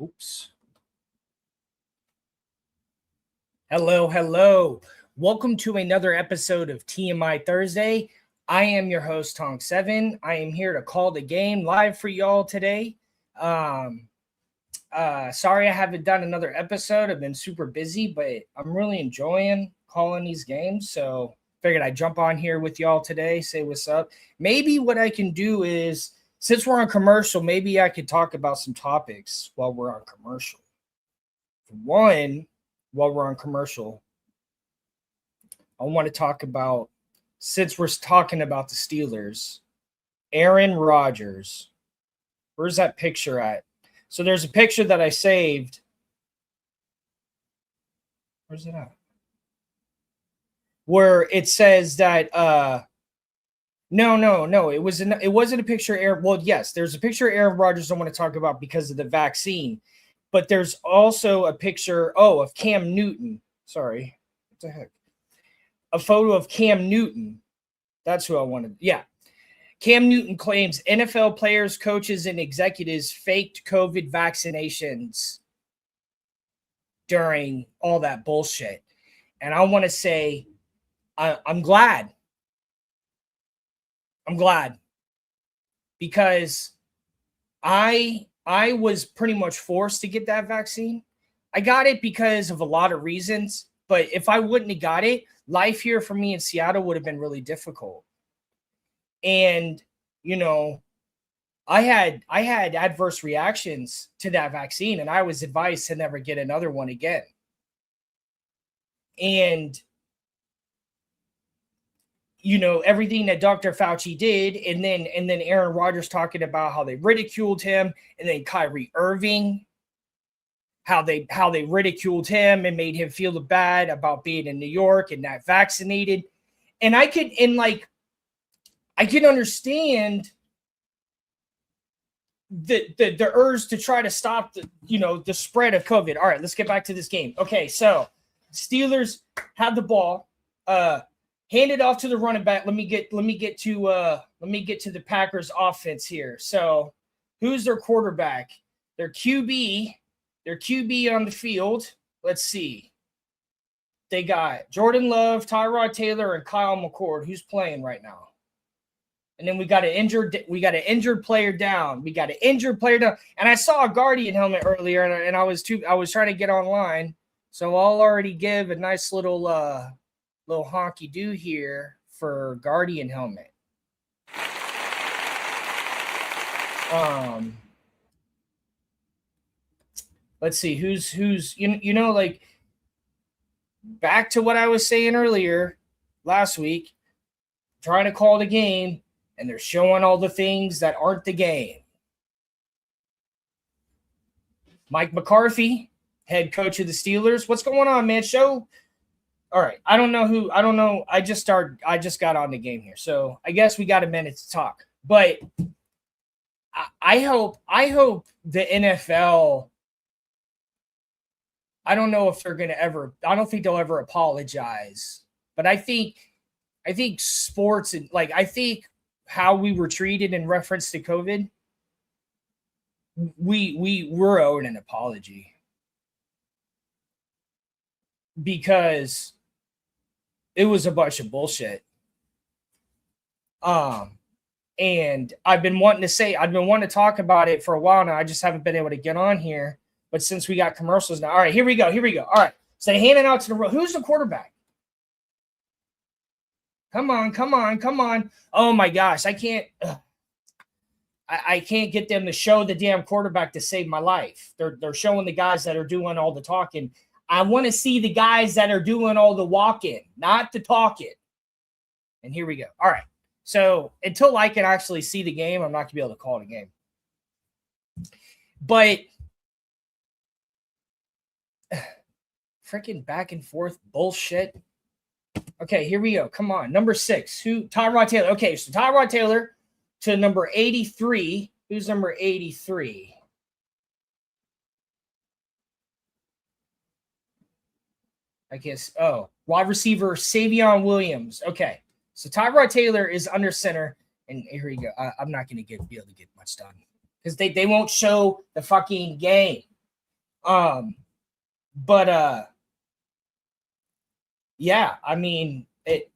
Oops. Hello. Welcome to another episode of TMI Thursday. I am your host, Tonk7. I am here to call the game live for y'all today. Sorry I haven't done another episode. I've been super busy, but I'm really enjoying calling these games. So figured I'd jump on here with y'all today, say what's up. Maybe what I can do is, since we're on commercial, maybe I could talk about some topics while we're on commercial. For one, while we're on commercial, I want to talk about, since we're talking about the Steelers, Aaron Rodgers. Where's that picture at? So there's a picture that I saved. Where's it at? Where it says that No. It wasn't a picture of Aaron. Well, yes, there's a picture of Aaron Rodgers I want to talk about because of the vaccine. But there's also a picture, of Cam Newton. Sorry. What the heck? A photo of Cam Newton. That's who I wanted. Yeah. Cam Newton claims NFL players, coaches, and executives faked COVID vaccinations during all that bullshit. And I want to say, I'm glad. I'm glad because I was pretty much forced to get that vaccine. I got it because of a lot of reasons, but if I wouldn't have got it, life here for me in Seattle would have been really difficult. And, I had adverse reactions to that vaccine, and I was advised to never get another one again. And everything that Dr. Fauci did, and then Aaron Rodgers talking about how they ridiculed him, and then Kyrie Irving, how they ridiculed him and made him feel bad about being in New York and not vaccinated. And I can understand the urge to try to stop the spread of COVID. All right, let's get back to this game. Okay, so Steelers have the ball, hand it off to the running back. Let me get to the Packers offense here. So who's their quarterback? Their QB on the field. Let's see. They got Jordan Love, Tyrod Taylor, and Kyle McCord. Who's playing right now? And then we got an injured player down. And I saw a Guardian helmet earlier, and I was trying to get online. So I'll already give a nice little honky do here for Guardian helmet. Let's see who's like back to what I was saying earlier last week, trying to call the game. And they're showing all the things that aren't the game. Mike McCarthy, head coach of the Steelers. What's going on, man? All right. I don't know. I just got on the game here. So I guess we got a minute to talk. But I hope the NFL, I don't know if they're going to ever, I don't think they'll ever apologize. But I think sports and I think how we were treated in reference to COVID, we're owed an apology because it was a bunch of bullshit. And I've been wanting to talk about it for a while now. I just haven't been able to get on here. But since we got commercials now, all right, here we go. All right, so they hand it out to the who's the quarterback? Come on. Oh my gosh, I can't get them to show the damn quarterback to save my life. They're showing the guys that are doing all the talking. I want to see the guys that are doing all the walking, not the talking. And here we go. All right. So until I can actually see the game, I'm not going to be able to call the game. But freaking back and forth bullshit. Okay, here we go. Come on. Number 6. Tyrod Taylor. Okay, so Tyrod Taylor to number 83. Who's number 83? I guess. Oh, wide receiver Savion Williams. Okay, so Tyrod Taylor is under center. And here we go. I'm not going to be able to get much done because they won't show the fucking game. But yeah, I mean it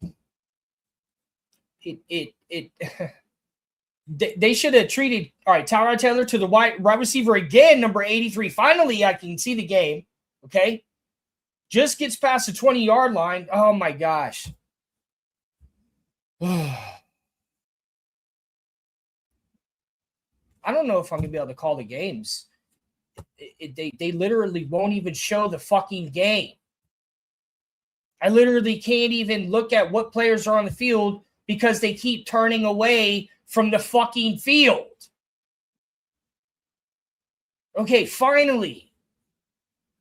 they should have treated all right, Tyrod Taylor to the wide receiver again, number 83. Finally, I can see the game. Okay. Just gets past the 20-yard line. Oh my gosh. I don't know if I'm gonna be able to call the games. They literally won't even show the fucking game. I literally can't even look at what players are on the field because they keep turning away from the fucking field. Okay, finally.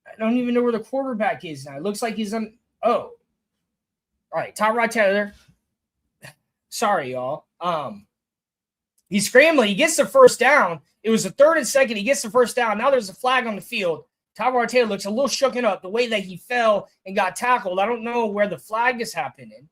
I don't even know where the quarterback is now. It looks like he's on. Oh. All right, Tyrod Taylor. Sorry, y'all. He's scrambling. He gets the first down. It was a 3rd and 2nd. He gets the first down. Now there's a flag on the field. Tyrod Taylor looks a little shooken up the way that he fell and got tackled. I don't know where the flag is happening.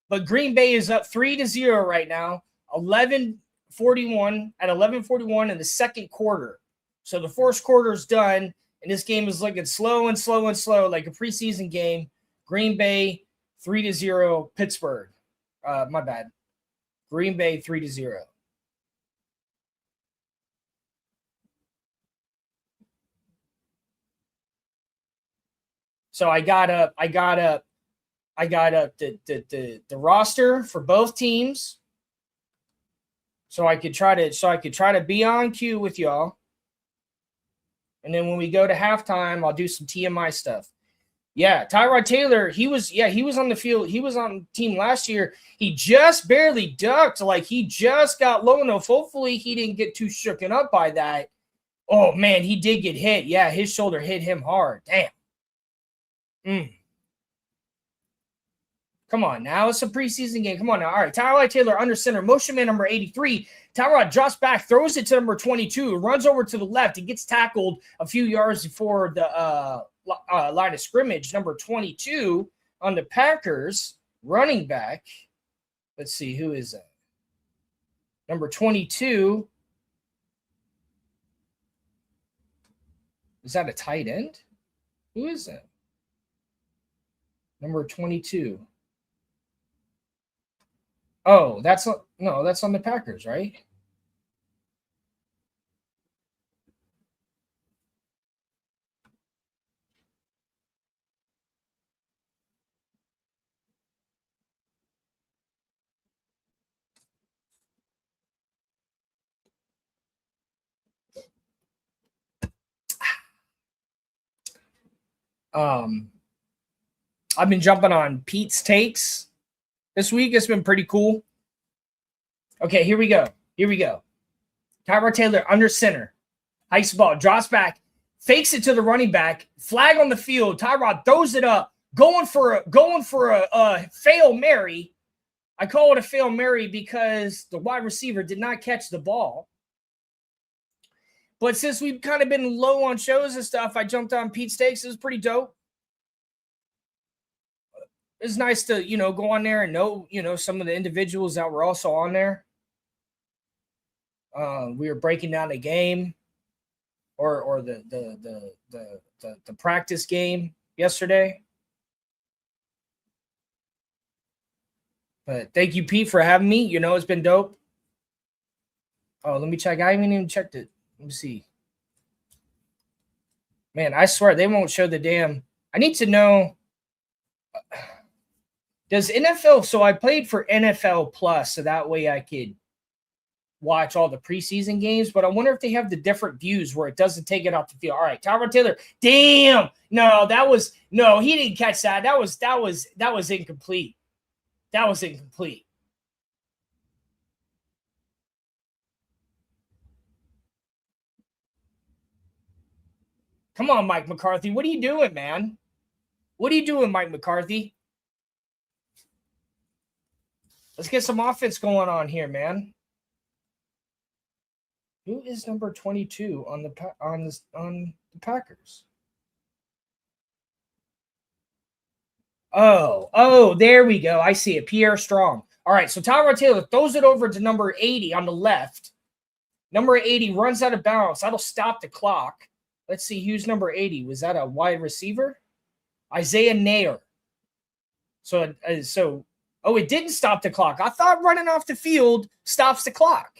But Green Bay is up 3-0 right now. 11:41 in the second quarter. So the first quarter is done, and this game is looking slow, like a preseason game. Green Bay 3-0 Pittsburgh. My bad. Green Bay 3-0. So I got up the roster for both teams. So I could try to be on cue with y'all. And then when we go to halftime, I'll do some TMI stuff. Yeah, Tyrod Taylor, he was on the field. He was on the team last year. He just barely ducked, like he just got low enough. Hopefully he didn't get too shooken up by that. Oh man, he did get hit. Yeah, his shoulder hit him hard. Damn. Come Come on now. It's a preseason game. Come on now. All right. Tyrod Taylor under center. Motion man number 83. Tyrod drops back, throws it to number 22, runs over to the left. He gets tackled a few yards before the line of scrimmage. Number 22 on the Packers, running back. Let's see. Who is that? Number 22. Is that a tight end? Who is that? Number 22. Oh, that's on the Packers, right? I've been jumping on Pete's takes this week. It's been pretty cool. Okay, here we go. Tyrod Taylor under center. Hikes the ball, drops back, fakes it to the running back. Flag on the field. Tyrod throws it up, going for a Fail Mary. I call it a Fail Mary because the wide receiver did not catch the ball. But since we've kind of been low on shows and stuff, I jumped on Pete's takes. It was pretty dope. It's nice to, go on there and know, some of the individuals that were also on there. We were breaking down the game or the practice game yesterday. But thank you, Pete, for having me. It's been dope. Oh, let me check. I haven't even checked it. Let me see. Man, I swear they won't show the damn. I need to know. Does NFL, so I played for NFL Plus, so that way I could watch all the preseason games, but I wonder if they have the different views where it doesn't take it off the field. All right, Tyrod Taylor. Damn. No, he didn't catch that. That was incomplete. That was incomplete. Come on, Mike McCarthy. What are you doing, man? What are you doing, Mike McCarthy? Let's get some offense going on here, man. Who is number 22 on the Packers? Oh, there we go. I see it. Pierre Strong. All right, so Tyrod Taylor throws it over to number 80 on the left. Number 80 runs out of bounds. That'll stop the clock. Let's see, who's number 80? Was that a wide receiver? Isaiah Nair. So, it didn't stop the clock. I thought running off the field stops the clock.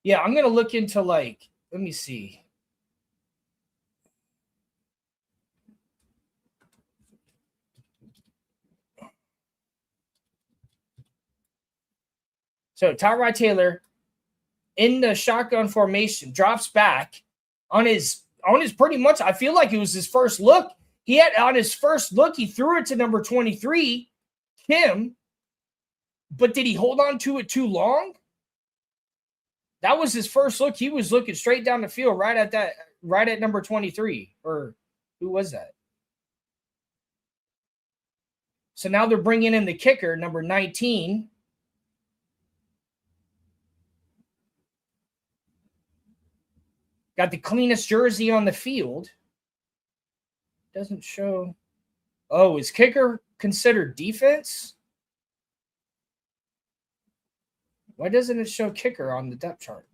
Yeah, I'm going to look into let me see. So Tyrod Taylor in the shotgun formation drops back on his pretty much, I feel like it was his first look. He threw it to number 23, Kim, but did he hold on to it too long? That was his first look. He was looking straight down the field right at number 23, or who was that? So now they're bringing in the kicker, number 19. Got the cleanest jersey on the field. Doesn't show. Oh, is kicker considered defense? Why doesn't it show kicker on the depth chart?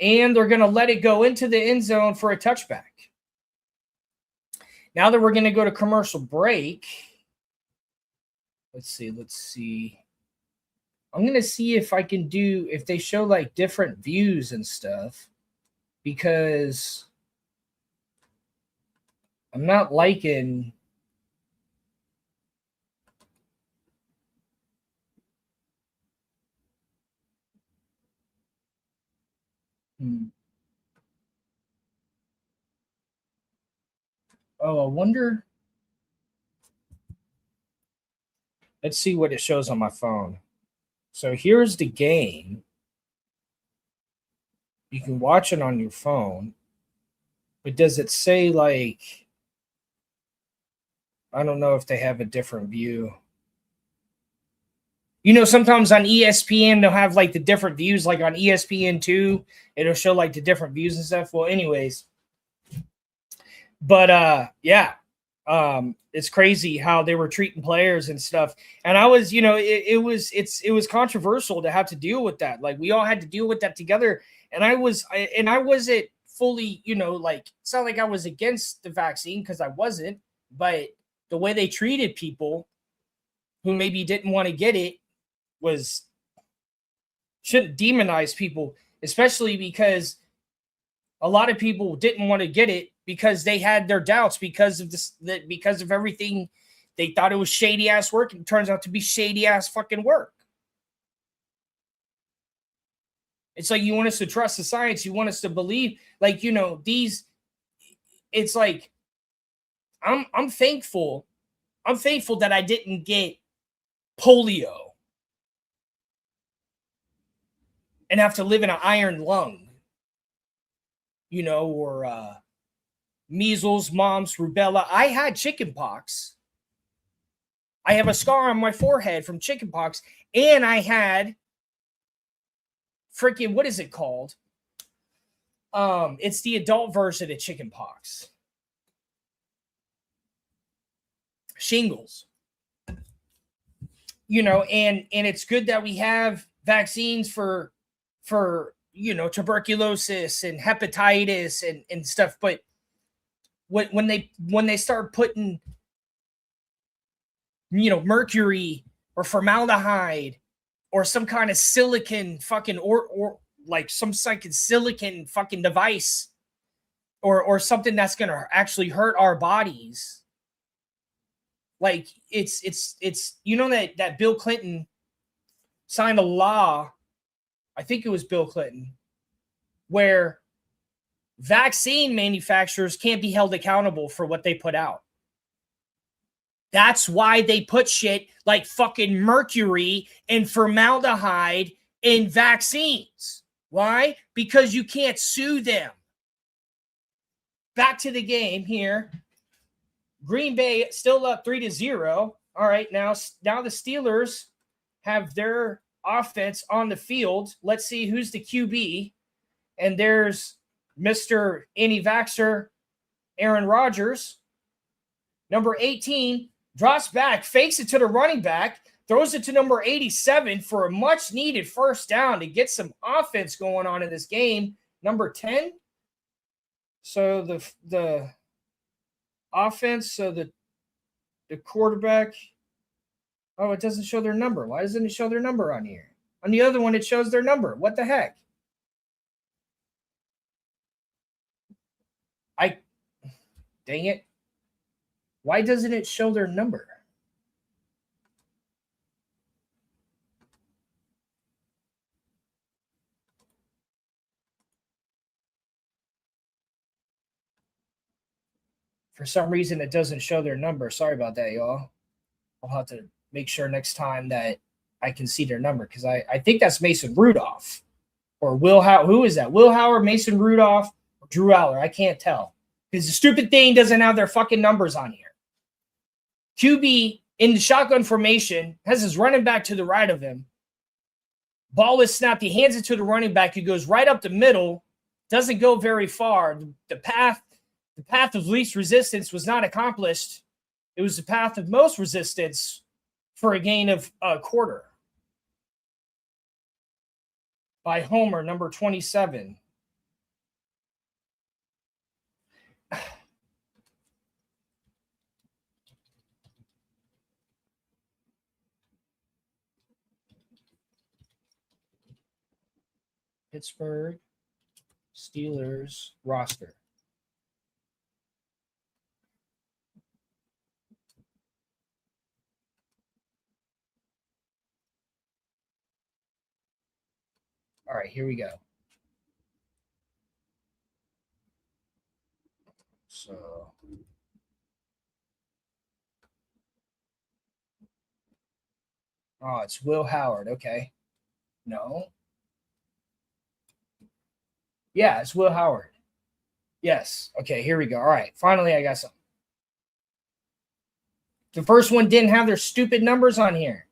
And they're going to let it go into the end zone for a touchback. Now that we're going to go to commercial break. Let's see. I'm going to see if if they show different views and stuff, because I'm not liking Oh, I wonder. Let's see what it shows on my phone. So here's the game. You can watch it on your phone. But does it say like, I don't know if they have a different view. You know, sometimes on ESPN, they'll have like the different views, like on ESPN2, it'll show like the different views and stuff. Well, anyways, but yeah, it's crazy how they were treating players and stuff. And I was, you know, it was controversial to have to deal with that. Like we all had to deal with that together. And I wasn't fully, you know, like it's not like I was against the vaccine because I wasn't, but the way they treated people who maybe didn't want to get it shouldn't demonize people, especially because a lot of people didn't want to get it because they had their doubts because of this, because of everything. They thought it was shady ass work, and it turns out to be shady ass fucking work. It's like you want us to trust the science, you want us to believe, like, you know, it's like I'm thankful that I didn't get polio and have to live in an iron lung, you know, or measles, mumps, rubella. I had chickenpox. I have a scar on my forehead from chickenpox, and I had freaking, what is it called? It's the adult version of chickenpox. Shingles. You know, and it's good that we have vaccines for you know, tuberculosis and hepatitis and stuff, but when they start putting, you know, mercury or formaldehyde or some kind of silicon fucking or like some fucking silicon fucking device or something that's gonna actually hurt our bodies, like it's you know that Bill Clinton signed a law, I think it was Bill Clinton, where vaccine manufacturers can't be held accountable for what they put out. That's why they put shit like fucking mercury and formaldehyde in vaccines. Why? Because you can't sue them. Back to the game here. Green Bay still up 3-0. All right, now the Steelers have their offense on the field. Let's see who's the QB. And there's Mr. Anti-Vaxxer, Aaron Rodgers. Number 18 drops back, fakes it to the running back, throws it to number 87 for a much-needed first down to get some offense going on in this game. Number 10. So the offense, so the quarterback. Oh, it doesn't show their number. Why doesn't it show their number on here? On the other one, it shows their number. What the heck? Dang it. Why doesn't it show their number? For some reason, it doesn't show their number. Sorry about that, y'all. I'll have to make sure next time that I can see their number, because I think that's Mason Rudolph or Will Howard. Who is that? Will Howard, Mason Rudolph, or Drew Aller? I can't tell because the stupid thing doesn't have their fucking numbers on here. QB in the shotgun formation has his running back to the right of him. Ball is snapped. He hands it to the running back. He goes right up the middle. Doesn't go very far. The path of least resistance was not accomplished. It was the path of most resistance for a gain of a quarter by Homer, number 27. Pittsburgh Steelers roster. All right, here we go. So oh, it's Will Howard. Okay. No. Yeah, it's Will Howard. Yes. Okay, here we go. All right. Finally, I got some. The first one didn't have their stupid numbers on here.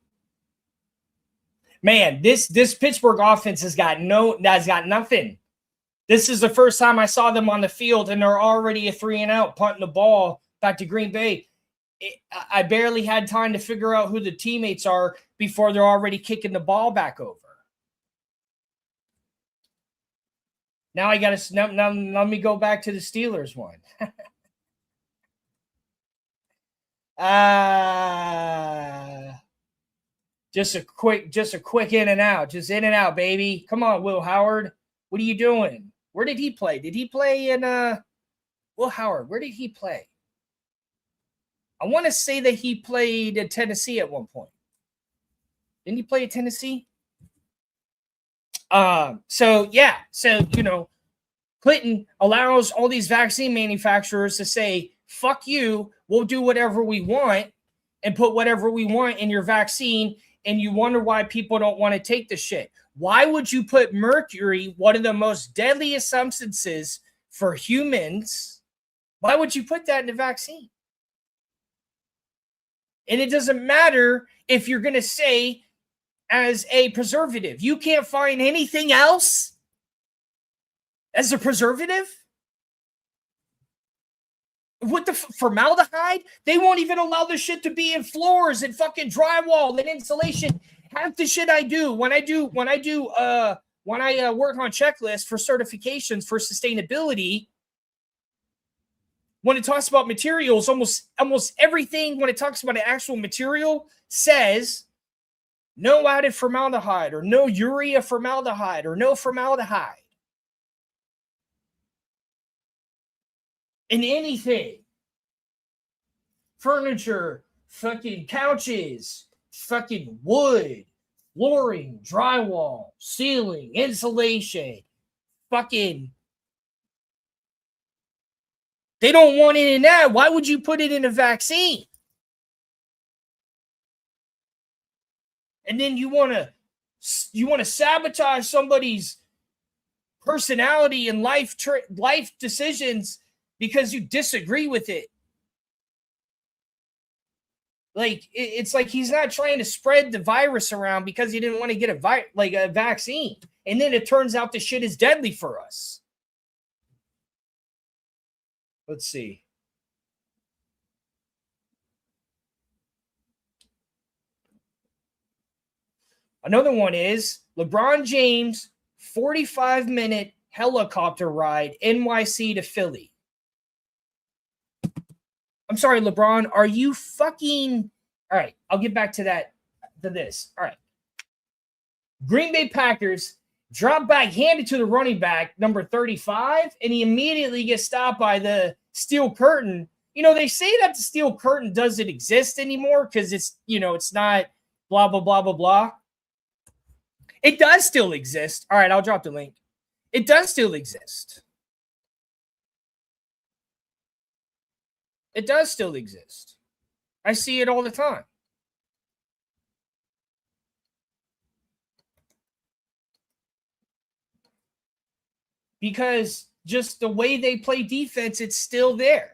Man, this Pittsburgh offense has got nothing. This is the first time I saw them on the field, and they're already a 3-and-out, punting the ball back to Green Bay. I barely had time to figure out who the teammates are before they're already kicking the ball back over. Now I got to now let me go back to the Steelers one. Just a quick in and out. Just in and out, baby. Come on, Will Howard. What are you doing? Where did he play? Did he play in Will Howard? Where did he play? I want to say that he played at Tennessee at one point. Didn't he play at Tennessee? So Clinton allows all these vaccine manufacturers to say, fuck you, we'll do whatever we want and put whatever we want in your vaccine, and you wonder why people don't want to take the shit. Why would you put mercury, one of the most deadliest substances for humans, why would you put that in the vaccine? And it doesn't matter if you're going to say as a preservative. You can't find anything else as a preservative? With the formaldehyde, they won't even allow the shit to be in floors and fucking drywall and insulation. Half the shit I do when I work on checklists for certifications for sustainability, when it talks about materials, almost everything when it talks about an actual material says no added formaldehyde or no urea formaldehyde or no formaldehyde. In anything. Furniture, fucking couches, fucking wood, flooring, drywall, ceiling, insulation, fucking. They don't want it in that. Why would you put it in a vaccine? And then you want to sabotage somebody's personality and life decisions because you disagree with it. Like, it's like he's not trying to spread the virus around because he didn't want to get a vaccine. And then it turns out the shit is deadly for us. Let's see. Another one is LeBron James, 45-minute helicopter ride, NYC to Philly. I'm sorry, LeBron. Are you fucking... All right, I'll get back to this. All right. Green Bay Packers drop back, hand it to the running back, number 35, and he immediately gets stopped by the steel curtain. You know, they say that the steel curtain doesn't exist anymore because it's not blah, blah, blah, blah, blah. It does still exist. All right, I'll drop the link. It does still exist. It does still exist. I see it all the time. Because just the way they play defense, it's still there.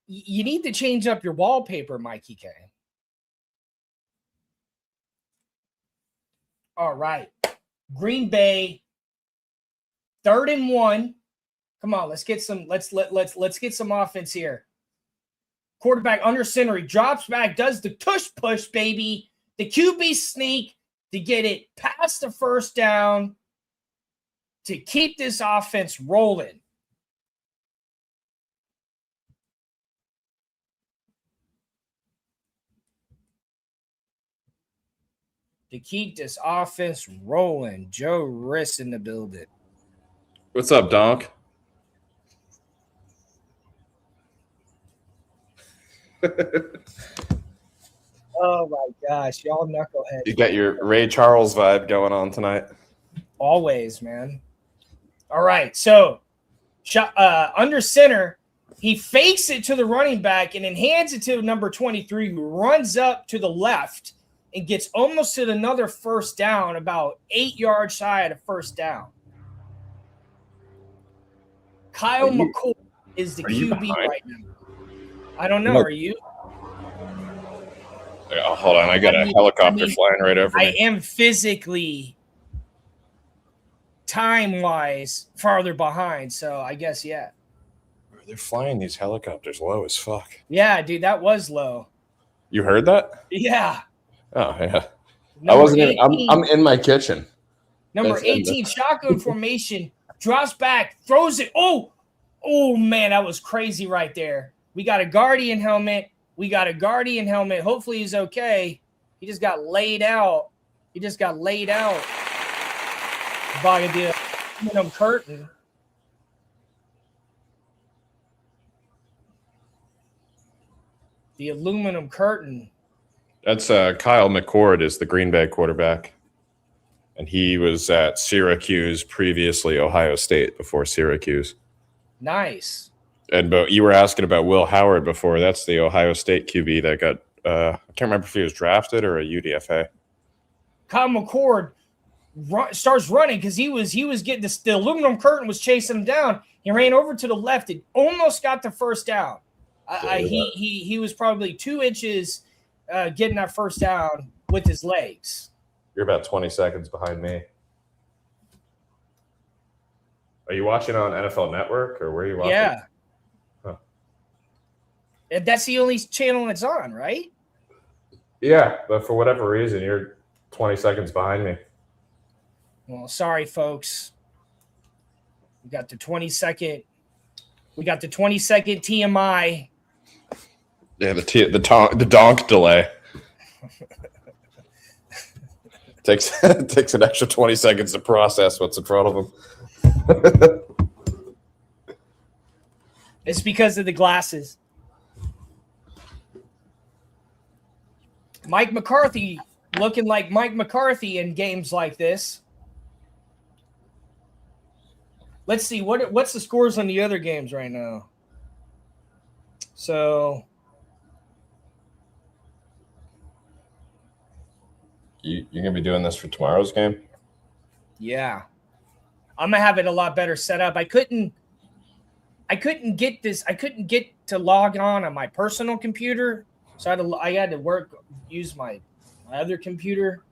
You need to change up your wallpaper, Mikey K. All right. Green Bay, 3rd and 1. Come on, let's get some offense here. Quarterback under center, he drops back, does the tush push, baby. The QB sneak to get it past the first down to keep this offense rolling. To keep this offense rolling. Joe Riss in the building. What's up, Donk? Oh my gosh, y'all knuckleheads. You got your Ray Charles vibe going on tonight. Always, man. All right, so under center, He fakes it to the running back and then hands it to number 23, who runs up to the left and gets almost to another first down, about 8 yards shy of first down. Kyle McCord is the QB right now. I don't know. Are you? Oh, hold on. I got a helicopter flying right over me. I am physically, time-wise, farther behind. So I guess, yeah. They're flying these helicopters low as fuck. Yeah, dude, that was low. You heard that? Yeah. Oh, yeah. I wasn't even, I'm in my kitchen. Number 18, shotgun formation, drops back, throws it. Oh, man, that was crazy right there. We got a Guardian helmet. Hopefully he's okay. He just got laid out. By the aluminum curtain. The aluminum curtain. That's Kyle McCord is the GreenBay quarterback. And he was at Syracuse, previously Ohio State, before Syracuse. Nice. And but you were asking about Will Howard before. That's the Ohio State QB that got I can't remember if he was drafted or a UDFA. Kyle McCord starts running because he was getting the aluminum curtain was chasing him down. He ran over to the left and almost got the first down. He was probably 2 inches getting that first down with his legs. You're about 20 seconds behind me. Are you watching on NFL Network or where are you watching? Yeah. Huh. That's the only channel it's on, right? Yeah, but for whatever reason, you're 20 seconds behind me. Well, sorry, folks. We got the 20-second TMI. Yeah, the donk delay. takes an extra 20 seconds to process what's in front of them. It's because of the glasses. Mike McCarthy looking like Mike McCarthy in games like this. Let's see what's the scores on the other games right now. So you're gonna be doing this for tomorrow's game? Yeah. I'm gonna have it a lot better set up. I couldn't get to log on my personal computer, so I had to use my other computer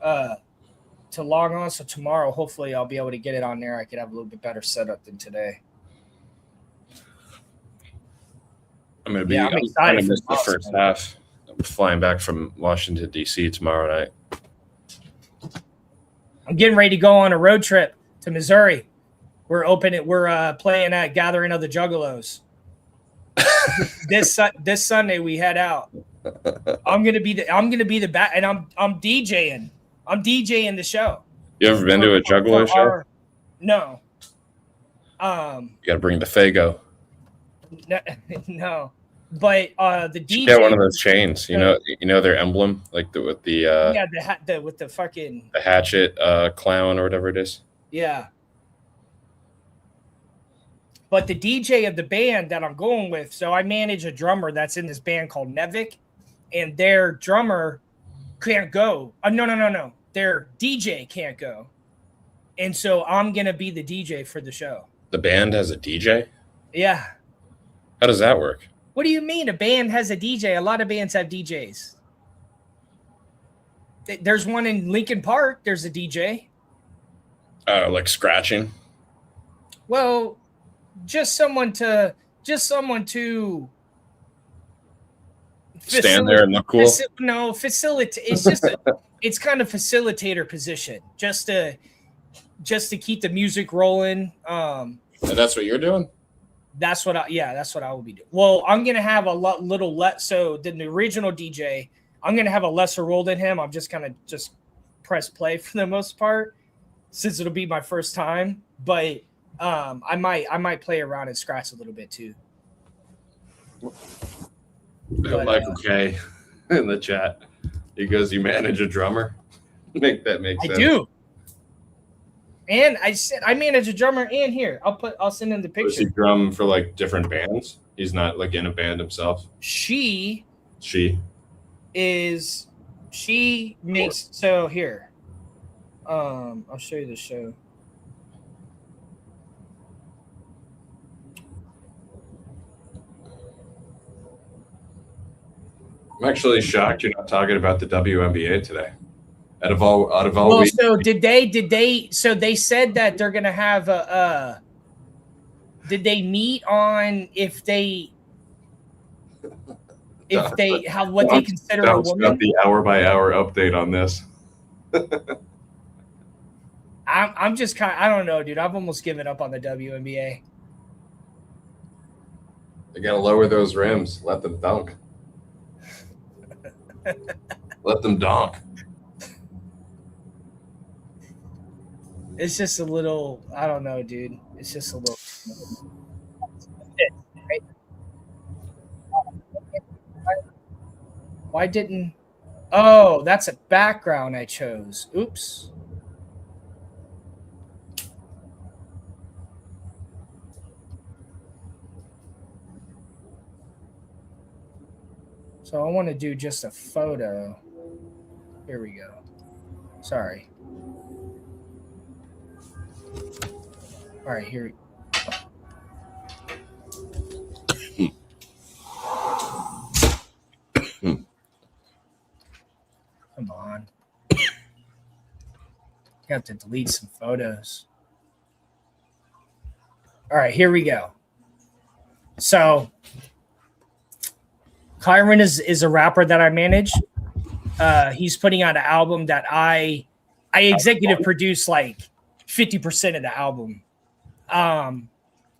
to log on. So tomorrow, hopefully, I'll be able to get it on there. I could have a little bit better setup than today. I'm excited to miss the first half. I'm flying back from Washington D.C. tomorrow night. I'm getting ready to go on a road trip to Missouri. We're playing at Gathering of the Juggalos. this Sunday we head out. I'm gonna be the back, and I'm DJing. I'm DJing the show. You ever been to a Juggalo show? No. You got to bring the Fago. No. But the DJ get one of those chains, you know their emblem, like with the with the fucking the hatchet clown or whatever it is. Yeah. But the DJ of the band that I'm going with, so I manage a drummer that's in this band called Nevik, and their drummer can't go. No. Their DJ can't go. And so I'm going to be the DJ for the show. The band has a DJ? Yeah. How does that work? What do you mean a band has a DJ? A lot of bands have DJs. There's one in Lincoln Park. There's a DJ. Like scratching? Well, just someone to stand there and look cool. Facilitate. It's just it's kind of facilitator position, just to keep the music rolling. And that's what you're doing? That's what I will be doing. Well, I'm gonna have so the original DJ, I'm gonna have a lesser role than him. I'm just gonna press play for the most part, since it'll be my first time. But I might play around and scratch a little bit too. Michael K in the chat. He goes, "You manage a drummer?" Make sense. I do. And I manage a drummer in here. I'll send him the Does he picture. drum for like different bands? He's not like in a band himself. She makes so here. I'll show you the show. I'm actually shocked you're not talking about the WNBA today. Out of all Well, week. so did they so they said that they're gonna have a did they meet on if they how what they consider a woman? Got the hour by hour update on this. I'm just I don't know, dude. I've almost given up on the WNBA. They gotta lower those rims. Let them dunk. Let them dunk. It's just a little, I don't know, dude. It's just a little. Why didn't? Oh, that's a background I chose. Oops. So I want to do just a photo. Here we go. Sorry. All right, here. Come on. You have to delete some photos. All right, here we go. So Kyron is a rapper that I manage. He's putting out an album that I executive produce like 50% of the album.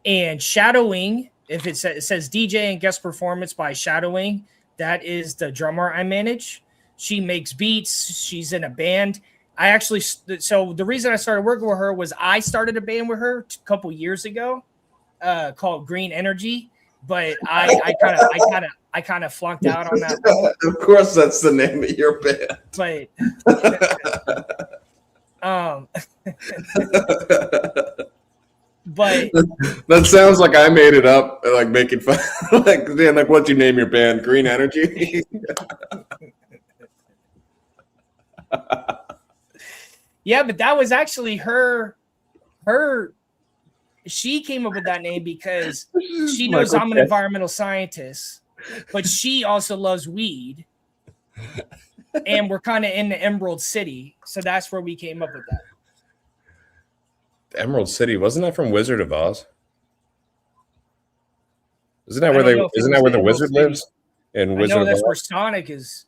And Shadowing, if it says DJ and guest performance by Shadowing, that is the drummer I manage. She makes beats. She's in a band. So the reason I started working with her was I started a band with her a couple years ago, called Green Energy. But I kind of flunked out on that. Of course, that's the name of your band. But but that sounds like I made it up, like making fun. like what'd you name your band? Green Energy. Yeah, but that was actually her. She came up with that name because she knows I'm an environmental scientist, but she also loves weed. And we're kind of in the Emerald City, so that's where we came up with that. Emerald City, wasn't that from Wizard of Oz? Isn't that where the wizard lives? In Wizard of Oz? That's where Sonic is.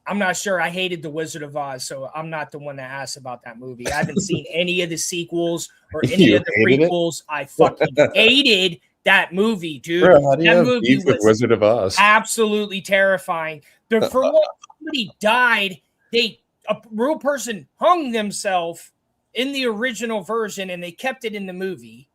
I'm not sure. I hated the Wizard of Oz, so I'm not the one that asked about that movie. I haven't seen any of the sequels or any of the prequels. I fucking hated that movie, dude. Bro, that movie was Wizard of Oz. Absolutely terrifying. For what somebody died, a real person hung themselves in the original version, and they kept it in the movie.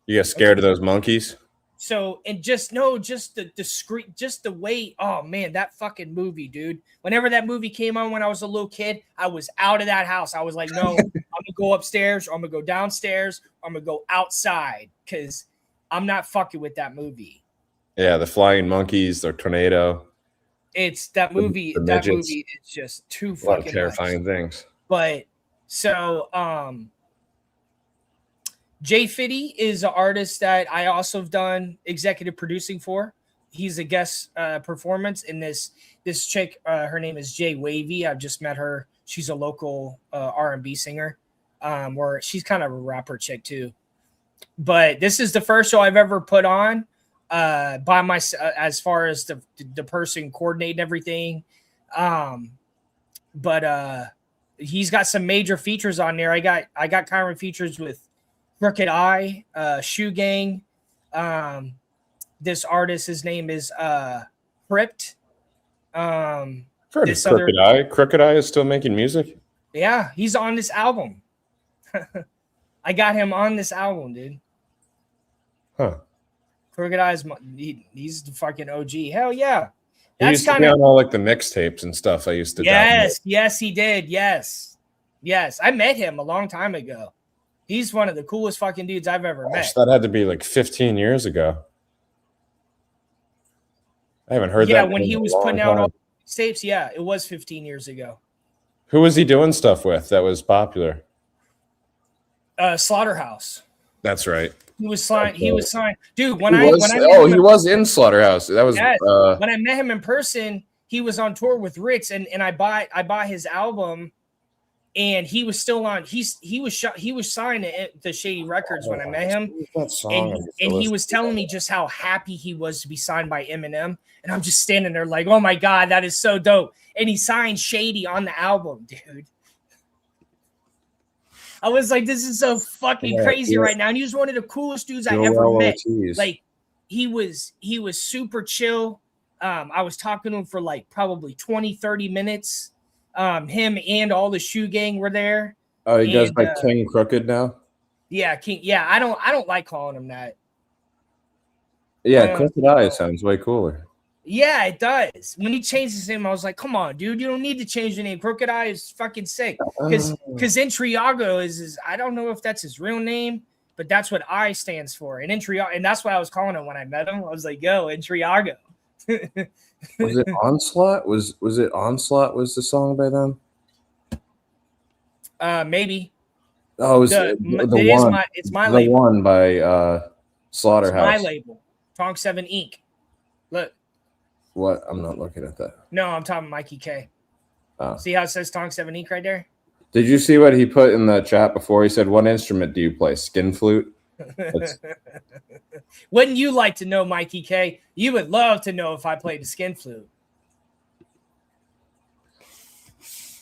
You got scared of those monkeys? So, and just the discreet, just the way, oh man, that fucking movie, dude. Whenever that movie came on when I was a little kid, I was out of that house. I was like, no, I'm gonna go upstairs, or I'm gonna go downstairs, or I'm gonna go outside, because I'm not fucking with that movie. Yeah, the flying monkeys, the tornado. It's that movie. That movie is just too fucking a lot of terrifying things. But so, Jay Fitty is an artist that I also have done executive producing for. He's a guest performance in this chick. Her name is Jay Wavy. I've just met her. She's a local R&B singer, or she's kind of a rapper chick too. But this is the first show I've ever put on by myself, as far as the person coordinating everything. But he's got some major features on there. I got Kyron features with Crooked Eye, Shoe Gang. This artist, his name is Crypt. Heard of Crooked Eye. Crooked Eye is still making music? Yeah, he's on this album. I got him on this album, dude. Huh. Crooked Eye's he's the fucking OG. Hell yeah. He used to be on all like the mixtapes and stuff I used to Yes, he did. Yes. Yes, I met him a long time ago. He's one of the coolest fucking dudes I've ever met. That had to be like 15 years ago. I haven't heard that. Yeah, when he was putting out all tapes, yeah, it was 15 years ago. Who was he doing stuff with that was popular? Slaughterhouse. That's right. He was signed. He was signed, dude. He was in Slaughterhouse. That was when I met him in person. He was on tour with Ritz, and I bought his album, and he was still on. He was signed to Shady Records when I met him, and he was telling me just how happy he was to be signed by Eminem, and I'm just standing there like, oh my god, that is so dope. And he signed Shady on the album, dude. I was like, this is so fucking crazy right now. And he was one of the coolest dudes I ever met. Like, he was super chill. I was talking to him for like probably 20, 30 minutes. Him and all the shoe gang were there. Oh, he goes by King Crooked now? Yeah, King. Yeah, I don't like calling him that. Yeah, Crooked Eye sounds way cooler. Yeah, it does. When he changed his name, I was like, come on, dude, you don't need to change the name. Crooked Eye is fucking sick. Because Intriago is I don't know if that's his real name, but that's what I stands for. And Intriago, and that's what I was calling him when I met him. I was like, yo, Intriago. Was it Onslaught? Was it Onslaught was the song by them? Maybe. Oh, it's my label. One by Slaughterhouse. It's my label. Tonk 7 Inc. Look. What? I'm not looking at that. No, I'm talking Mikey K. Oh. See how it says Tonk 7 Inc. right there? Did you see what he put in the chat before? He said, what instrument do you play? Skin flute? Wouldn't you like to know, Mikey K? You would love to know if I played the skin flute.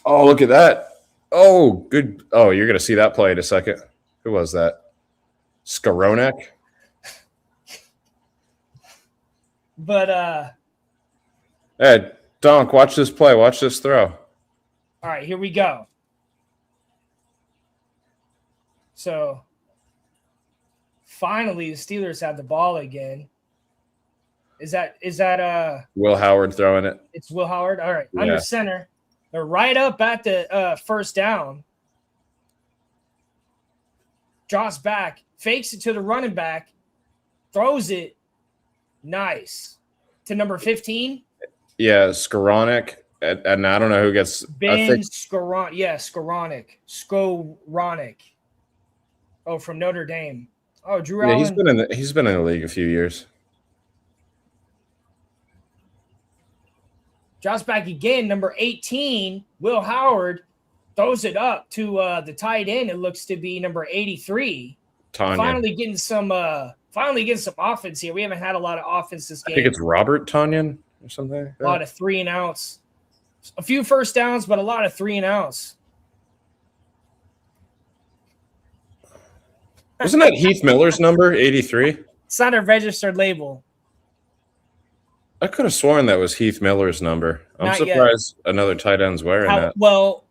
Oh, look at that. Oh, good. Oh, you're going to see that play in a second. Who was that? Skoronek? But, Hey, Donk, watch this play. Watch this throw. All right, here we go. So, finally, the Steelers have the ball again. Is that Will Howard throwing it? It's Will Howard. All right, under center. They're right up at the first down. Drops back, fakes it to the running back, throws it. Nice. To number 15. Yeah, Skoronek. And I don't know who gets Skoronek. Yeah, Skoronek. Oh, from Notre Dame. Oh, Drew Allen. He's been in the league a few years. Drops back again, number 18, Will Howard throws it up to the tight end. It looks to be number 83. Tanya. Finally getting some offense here. We haven't had a lot of offense this game. I think it's Robert Tanyan or something. A lot of 3 and outs. A few first downs, but a lot of 3 and outs. Wasn't that Heath Miller's number, 83? It's not a registered label. I could have sworn that was Heath Miller's number. I'm surprised another tight end's wearing that. Well,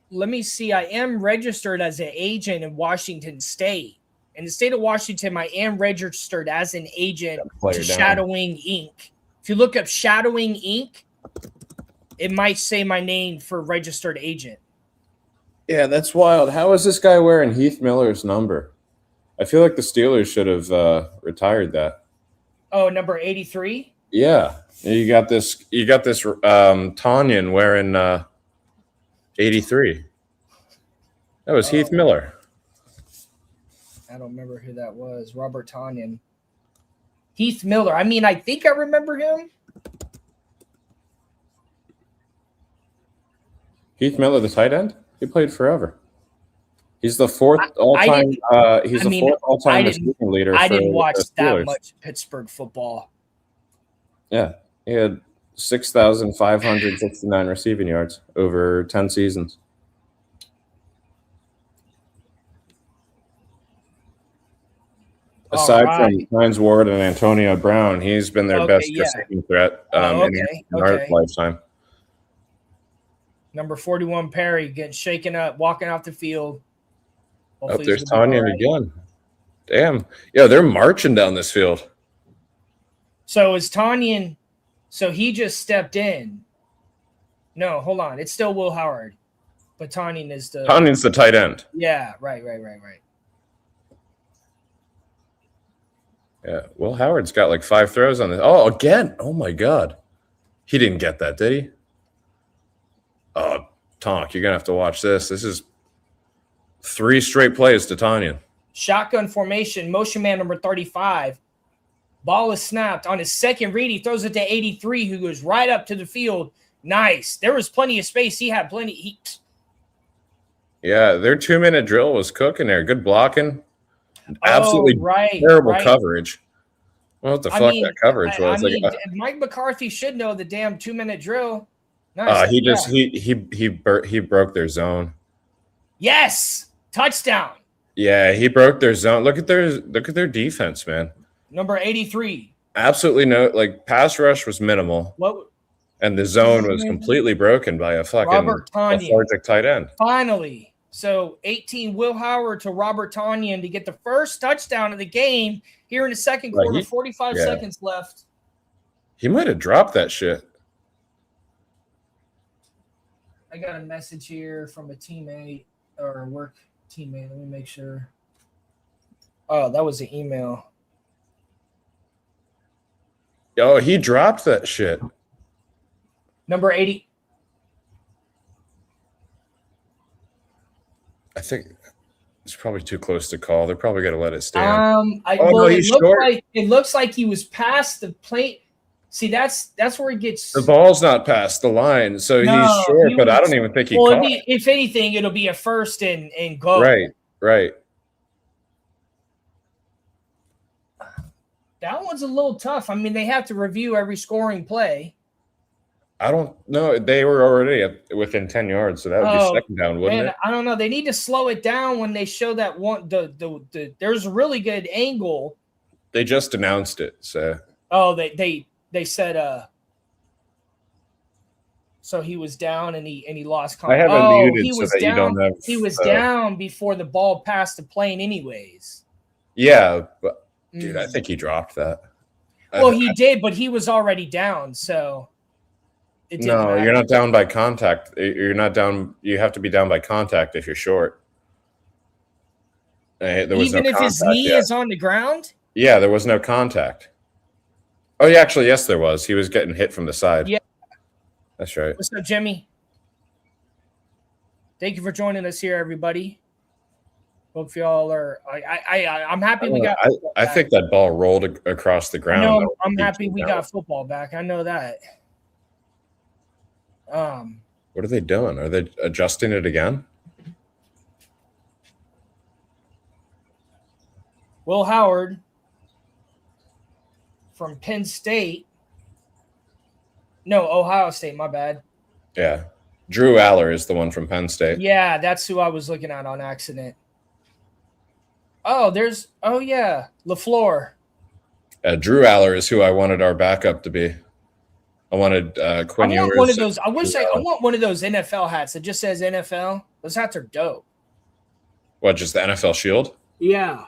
let me see. I am registered as an agent in Washington State. In the state of Washington, I am registered as an agent to Shadowing Inc. If you look up Shadowing Inc., it might say my name for registered agent. Yeah, that's wild. How is this guy wearing Heath Miller's number? I feel like the Steelers should have retired that. Oh, number 83? Yeah. You got this Tanyan wearing 83. That was Heath Miller. I don't remember who that was. Robert Tanyan. Heath Miller. I mean, I think I remember him. Heath Miller, the tight end? He played forever. He's the fourth all-time. Fourth all-time receiving leader. I didn't watch that much Pittsburgh football. Yeah, he had 6,569 receiving yards over 10 seasons. Aside from Hines Ward and Antonio Brown, he's been their best receiving threat in our lifetime. Number 41, Perry, getting shaken up, walking off the field. Hopefully there's Tanya again. Damn. Yeah, they're marching down this field. So is Tanyan – so he just stepped in. No, hold on. It's still Will Howard. But Tanyan is the Tanyan's the tight end. Yeah, right. Yeah, Will Howard's got like 5 throws on this. Oh, again. Oh, my God. He didn't get that, did he? Oh, Tonk, you're going to have to watch this. This is 3 straight plays to Tanyan. Shotgun formation, motion man number 35. Ball is snapped. On his second read, he throws it to 83, who goes right up to the field. Nice. There was plenty of space. He had plenty. Yeah, their 2-minute drill was cooking there. Good blocking. Absolutely terrible coverage. What the fuck that coverage was? Mike McCarthy should know the damn 2-minute drill. Nice. He broke their zone. Yes, touchdown. Yeah, he broke their zone. Look at their defense, man. Number 83. Absolutely no pass rush was minimal. And the zone was completely broken by a fucking lethargic tight end. Finally. So 18 Will Howard to Robert Tanyan to get the first touchdown of the game here in the second quarter. 45 seconds left. He might have dropped that shit. I got a message here from a teammate or a work teammate. Let me make sure. Oh, that was an email. Oh, he dropped that shit. Number 80. I think it's probably too close to call. They're probably going to let it stand. It looks like he was past the plate. See, that's where he gets. The ball's not past the line, so he's short. But I don't even think he caught. If anything, it'll be a first and goal. Right. That one's a little tough. I mean, they have to review every scoring play. I don't know. They were already within 10 yards, so that would be second down, wouldn't it? I don't know. They need to slow it down when they show that one. There's a really good angle. They just announced it, so. Oh, they said so he was down and he lost contact. I have it muted so that you don't have. He was down before the ball passed the plane, anyways. Yeah, but dude, I think he dropped that. Well, he did, but he was already down, so. No, you're not down by contact. You're not down. You have to be down by contact if you're short. Even if his knee is on the ground? Yeah, there was no contact. Oh, yeah, actually, yes, there was. He was getting hit from the side. Yeah. That's right. What's up, Jimmy? Thank you for joining us here, everybody. Hope y'all are. I'm happy we got. I think that ball rolled across the ground. No, I'm happy we got football back. I know that. What are they doing? Are they adjusting it again? Will Howard from Penn State. No, Ohio State, my bad. Yeah. Drew Aller is the one from Penn State. Yeah, that's who I was looking at on accident. Oh, yeah, LaFleur. Drew Aller is who I wanted our backup to be. I wanted Quinn Ewers. One of those. I want one of those NFL hats that just says NFL. Those hats are dope. What, just the NFL shield? Yeah.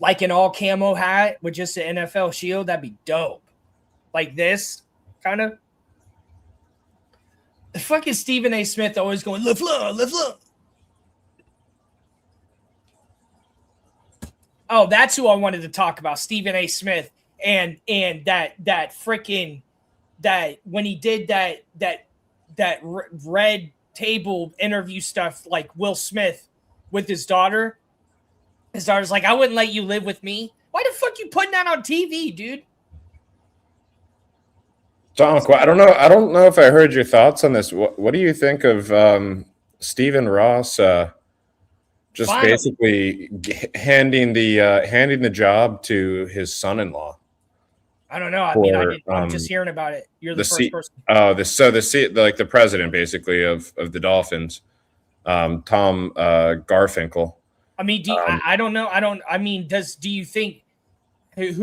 Like an all camo hat with just the NFL shield, that'd be dope. Like this, kind of. The fucking Stephen A. Smith always going, LaFleur. Oh, that's who I wanted to talk about, Stephen A. Smith. And that freaking when he did that red table interview stuff like Will Smith with his daughter's like, I wouldn't let you live with me. Why the fuck you putting that on TV, dude? Donk, I don't know if I heard your thoughts on this. What do you think of Stephen Ross basically handing the job to his son-in-law? I don't know. I'm just hearing about it. You're the first person. The president basically of the Dolphins, Tom Garfinkel. I mean, I don't know. Do you think he's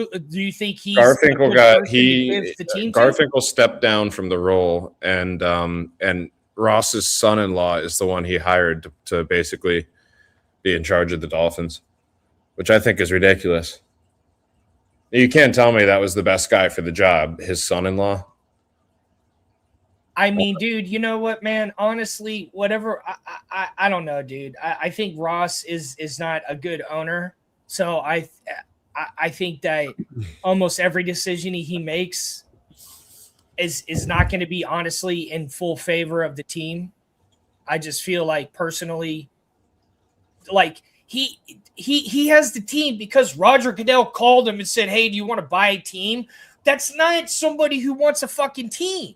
Garfinkel Garfinkel stepped down from the role, and Ross's son-in-law is the one he hired to basically be in charge of the Dolphins, which I think is ridiculous. You can't tell me that was the best guy for the job, his son-in-law. I mean, dude, you know what, man? Honestly, whatever. I don't know, dude. I think Ross is not a good owner. So I think that almost every decision he makes is not going to be honestly in full favor of the team. I just feel like personally, like he has the team because Roger Goodell called him and said, "Hey, do you want to buy a team?" That's not somebody who wants a fucking team.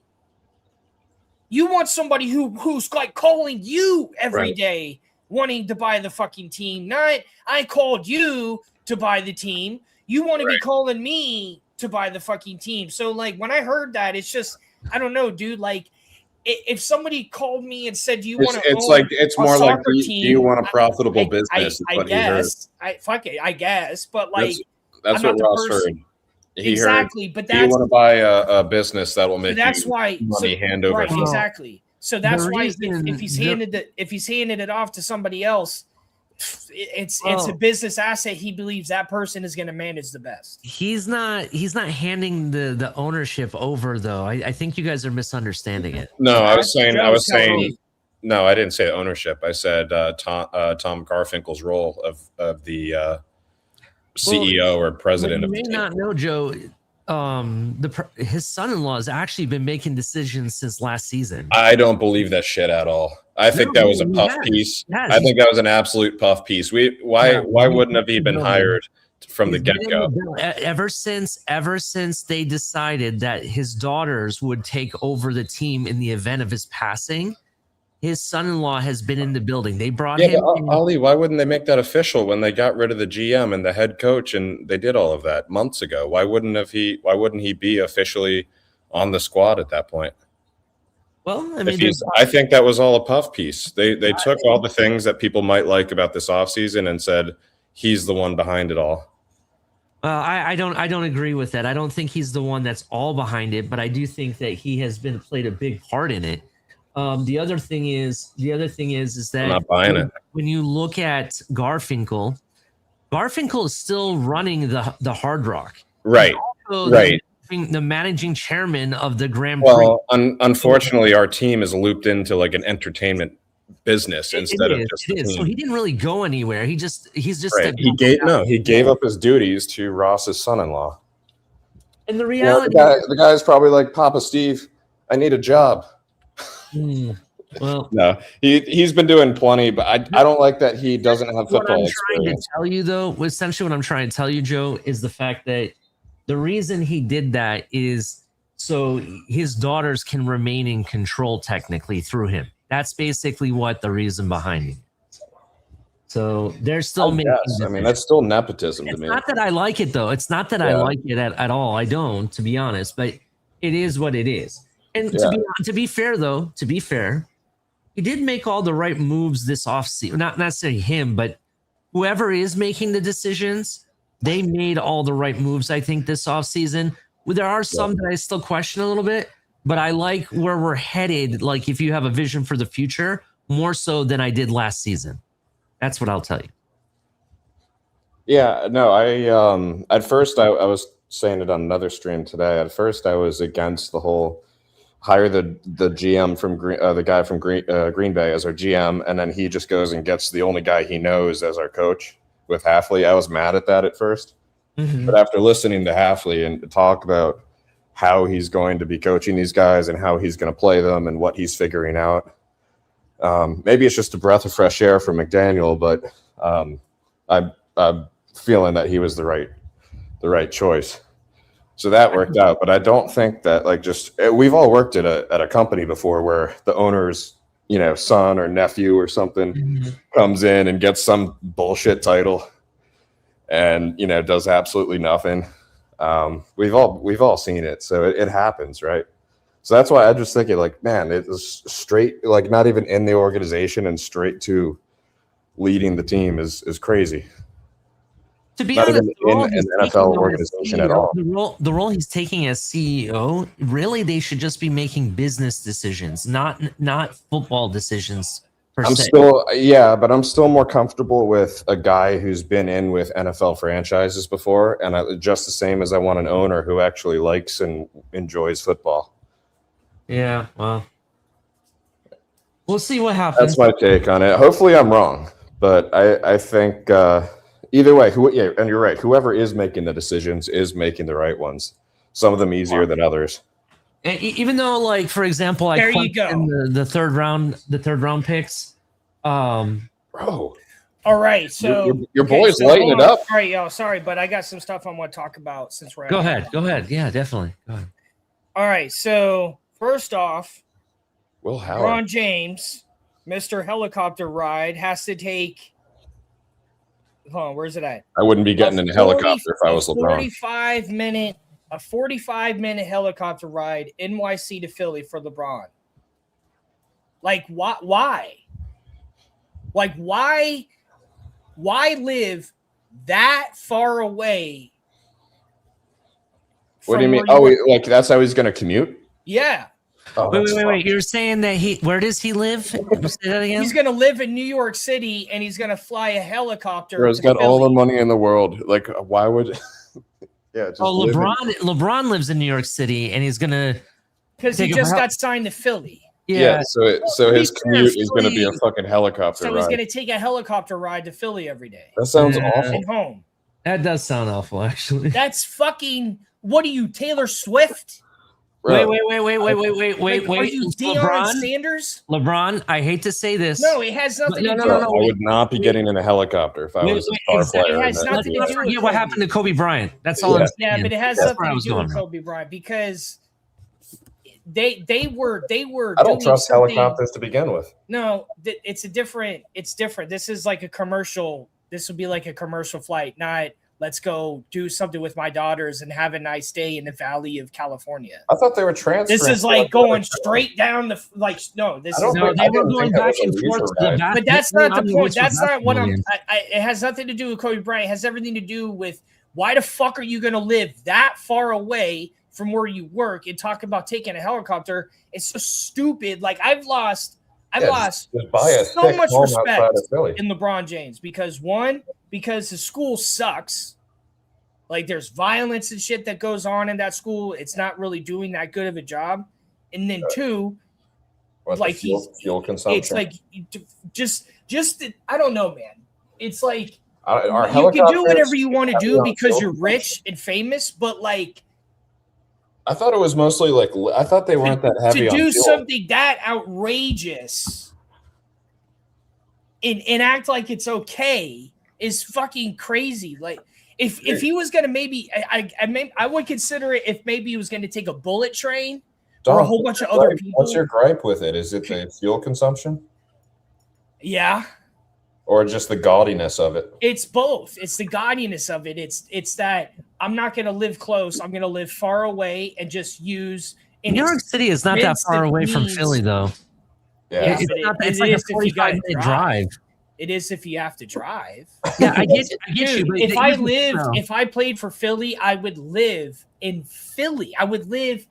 You want somebody who's like calling you every day wanting to buy the fucking team. Not, I called you to buy the team. You want to be calling me to buy the fucking team. So like when I heard that, it's just, I don't know, dude. Like if somebody called me and said, "Do you want to?" It's more like, do you want a profitable business? I guess. I guess. But like that's what Ross heard. Exactly, heard, but do you want to buy a business that will make money hand over hand? Exactly. So that's why if he's handed it off to somebody else, it's a business asset. He believes that person is going to manage the best. He's not handing the ownership over though. I think you guys are misunderstanding it. No, I was saying no, I didn't say ownership. I said Tom Garfinkel's role of the CEO or president of the team. You may not know, Joe. His son-in-law has actually been making decisions since last season. I don't believe that shit at all. I think that was a puff piece. I think that was an absolute puff piece. Why wouldn't have he been hired from the get-go? Ever since they decided that his daughters would take over the team in the event of his passing, his son-in-law has been in the building. They brought him. But Ali, why wouldn't they make that official when they got rid of the GM and the head coach and they did all of that months ago? Why wouldn't he be officially on the squad at that point? Well, I mean, I think that was all a puff piece. They took all the things that people might like about this offseason and said he's the one behind it all. I don't agree with that. I don't think he's the one that's all behind it, but I do think that he has played a big part in it. The other thing is that I'm not buying it. When you look at Garfinkel is still running the Hard Rock. Right. Right. The managing chairman of the Grand Prix. Well, unfortunately, our team is looped into like an entertainment business instead of just the team. So he didn't really go anywhere. He's just right. He gave up his duties to Ross's son-in-law. And the reality, the guy's probably like, "Papa Steve, I need a job." Well, no, he's been doing plenty, but I don't like that he doesn't have football experience. What I'm trying to tell you, though, essentially what I'm trying to tell you, Joe, is the fact that the reason he did that is so his daughters can remain in control technically through him. That's basically what the reason behind it. So they're still making. I mean, that's still nepotism to me. It's not that I like it, though. It's not that I like it at all. I don't, to be honest. But it is what it is. And to be fair, though, he did make all the right moves this offseason. Not necessarily him, but whoever is making the decisions, they made all the right moves, I think, this offseason. There are some that I still question a little bit, but I like where we're headed. Like if you have a vision for the future, more so than I did last season. That's what I'll tell you. Yeah, no, I at first I was saying it on another stream today. At first I was against the whole hire the GM from the guy from GreenBay as our GM, and then he just goes and gets the only guy he knows as our coach with Halfley. I was mad at that at first, but after listening to Halfley and talk about how he's going to be coaching these guys and how he's going to play them and what he's figuring out, maybe it's just a breath of fresh air for McDaniel, but I'm feeling that he was the right choice. So that worked out, but I don't think that we've all worked at a company before where the owner's son or nephew or something comes in and gets some bullshit title and does absolutely nothing. We've all seen it, so it happens, right? So that's why I just think man, it was straight, not even in the organization and straight to leading the team is crazy. To be not honest, even in an NFL organization CEO, at all. The role he's taking as CEO, really, they should just be making business decisions, not football decisions per se. But I'm still more comfortable with a guy who's been in with NFL franchises before, and just the same as I want an owner who actually likes and enjoys football. Yeah, well, we'll see what happens. That's my take on it. Hopefully I'm wrong, but I think either way, and you're right, whoever is making the decisions is making the right ones. Some of them easier than others. And even though, like, for example, I questioned the third round picks. Bro. All right, so your boy's lighting it up. All right, y'all. Sorry, but I got some stuff I want to talk about since we're. Go ahead. Yeah, definitely. Go ahead. All right, so first off, Will Howard. LeBron James, Mr. Helicopter Ride, has to take. Hold on, where's it at? I wouldn't be getting in a helicopter if I was LeBron. 45-minute helicopter ride NYC to Philly for LeBron. Like, why? Like, why live that far away? What do you mean? Like that's how he's going to commute? Yeah. Oh, wait. You're saying that where does he live? Say that again? He's going to live in New York City, and he's going to fly a helicopter. Bro's got all the money in the world. Like, why would? Yeah. Just LeBron lives in New York City, and he's going to because he just got signed to Philly. Yeah. So his commute is going to be a fucking helicopter. So he's going to take a helicopter ride to Philly every day. That sounds awful. And home. That does sound awful, actually. That's fucking. What are you, Taylor Swift? Wait. Are you Deion Sanders? LeBron, I hate to say this. No, it has nothing to do. I would not be getting in a helicopter if I was a star player. It has nothing to do with what happened to Kobe Bryant. That's all I'm saying. Yeah, but it has something to do with Kobe Bryant because they were. I don't trust helicopters to begin with. No, it's different. This is like a commercial. This would be like a commercial flight, not let's go do something with my daughters and have a nice day in the Valley of California. I thought they were transferring. This is like going straight down the they were going back and forth to the back. But that's not the point. That's not what I'm. It has nothing to do with Kobe Bryant. It has everything to do with why the fuck are you going to live that far away from where you work and talk about taking a helicopter? It's so stupid. Like I've lost so much respect in LeBron James because his school sucks. Like there's violence and shit that goes on in that school. It's not really doing that good of a job. And then two, like fuel consumption. It's like just I don't know, man. It's like you can do whatever you want to do because you're rich and famous, but like I thought it was mostly like I thought they weren't that heavy to on do fuel. Something that outrageous and act like it's okay is fucking crazy. Like if he was gonna maybe I would consider it if maybe he was gonna take a bullet train or a whole bunch of other people. What's your gripe with it? Is it the fuel consumption? Yeah. Or just the gaudiness of it? It's both. It's the gaudiness of it. It's that I'm not going to live close. I'm going to live far away and just use. New York City is not that far away from Philly, though. Yeah, it's like a 45-minute drive. It is if you have to drive. Yeah, I get you. But if I played for Philly, I would live in Philly. I would live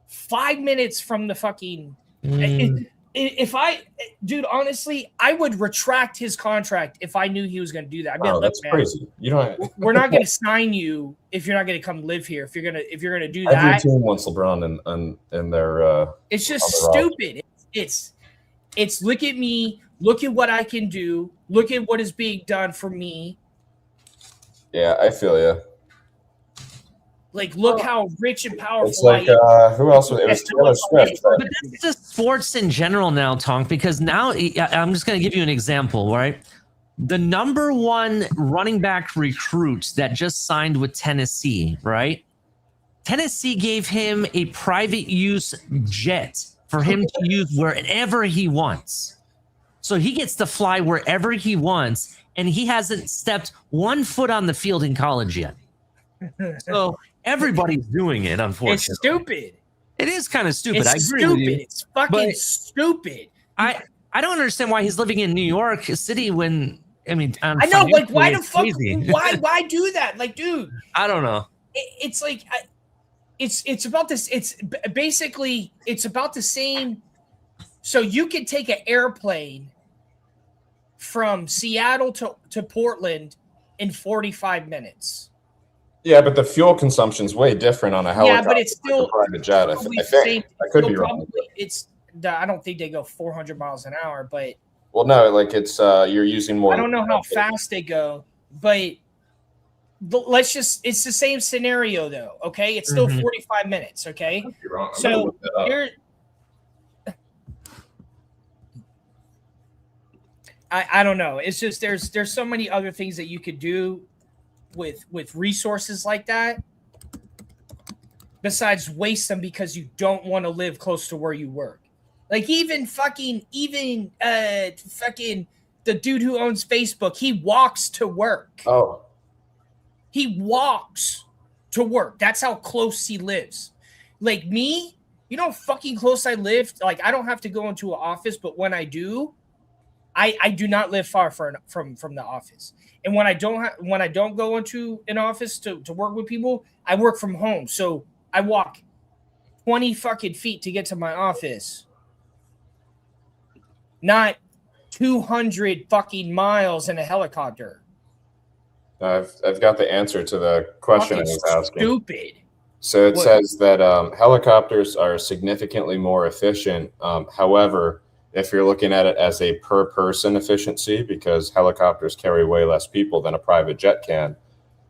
5 minutes from the fucking. Dude, honestly, I would retract his contract if I knew he was going to do that. I'd be like, that's crazy. We're not going to sign you if you're not going to come live here. If you're going to do that, every team wants LeBron in their. It's just stupid. It's look at me. Look at what I can do. Look at what is being done for me. Yeah, I feel you. Like, look how rich and powerful. It's like who else was it? It was Taylor Swift. But that's just sports in general now, Tonk. Because now I'm just going to give you an example, right? The number one running back recruit that just signed with Tennessee, right? Tennessee gave him a private use jet for him to use wherever he wants. So he gets to fly wherever he wants, and he hasn't stepped 1 foot on the field in college yet. So everybody's doing it, unfortunately. It's stupid. It is kind of stupid. It's I agree stupid. with you. It's fucking stupid. I don't understand why he's living in New York City when I know, like, why the fuck? Why do that? Like, dude, I don't know. It's like it's about this. It's basically it's about the same. So you could take an airplane from Seattle to Portland in 45 minutes. Yeah, but the fuel consumption is way different on a helicopter. Yeah, but it's still private jet. I think I could be wrong. I don't think they go 400 miles an hour, but well, no, like it's you're using more. I don't know how fast they go, but it's the same scenario though. Okay, it's still 45 minutes. Okay, you're wrong. So I don't know. It's just there's so many other things that you could do with resources like that besides waste them because you don't want to live close to where you work. Like even fucking the dude who owns Facebook, he walks to work. Oh. He walks to work. That's how close he lives. Like me, you know how fucking close I live? Like I don't have to go into an office, but when I do, I do not live far from the office. And when I don't go into an office to work with people, I work from home. So I walk 20 fucking feet to get to my office. Not 200 fucking miles in a helicopter. I've got the answer to the question I was asking. Stupid. So it says that helicopters are significantly more efficient. However, if you're looking at it as a per person efficiency, because helicopters carry way less people than a private jet can,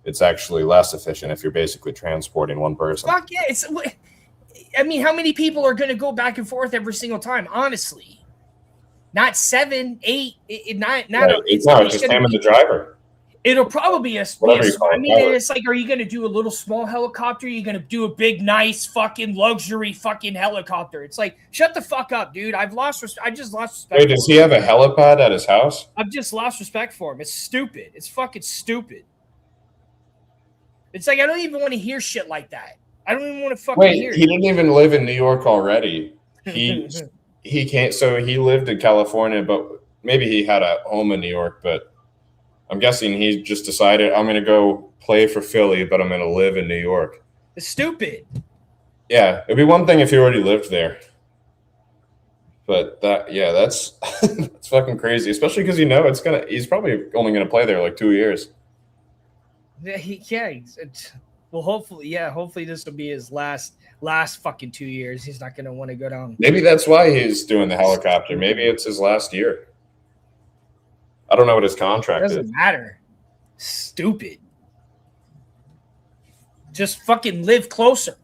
it's actually less efficient if you're basically transporting one person. Fuck yeah. I mean, how many people are going to go back and forth every single time? Honestly. Not 7, 8, it's just him and the driver. It'll probably be it's like, are you going to do a little small helicopter? Are you going to do a big, nice, fucking luxury fucking helicopter? It's like, shut the fuck up, dude. I just lost respect. Wait, does he have a helipad at his house? I've just lost respect for him. It's stupid. It's fucking stupid. It's like, I don't even want to hear shit like that. I don't even want to fucking hear it. He didn't even live in New York already. He can't. So he lived in California, but maybe he had a home in New York. But I'm guessing he just decided, I'm going to go play for Philly, but I'm going to live in New York. It's stupid. Yeah, it'd be one thing if he already lived there. But that's that's fucking crazy, especially because he's probably only going to play there like 2 years. Well, hopefully this will be his last fucking 2 years. He's not going to want to go down. Maybe that's why he's doing the helicopter. Maybe it's his last year. I don't know what his contract is. Doesn't matter. Stupid. Just fucking live closer.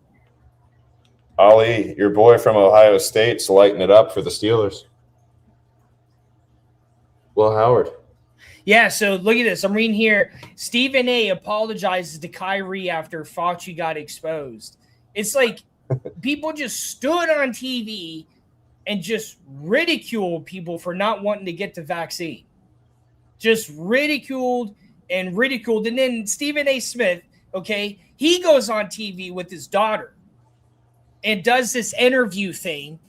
Ali, your boy from Ohio State's lighting it up for the Steelers. Will Howard. Yeah, so look at this. I'm reading here. Stephen A. apologizes to Kyrie after Fauci got exposed. It's like people just stood on TV and just ridiculed people for not wanting to get the vaccine. Just ridiculed. And then Stephen A. Smith, okay, he goes on TV with his daughter and does this interview thing.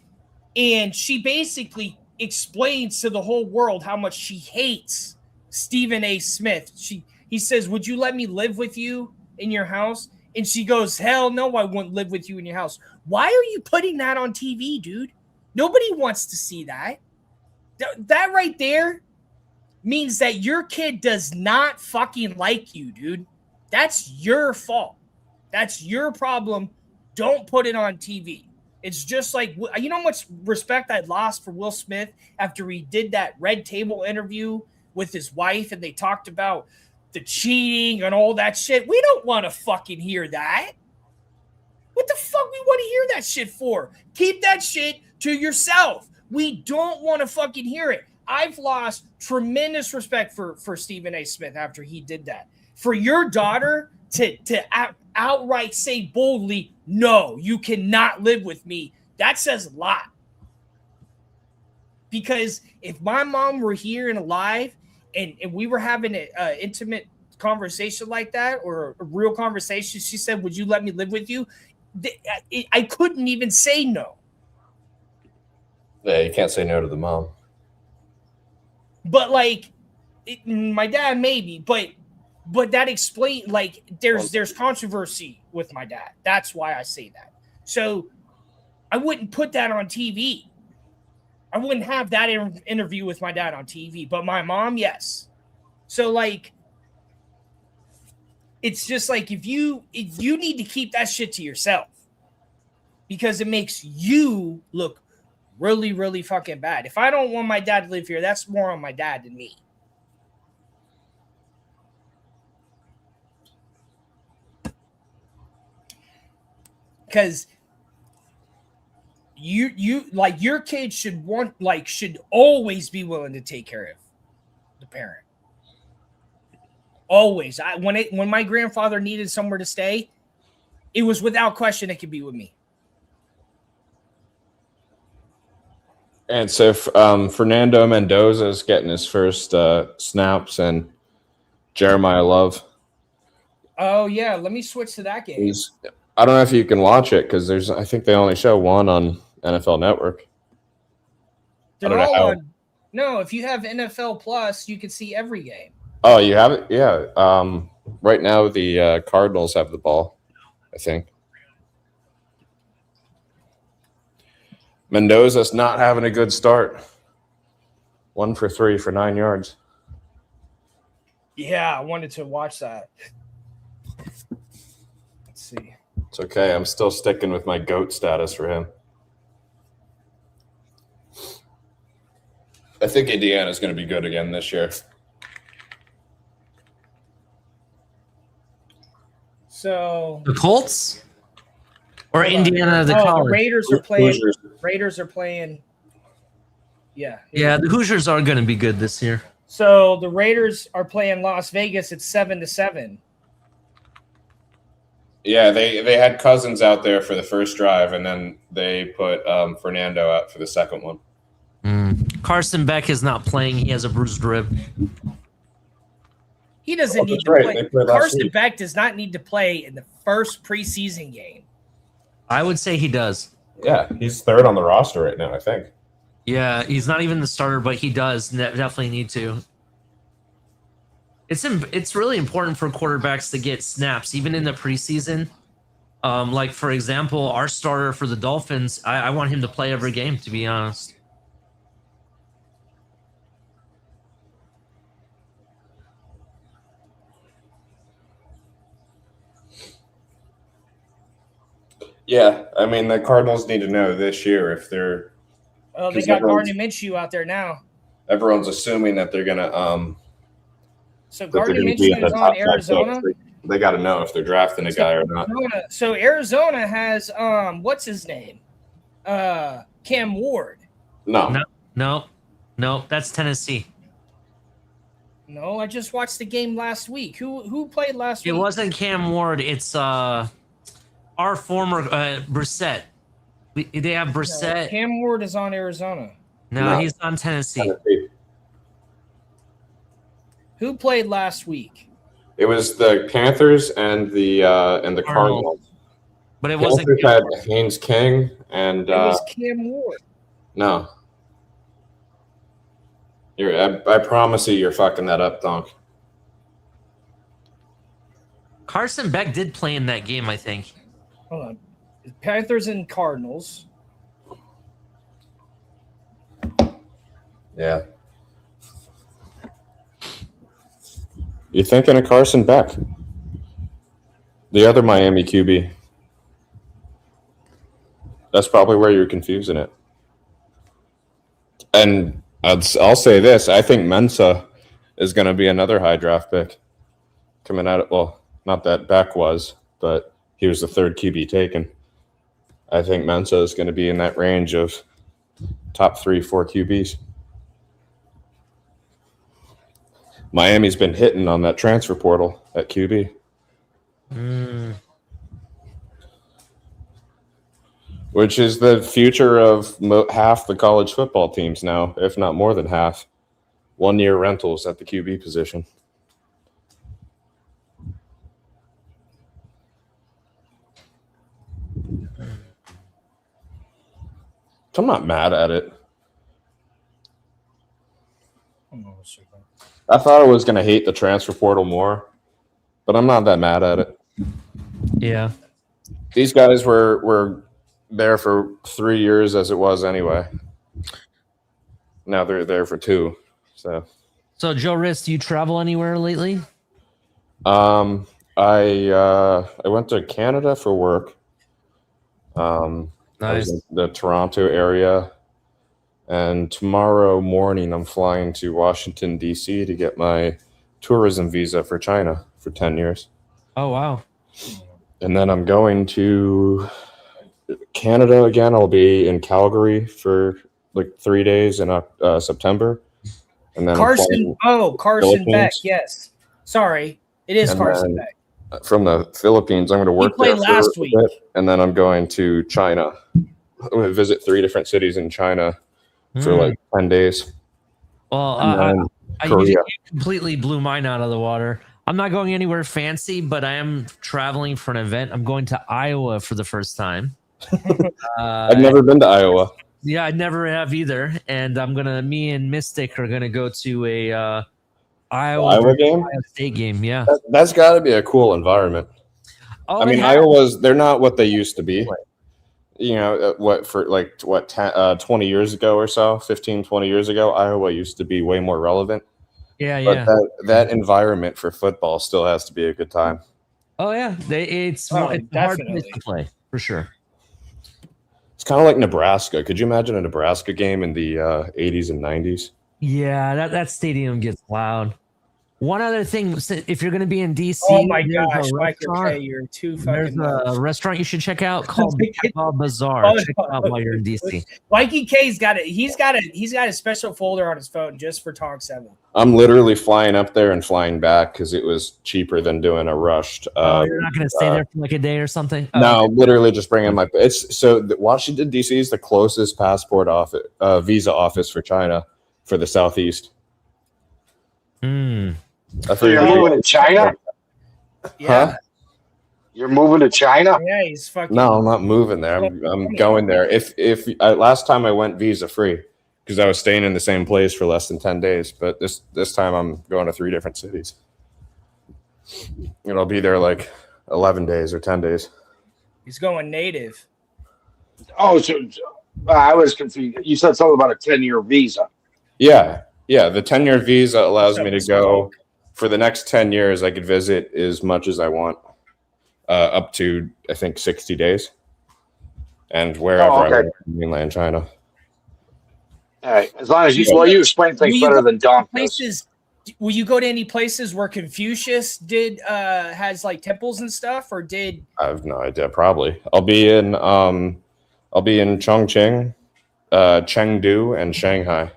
And she basically explains to the whole world how much she hates Stephen A. Smith. He says, would you let me live with you in your house? And she goes, hell no, I wouldn't live with you in your house. Why are you putting that on TV, dude? Nobody wants to see that. That right there means that your kid does not fucking like you, dude. That's your fault. That's your problem. Don't put it on TV. It's just like, you know how much respect I lost for Will Smith after he did that Red Table interview with his wife and they talked about the cheating and all that shit. We don't want to fucking hear that. What the fuck we want to hear that shit for? Keep that shit to yourself. We don't want to fucking hear it. I've lost tremendous respect for Stephen A. Smith after he did that. For your daughter to outright say boldly, no, you cannot live with me, that says a lot. Because if my mom were here and alive and we were having an intimate conversation like that or a real conversation, she said, would you let me live with you? I couldn't even say no. Yeah, you can't say no to the mom. But like my dad maybe, but that explains, like there's controversy with my dad. That's why I say that. So I wouldn't put that on TV. I wouldn't have that interview with my dad on TV, but my mom, yes. So like, it's just like if you need to keep that shit to yourself because it makes you look really, really fucking bad. If I don't want my dad to live here, that's more on my dad than me. Because you like your kid should always be willing to take care of the parent. Always. When my grandfather needed somewhere to stay, it was without question it could be with me. And so Fernando Mendoza is getting his first snaps, and Jeremiah Love. Oh yeah, let me switch to that game. I don't know if you can watch it because I think they only show one on NFL Network. They're all on. No, if you have NFL Plus, you can see every game. Oh, you have it? Yeah. Right now the Cardinals have the ball, I think. Mendoza's not having a good start. 1 for 3 for 9 yards. Yeah, I wanted to watch that. Let's see. It's okay. I'm still sticking with my GOAT status for him. I think Indiana's going to be good again this year. So the Colts or Indiana, the college? The Raiders are playing. Hoosiers. Raiders are playing. Yeah. Yeah, the Hoosiers are going to be good this year. So the Raiders are playing Las Vegas at 7-7. Yeah, they had Cousins out there for the first drive, and then they put Fernando out for the second one. Carson Beck is not playing. He has a bruised rib. He doesn't need to play. Carson Beck does not need to play in the first preseason game. I would say he does. Yeah, he's third on the roster right now, I think. Yeah, he's not even the starter, but he does definitely need to. It's really important for quarterbacks to get snaps, even in the preseason. Like, for example, our starter for the Dolphins, I want him to play every game, to be honest. Yeah, I mean, the Cardinals need to know this year if they're... Oh, they got Gardner Minshew out there now. Everyone's assuming that they're going to... So Gardner Minshew is on Arizona? They got to know if they're drafting a guy or not. So Arizona has, what's his name? Cam Ward. No, that's Tennessee. No, I just watched the game last week. Who played last week? It wasn't Cam Ward. It's our former Brissett. They have Brissett. No, Cam Ward is on Arizona. No, he's on Tennessee. Who played last week? It was the Panthers and the Cardinals. But it wasn't. Panthers had Haynes King and. It was Cam Ward. No. I promise you, you're fucking that up, Donk. Carson Beck did play in that game, I think. Hold on. Panthers and Cardinals. Yeah. You're thinking of Carson Beck, the other Miami QB. That's probably where you're confusing it. And I'll say this. I think Mensa is going to be another high draft pick coming out of, well, not that Beck was, but he was the third QB taken. I think Mensa is going to be in that range of top 3-4 QBs. Miami's been hitting on that transfer portal at QB. Which is the future of half the college football teams now, if not more than half. 1-year rentals at the QB position. I'm not mad at it. I thought I was going to hate the transfer portal more, but I'm not that mad at it. Yeah. These guys were there for 3 years as it was anyway. Now they're there for 2. So Joe Riss, do you travel anywhere lately? I went to Canada for work. Nice. I was in the Toronto area. And tomorrow morning, I'm flying to Washington, D.C. to get my tourism visa for China for 10 years. Oh, wow. And then I'm going to Canada again. I'll be in Calgary for like 3 days in September. And then Carson Beck. Yes. Sorry. It is Carson Beck. From the Philippines, I'm going to work there for a bit. And then I'm going to China. I'm going to visit 3 different cities in China for like 10 days. Well, you completely blew mine out of the water. I'm not going anywhere fancy, but I am traveling for an event. I'm going to Iowa for the first time. I've never been to Iowa. Yeah, I never have either. And me and Mystic are gonna go to a Iowa game? Ohio State game. Yeah, that's got to be a cool environment. I mean, they're not what they used to be. You know, 20 years ago or so, 15, 20 years ago, Iowa used to be way more relevant. Yeah, but that environment for football still has to be a good time. Oh yeah, it's a hard place to play for sure. It's kind of like Nebraska. Could you imagine a Nebraska game in the 80s and 90s? Yeah, that stadium gets loud. One other thing, if you're going to be in DC, oh my gosh, Michael K, you're too fucking. There's a restaurant you should check out called Bazaar. Check it out while you're in DC. Mikey K's got it. He's got a special folder on his phone just for Talk 7. I'm literally flying up there and flying back because it was cheaper than doing a rushed. You're not going to stay there for like a day or something? No, literally just bringing my. Washington DC is the closest passport office, visa office for China for the Southeast. So you're moving to China? Yeah. Huh? You're moving to China? Yeah, he's fucking. No, I'm not moving there. I'm going there. If last time I went visa free because I was staying in the same place for less than 10 days, but this time I'm going to 3 different cities. And I'll be there like 11 days or 10 days. He's going native. Oh, so I was confused. You said something about a 10-year visa. Yeah. The 10-year visa allows me to go for the next 10 years. I could visit as much as I want, up to I think 60 days, and wherever I want in mainland China. All right, as long as you explain things better than Don does. Will you go to any places where Confucius has like temples and stuff, or did? I have no idea. Probably. I'll be in Chongqing, Chengdu, and Shanghai.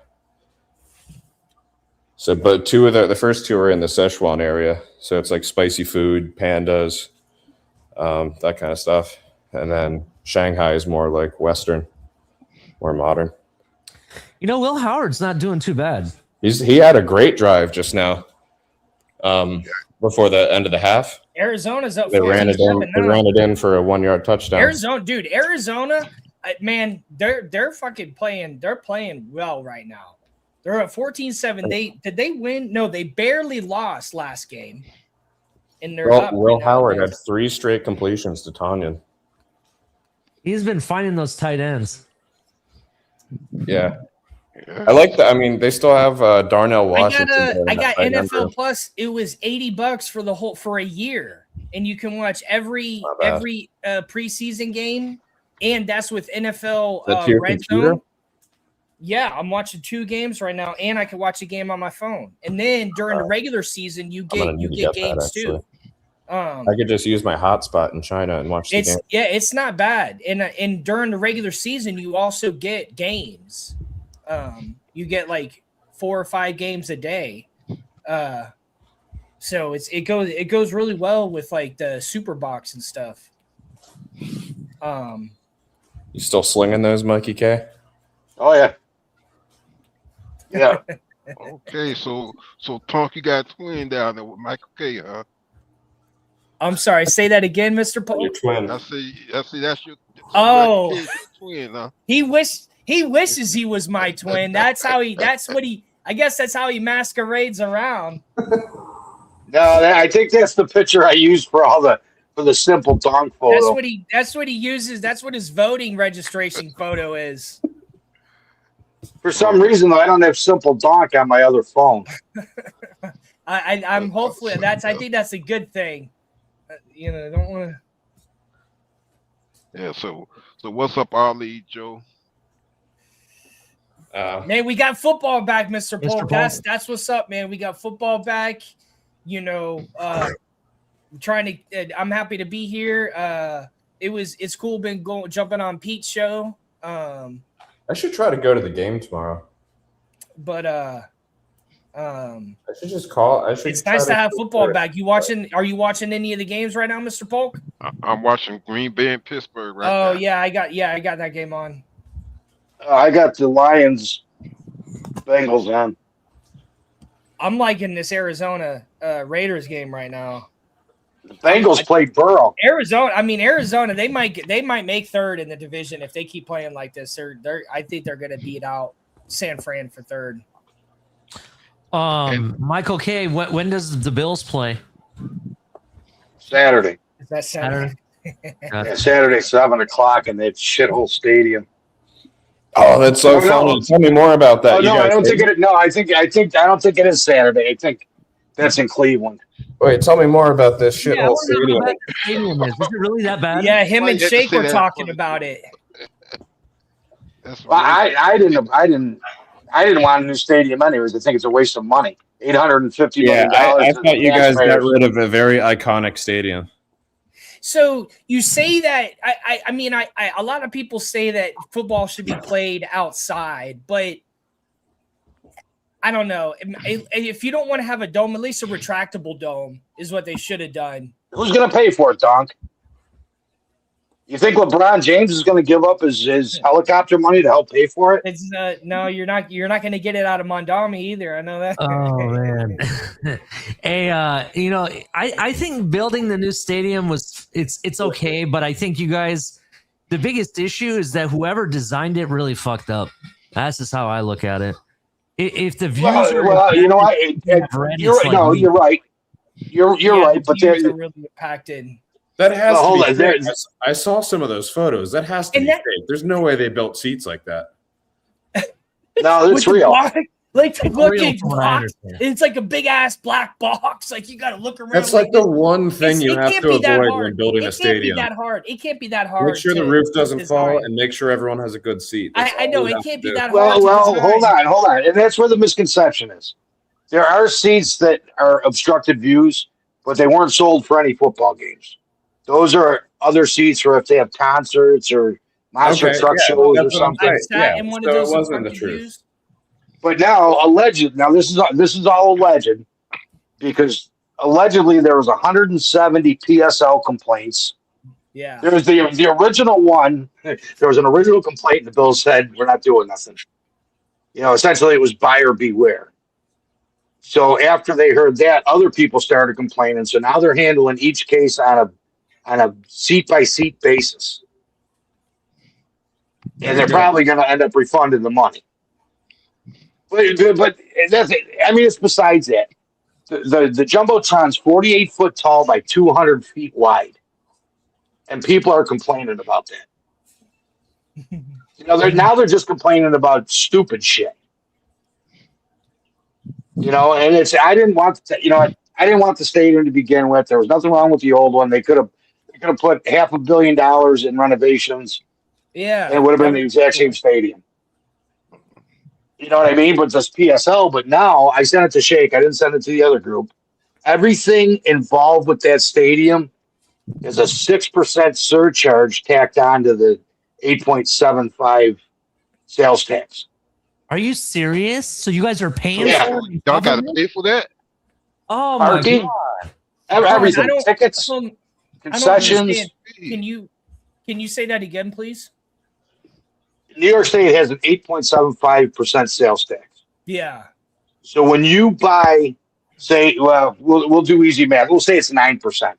So, but the first 2 are in the Sichuan area. So it's like spicy food, pandas, that kind of stuff. And then Shanghai is more like Western, more modern. You know, Will Howard's not doing too bad. He had a great drive just now. Before the end of the half, Arizona's up. They ran it in for a 1-yard touchdown. Arizona, man, they're fucking playing. They're playing well right now. They're at 14-7. Did they win? No, they barely lost last game. And they're up. Will Howard had 3 straight completions to Tanyan. He's been finding those tight ends. Yeah. I like that. I mean, they still have Darnell Washington. I got NFL Plus. It was $80 for a year, and you can watch every preseason game, and that's with NFL Red Zone. Yeah, I'm watching 2 games right now, and I can watch a game on my phone. And then during the regular season, you get games too. I could just use my hotspot in China and watch the game. Yeah, it's not bad. And during the regular season, you also get games. You get like 4 or 5 games a day. So it goes really well with like the Super Box and stuff. You still slinging those, Mikey K? Oh yeah. Yeah. Okay, so Tonk, you got a twin down there with Michael K, huh? I'm sorry, say that again, Mr. Paul. Your twin. I see that's your twin, huh? He wishes he was my twin. I guess that's how he masquerades around. No, I think that's the picture I used for the simple Tonk photo. That's what he uses. That's what his voting registration photo is. For some reason, though, I don't have Simple Donk on my other phone. I'm hopefully I think that's a good thing. I don't want to. Yeah. So what's up, Ali, Joe? Man, we got football back, Mr. Polk. Polk. That's what's up, man. We got football back. You know, I'm happy to be here. It's cool jumping on Pete's show. I should try to go to the game tomorrow. But I should just call. It's nice to have football back. Are you watching any of the games right now, Mr. Polk? I'm watching Green Bay and Pittsburgh right now. Oh yeah, I got that game on. I got the Lions Bengals on. I'm liking this Arizona Raiders game right now. The Bengals played Burrow. Arizona, they might make third in the division if they keep playing like this. I think they're going to beat out San Fran for third. Michael K, when does the Bills play? Saturday. Is that Saturday? Yeah, Saturday, 7:00 in that shithole stadium. Oh, that's so funny. Tell me more about that. Oh, no, I don't think it. No, I don't think it is Saturday. I think that's in Cleveland. Wait, tell me more about this shithole stadium. Is it really that bad? Yeah, him and Shake were talking about it. Well, I didn't want a new stadium anyways. I think it's a waste of money. $850 million. I thought you guys got rid of a very iconic stadium. So you say that I mean a lot of people say that football should be played outside, but I don't know. If you don't want to have a dome, at least a retractable dome is what they should have done. Who's going to pay for it, Donk? You think LeBron James is going to give up his helicopter money to help pay for it? It's no, you're not going to get it out of Mondami either. I know that. Oh man. Hey, I think building the new stadium it's okay, but I think you guys, the biggest issue is that whoever designed it really fucked up. That's just how I look at it. If the views you know what? You're right. You're right, but they're really impacted. That has to be fake. I saw some of those photos. That has to be fake. There's no way they built seats like that. No, it's real. Like the looking box. It's like a big ass black box. Like you got to look around. That's like the one thing you have to avoid when building a stadium. It can't be that hard. Make sure the roof doesn't fall and make sure everyone has a good seat. I know it can't be that hard. Well, hold on. And that's where the misconception is. There are seats that are obstructed views, but they weren't sold for any football games. Those are other seats for if they have concerts or monster truck shows or something. I've sat in one of those. It wasn't the truth. But now, alleged. Now this is all alleged, because allegedly there was 170 PSL complaints. Yeah. There was the original one. There was an original complaint. The Bills said we're not doing nothing. Essentially it was buyer beware. So after they heard that, other people started complaining. So now they're handling each case on a seat by seat basis, and they're probably going to end up refunding the money. But that's it. I mean, it's besides that. The Jumbotron's 48 foot tall by 200 feet wide, and people are complaining about that. They're just complaining about stupid shit. And I didn't want the stadium to begin with. There was nothing wrong with the old one. They could have put $500 million in renovations. Yeah. And it would have been the exact same stadium. You know what I mean? But just PSL. But now I sent it to Shake. I didn't send it to the other group. Everything involved with that stadium is a 6% surcharge tacked on to the 8.75 sales tax. Are you serious? So you guys are paying for it? Y'all got to pay for that? Oh, my Parking, God. Everything. Tickets, concessions. Can you say that again, please? New York State has an 8.75% sales tax. Yeah. So when you buy, we'll do easy math. We'll say it's 9%.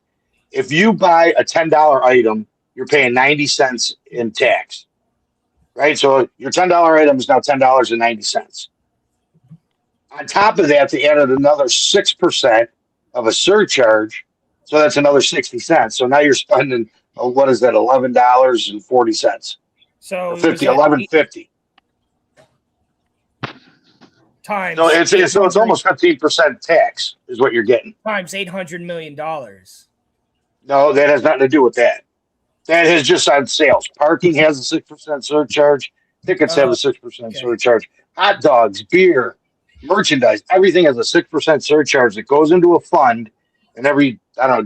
If you buy a $10 item, you're paying 90 cents in tax. Right? So your $10 item is now $10.90. On top of that, they added another 6% of a surcharge. So that's another 60 cents. So now you're spending, what is that, $11.40. So $11.50. Times. So it's almost 15% tax is what you're getting. Times $800 million. No, that has nothing to do with that. That is just on sales. Parking has a 6% surcharge. Tickets have a 6% surcharge. hot dogs, beer, merchandise, everything has a 6% surcharge that goes into a fund, and every I don't know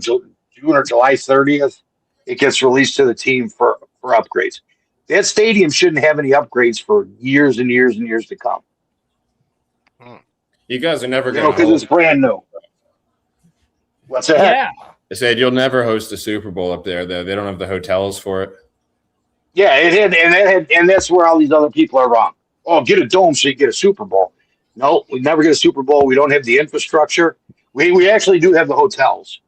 June or July 30th, it gets released to the team for upgrades. That stadium shouldn't have any upgrades for years and years and years to come. You guys are never going to because it's brand new. What's that? Yeah. I said you'll never host a Super Bowl up there. Though they don't have the hotels for it. Yeah, and that's where all these other people are wrong. Oh, get a dome so you get a Super Bowl. No, we never get a Super Bowl. We don't have the infrastructure. We actually do have the hotels,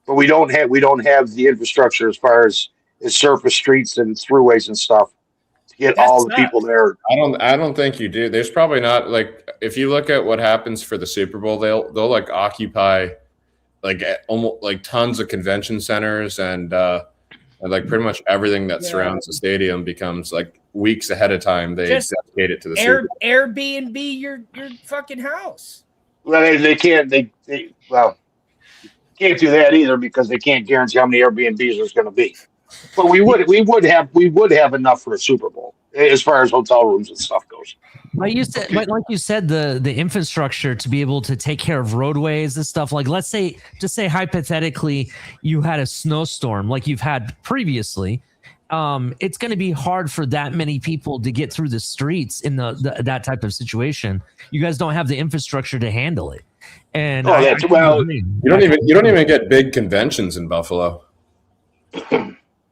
but we don't have the infrastructure as far as surface streets and throughways and stuff to get all the people there. I don't think you do. There's probably not, like, if you look at what happens for the Super Bowl, they'll like occupy like almost like tons of convention centers and like pretty much everything that surrounds the stadium becomes like weeks ahead of time. They dedicate it to the Super Bowl. Airbnb your fucking house. Well, they can't. They can't do that either because they can't guarantee how many Airbnbs there's going to be. But we would have enough for a Super Bowl as far as hotel rooms and stuff goes. Like you said, the infrastructure to be able to take care of roadways and stuff. Like, let's say, just say hypothetically, you had a snowstorm like you've had previously. It's going to be hard for that many people to get through the streets in that type of situation. You guys don't have the infrastructure to handle it. And you don't even get big conventions in Buffalo.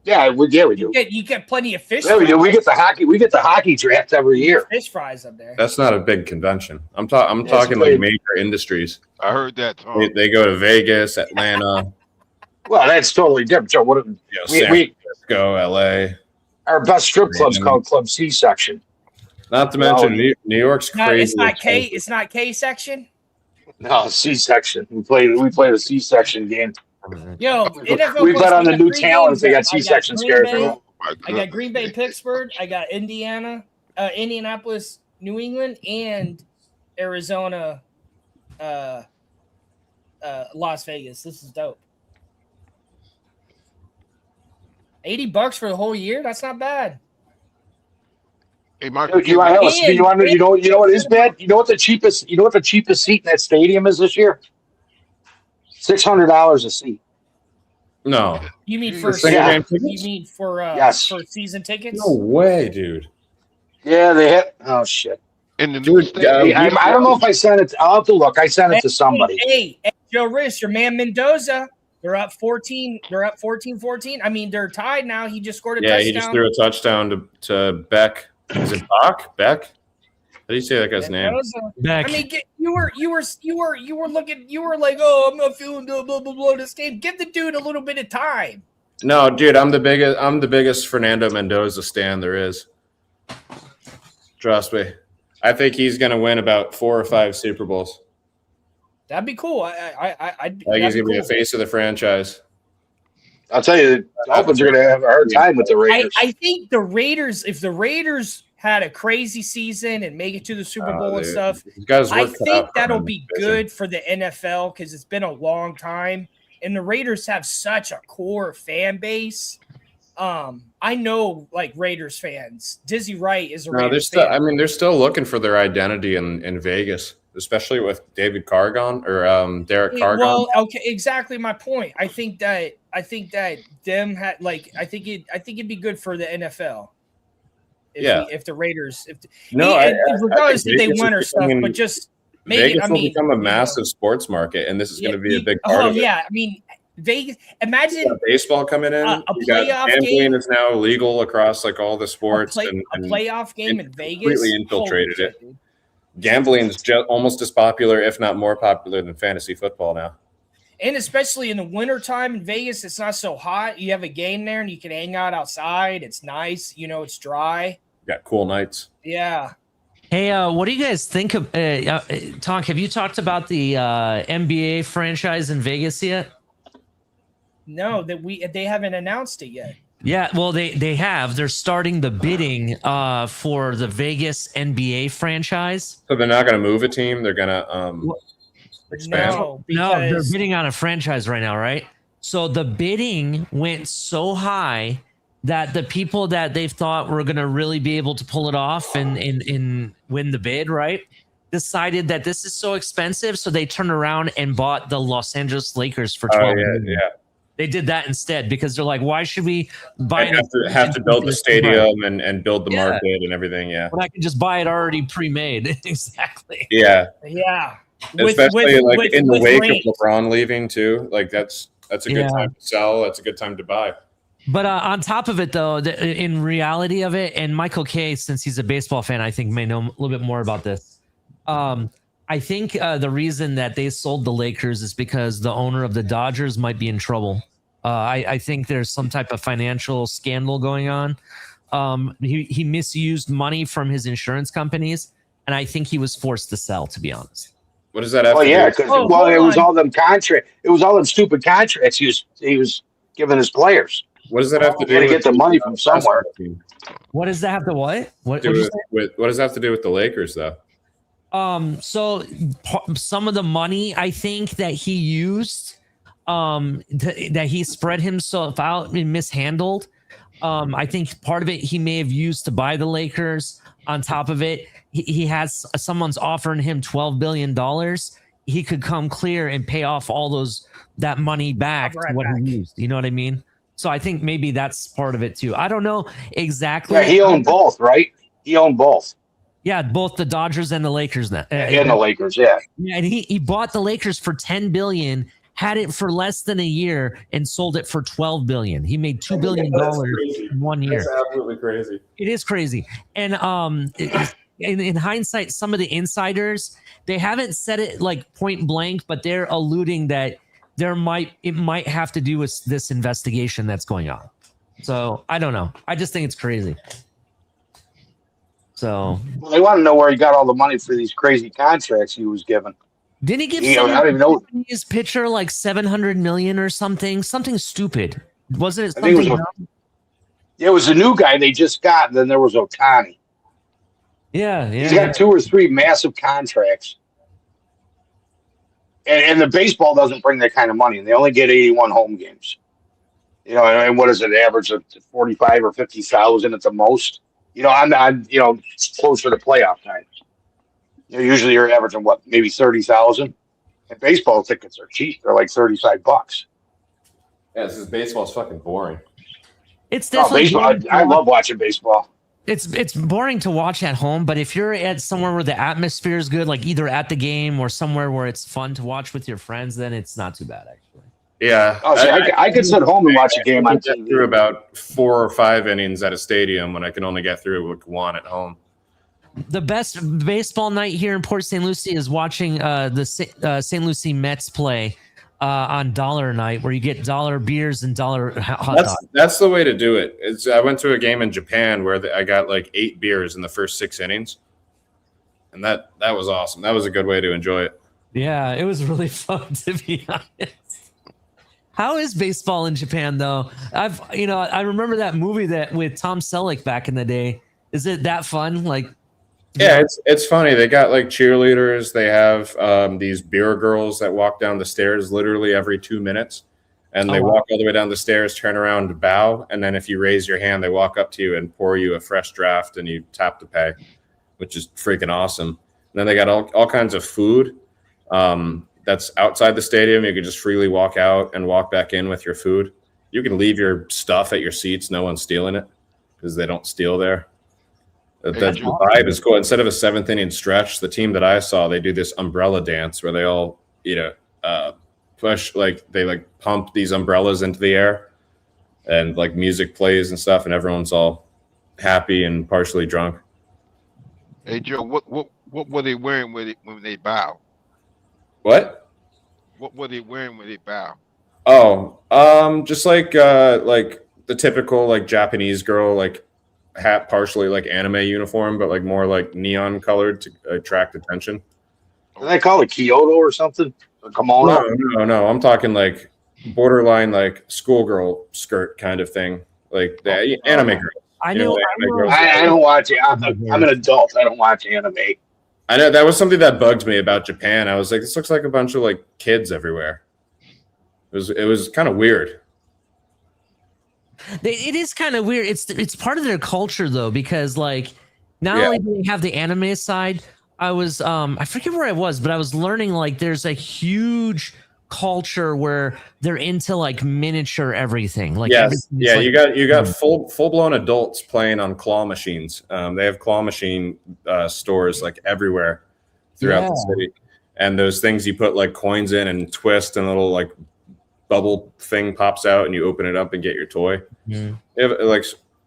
Yeah, we do. You get plenty of fish. Yeah, we do. We get the hockey draft every year. Fish fries up there. That's not a big convention. I'm talking like major industries. I heard that. They go to Vegas, Atlanta. Well, that's totally different. So what? San Francisco, LA. Our best strip club's called Club C section. Not to mention New York's crazy. It's not K section. No, C section. We played a C section game. Yo, NFL we bet on the new talents. They got C section scared. I got Green Bay, Pittsburgh. I got Indianapolis, New England, and Arizona, Las Vegas. This is dope. $80 for the whole year? That's not bad. Hey, Michael, you know what is bad? You know what the cheapest seat in that stadium is this year? $600 a seat. No. You mean for season tickets? No way, dude. Yeah, they had. Oh shit. In the new I don't know if I sent it. I'll have to look. I sent it to somebody. Hey, Joe Riss, your man Mendoza. They're up 14. They're up 14-14. I mean, they're tied now. He just scored a touchdown. Yeah, he just threw a touchdown to Beck. Is it Bach? Beck? How do you say that guy's name? Beck. I mean, you were looking. You were like, oh, I'm not feeling blah blah blah this game. Give the dude a little bit of time. No, dude, I'm the biggest Fernando Mendoza stan there is. Trust me. I think he's going to win about 4 or 5 Super Bowls. That'd be cool. I think he's going to be the face of the franchise. I'll tell you, the Dolphins are going to have a hard time with the Raiders. I think the Raiders, if the Raiders had a crazy season and make it to the Super Bowl and stuff, I think that'll be good for the NFL because it's been a long time. And the Raiders have such a core fan base. I know, like, Raiders fans. Dizzy Wright is a Raiders fan. They're still looking for their identity in Vegas, especially with David Carr gone or Derek Carr gone. Well, okay, exactly my point. I think that them had I think it'd be good for the NFL. If the Raiders, regardless if they win or stuff, but just make Vegas will become a massive sports market, and this is going to be a big part of it. Yeah, I mean, Vegas. Imagine baseball coming in. A playoff game is now legal across like all the sports. A playoff game in Vegas completely infiltrated it. Gambling is almost as popular, if not more popular, than fantasy football now. And especially in the wintertime in Vegas, it's not so hot. You have a game there, and you can hang out outside. It's nice. It's dry. Got cool nights. Yeah. Hey, what do you guys think of Tonk? Have you talked about the NBA franchise in Vegas yet? No, they haven't announced it yet. Yeah, well, they have. They're starting the bidding for the Vegas NBA franchise. So they're not going to move a team. They're going to expand. No, they're bidding on a franchise right now, right? So the bidding went so high that the people that they've thought were going to really be able to pull it off and win the bid, right, decided that this is so expensive, so they turned around and bought the Los Angeles Lakers for 12 million. Yeah. They did that instead because they're like, why should we buy have to build the stadium and build the market and everything? Yeah, when I can just buy it already pre-made. Exactly. Yeah. Especially in the wake of LeBron leaving too. Like that's a good time to sell. That's a good time to buy. But on top of it, though, in reality of it, and Michael Kay, since he's a baseball fan, I think may know a little bit more about this. I think the reason that they sold the Lakers is because the owner of the Dodgers might be in trouble. I think there's some type of financial scandal going on. He misused money from his insurance companies, and I think he was forced to sell, to be honest. What does that have to do? Yeah, because it was all them contract. It was all them stupid contracts he was giving his players. What does that have to do? To get the money from somewhere. What does that have to what? What does that have to do with the Lakers, though? So some of the money I think that he used, that he spread himself out and mishandled. I think part of it he may have used to buy the Lakers. On top of it, he has someone's offering him $12 billion. He could come clear and pay off all that money back to what he used. You know what I mean? So I think maybe that's part of it too. I don't know exactly. Yeah, he owned both, right? He owned both. Yeah, both the Dodgers and the Lakers. And the Lakers, yeah. Yeah, and he bought the Lakers for $10 billion, had it for less than a year, and sold it for $12 billion. He made $2 billion in 1 year. That's absolutely crazy. It is crazy. And in hindsight, some of the insiders, they haven't said it like point blank, but they're alluding that it might have to do with this investigation that's going on. So I don't know. I just think it's crazy. So they want to know where he got all the money for these crazy contracts he was given. Didn't he give I don't even know his pitcher like $700 million or something stupid? Wasn't it? It was a new guy they just got. And then there was Ohtani. Yeah. He's got 2 or 3 massive contracts. And the baseball doesn't bring that kind of money. And they only get 81 home games. You know, and what is it? Average of 45 or 50,000 at the most. You know, I'm closer to playoff time. You know, usually you're averaging maybe 30,000. And baseball tickets are cheap; they're like $35. Yeah, this is baseball's fucking boring. It's definitely baseball. I love watching baseball. It's boring to watch at home, but if you're at somewhere where the atmosphere is good, like either at the game or somewhere where it's fun to watch with your friends, then it's not too bad actually. Yeah, I could sit home and watch a game on TV. Through about 4 or 5 innings at a stadium when I can only get through with 1 at home. The best baseball night here in Port St. Lucie is watching the St. Lucie Mets play on dollar night, where you get dollar beers and dollar hot dogs. That's the way to do it. I went to a game in Japan where I got like 8 beers in the first 6 innings, and that was awesome. That was a good way to enjoy it. Yeah, it was really fun, to be honest. How is baseball in Japan though? I remember that movie with Tom Selleck back in the day. Is it that fun? Like, yeah, it's funny. They got like cheerleaders. They have these beer girls that walk down the stairs literally every 2 minutes, and they walk all the way down the stairs, turn around, bow, and then if you raise your hand, they walk up to you and pour you a fresh draft, and you tap to pay, which is freaking awesome. And then they got all kinds of food. That's outside the stadium. You can just freely walk out and walk back in with your food. You can leave your stuff at your seats. No one's stealing it because they don't steal there. The vibe is cool. Instead of a 7th inning stretch, the team that I saw, they do this umbrella dance where they all, push, they pump these umbrellas into the air, and like music plays and stuff, and everyone's all happy and partially drunk. Hey Joe, what were they wearing when they bow? What? What were they wearing when they bow? Oh, just like the typical like Japanese girl, like hat, partially like anime uniform, but like more like neon colored to attract attention. Do they call it Kyoto or something? A kimono? No. I'm talking like borderline like schoolgirl skirt kind of thing, like the anime girl. I know. I don't watch it. I'm an adult. I don't watch anime. I know that was something that bugged me about Japan. I was like, this looks like a bunch of like kids everywhere. It was kind of weird. It is kind of weird. It's part of their culture though, because like not only do they have the anime side, I was I forget where I was, but I was learning like there's a huge culture where they're into like miniature everything. Like you got full blown adults playing on claw machines. They have claw machine stores like everywhere throughout the city, and those things you put like coins in and twist, and a little like bubble thing pops out, and you open it up and get your toy. They have,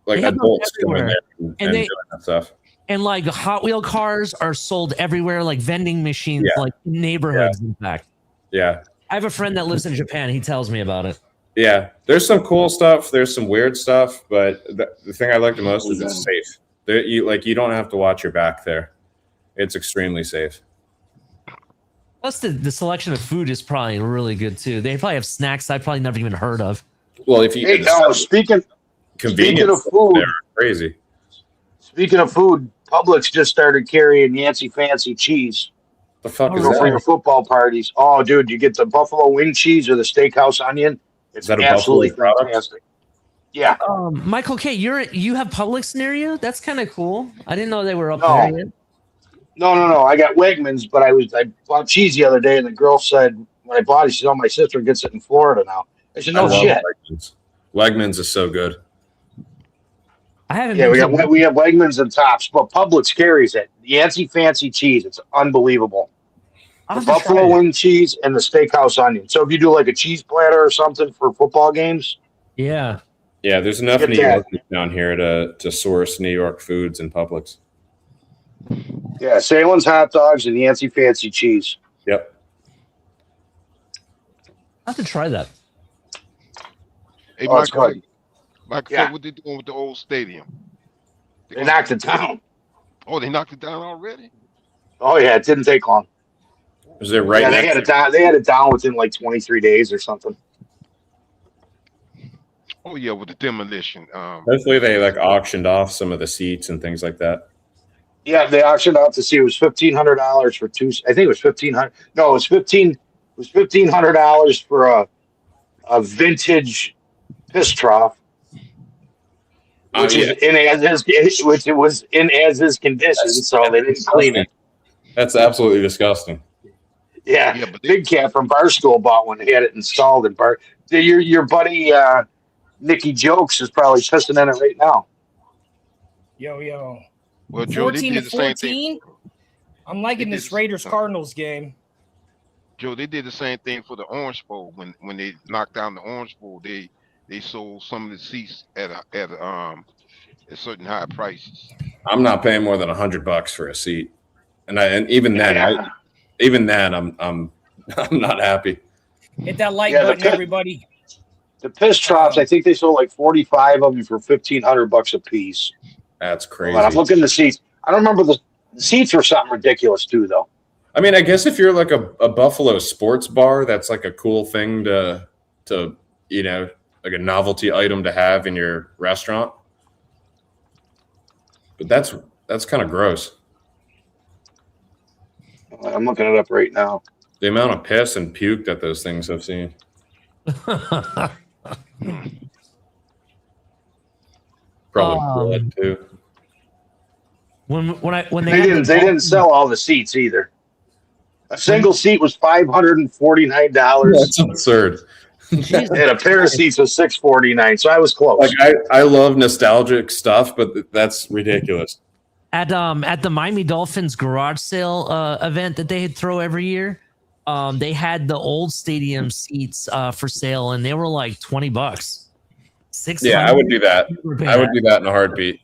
like adults doing there and doing that stuff. And like Hot Wheel cars are sold everywhere, like vending machines, like in neighborhoods. In fact, I have a friend that lives in Japan. He tells me about it. Yeah, there's some cool stuff. There's some weird stuff, but the thing I like the most is it's safe. You don't have to watch your back there. It's extremely safe. Plus, the selection of food is probably really good too. They probably have snacks I've probably never even heard of. Well, if you speaking of food, they're crazy. Speaking of food, Publix just started carrying Yancey Fancy cheese. The fuck is that? For your football parties. Oh, dude, you get the buffalo wing cheese or the steakhouse onion. It's absolutely fantastic. Yeah. Michael K, you have Publix near you? That's kind of cool. I didn't know they were up there yet. No. I got Wegmans, but I bought cheese the other day, and the girl said when I bought it, she said, "Oh, my sister gets it in Florida now." I said, "No shit." Wegmans is so good. I haven't. Yeah, we have Wegmans and Tops, but Publix carries it. Yancey Fancy cheese, it's unbelievable. The buffalo wing cheese and the steakhouse onion. So if you do like a cheese platter or something for football games, yeah, there's enough New Yorkers down here to source New York foods in Publix. Yeah, Salem's hot dogs and Yancey Fancy cheese. Yep. I have to try that. Hey, Michael, what they doing with the old stadium? They knocked it down. Oh, they knocked it down already? Oh yeah, it didn't take long. Was it right? Yeah, they had it down within like 23 days or something. Oh yeah, with the demolition. Hopefully they like auctioned off some of the seats and things like that. Yeah, they auctioned off to see. It was $1,500 for two. I think it was $1,500. No, it was $1,500 for a vintage piss trough, which is in as is condition. So they didn't clean it. That's absolutely disgusting. Yeah, Big Cat from Barstool bought one. He had it installed in Bar. Your buddy Nicky Jokes is probably pissing in it right now. Yo. Well, Joe, 14 to 14. I'm liking this Raiders Cardinals game. Joe, they did the same thing for the Orange Bowl. When they knocked down the Orange Bowl, they sold some of the seats at certain high prices. I'm not paying more than $100 for a seat, and even then, I'm not happy. Hit that like button, everybody. The piss troughs, I think they sold like 45 of them for $1,500 a piece. That's crazy. But I'm looking at the seats. I don't remember the seats were something ridiculous too, though. I mean, I guess if you're like a Buffalo sports bar, that's like a cool thing to like a novelty item to have in your restaurant. But that's kind of gross. I'm looking it up right now. The amount of piss and puke that those things have seen. Probably blood too. When they didn't sell all the seats either. A single seat was $549. That's absurd. And a pair of seats was $649. So I was close. Like I love nostalgic stuff, but that's ridiculous. At the Miami Dolphins garage sale event that they throw every year, they had the old stadium seats for sale, and they were like $20. Yeah, I would do that. I would do that in a heartbeat.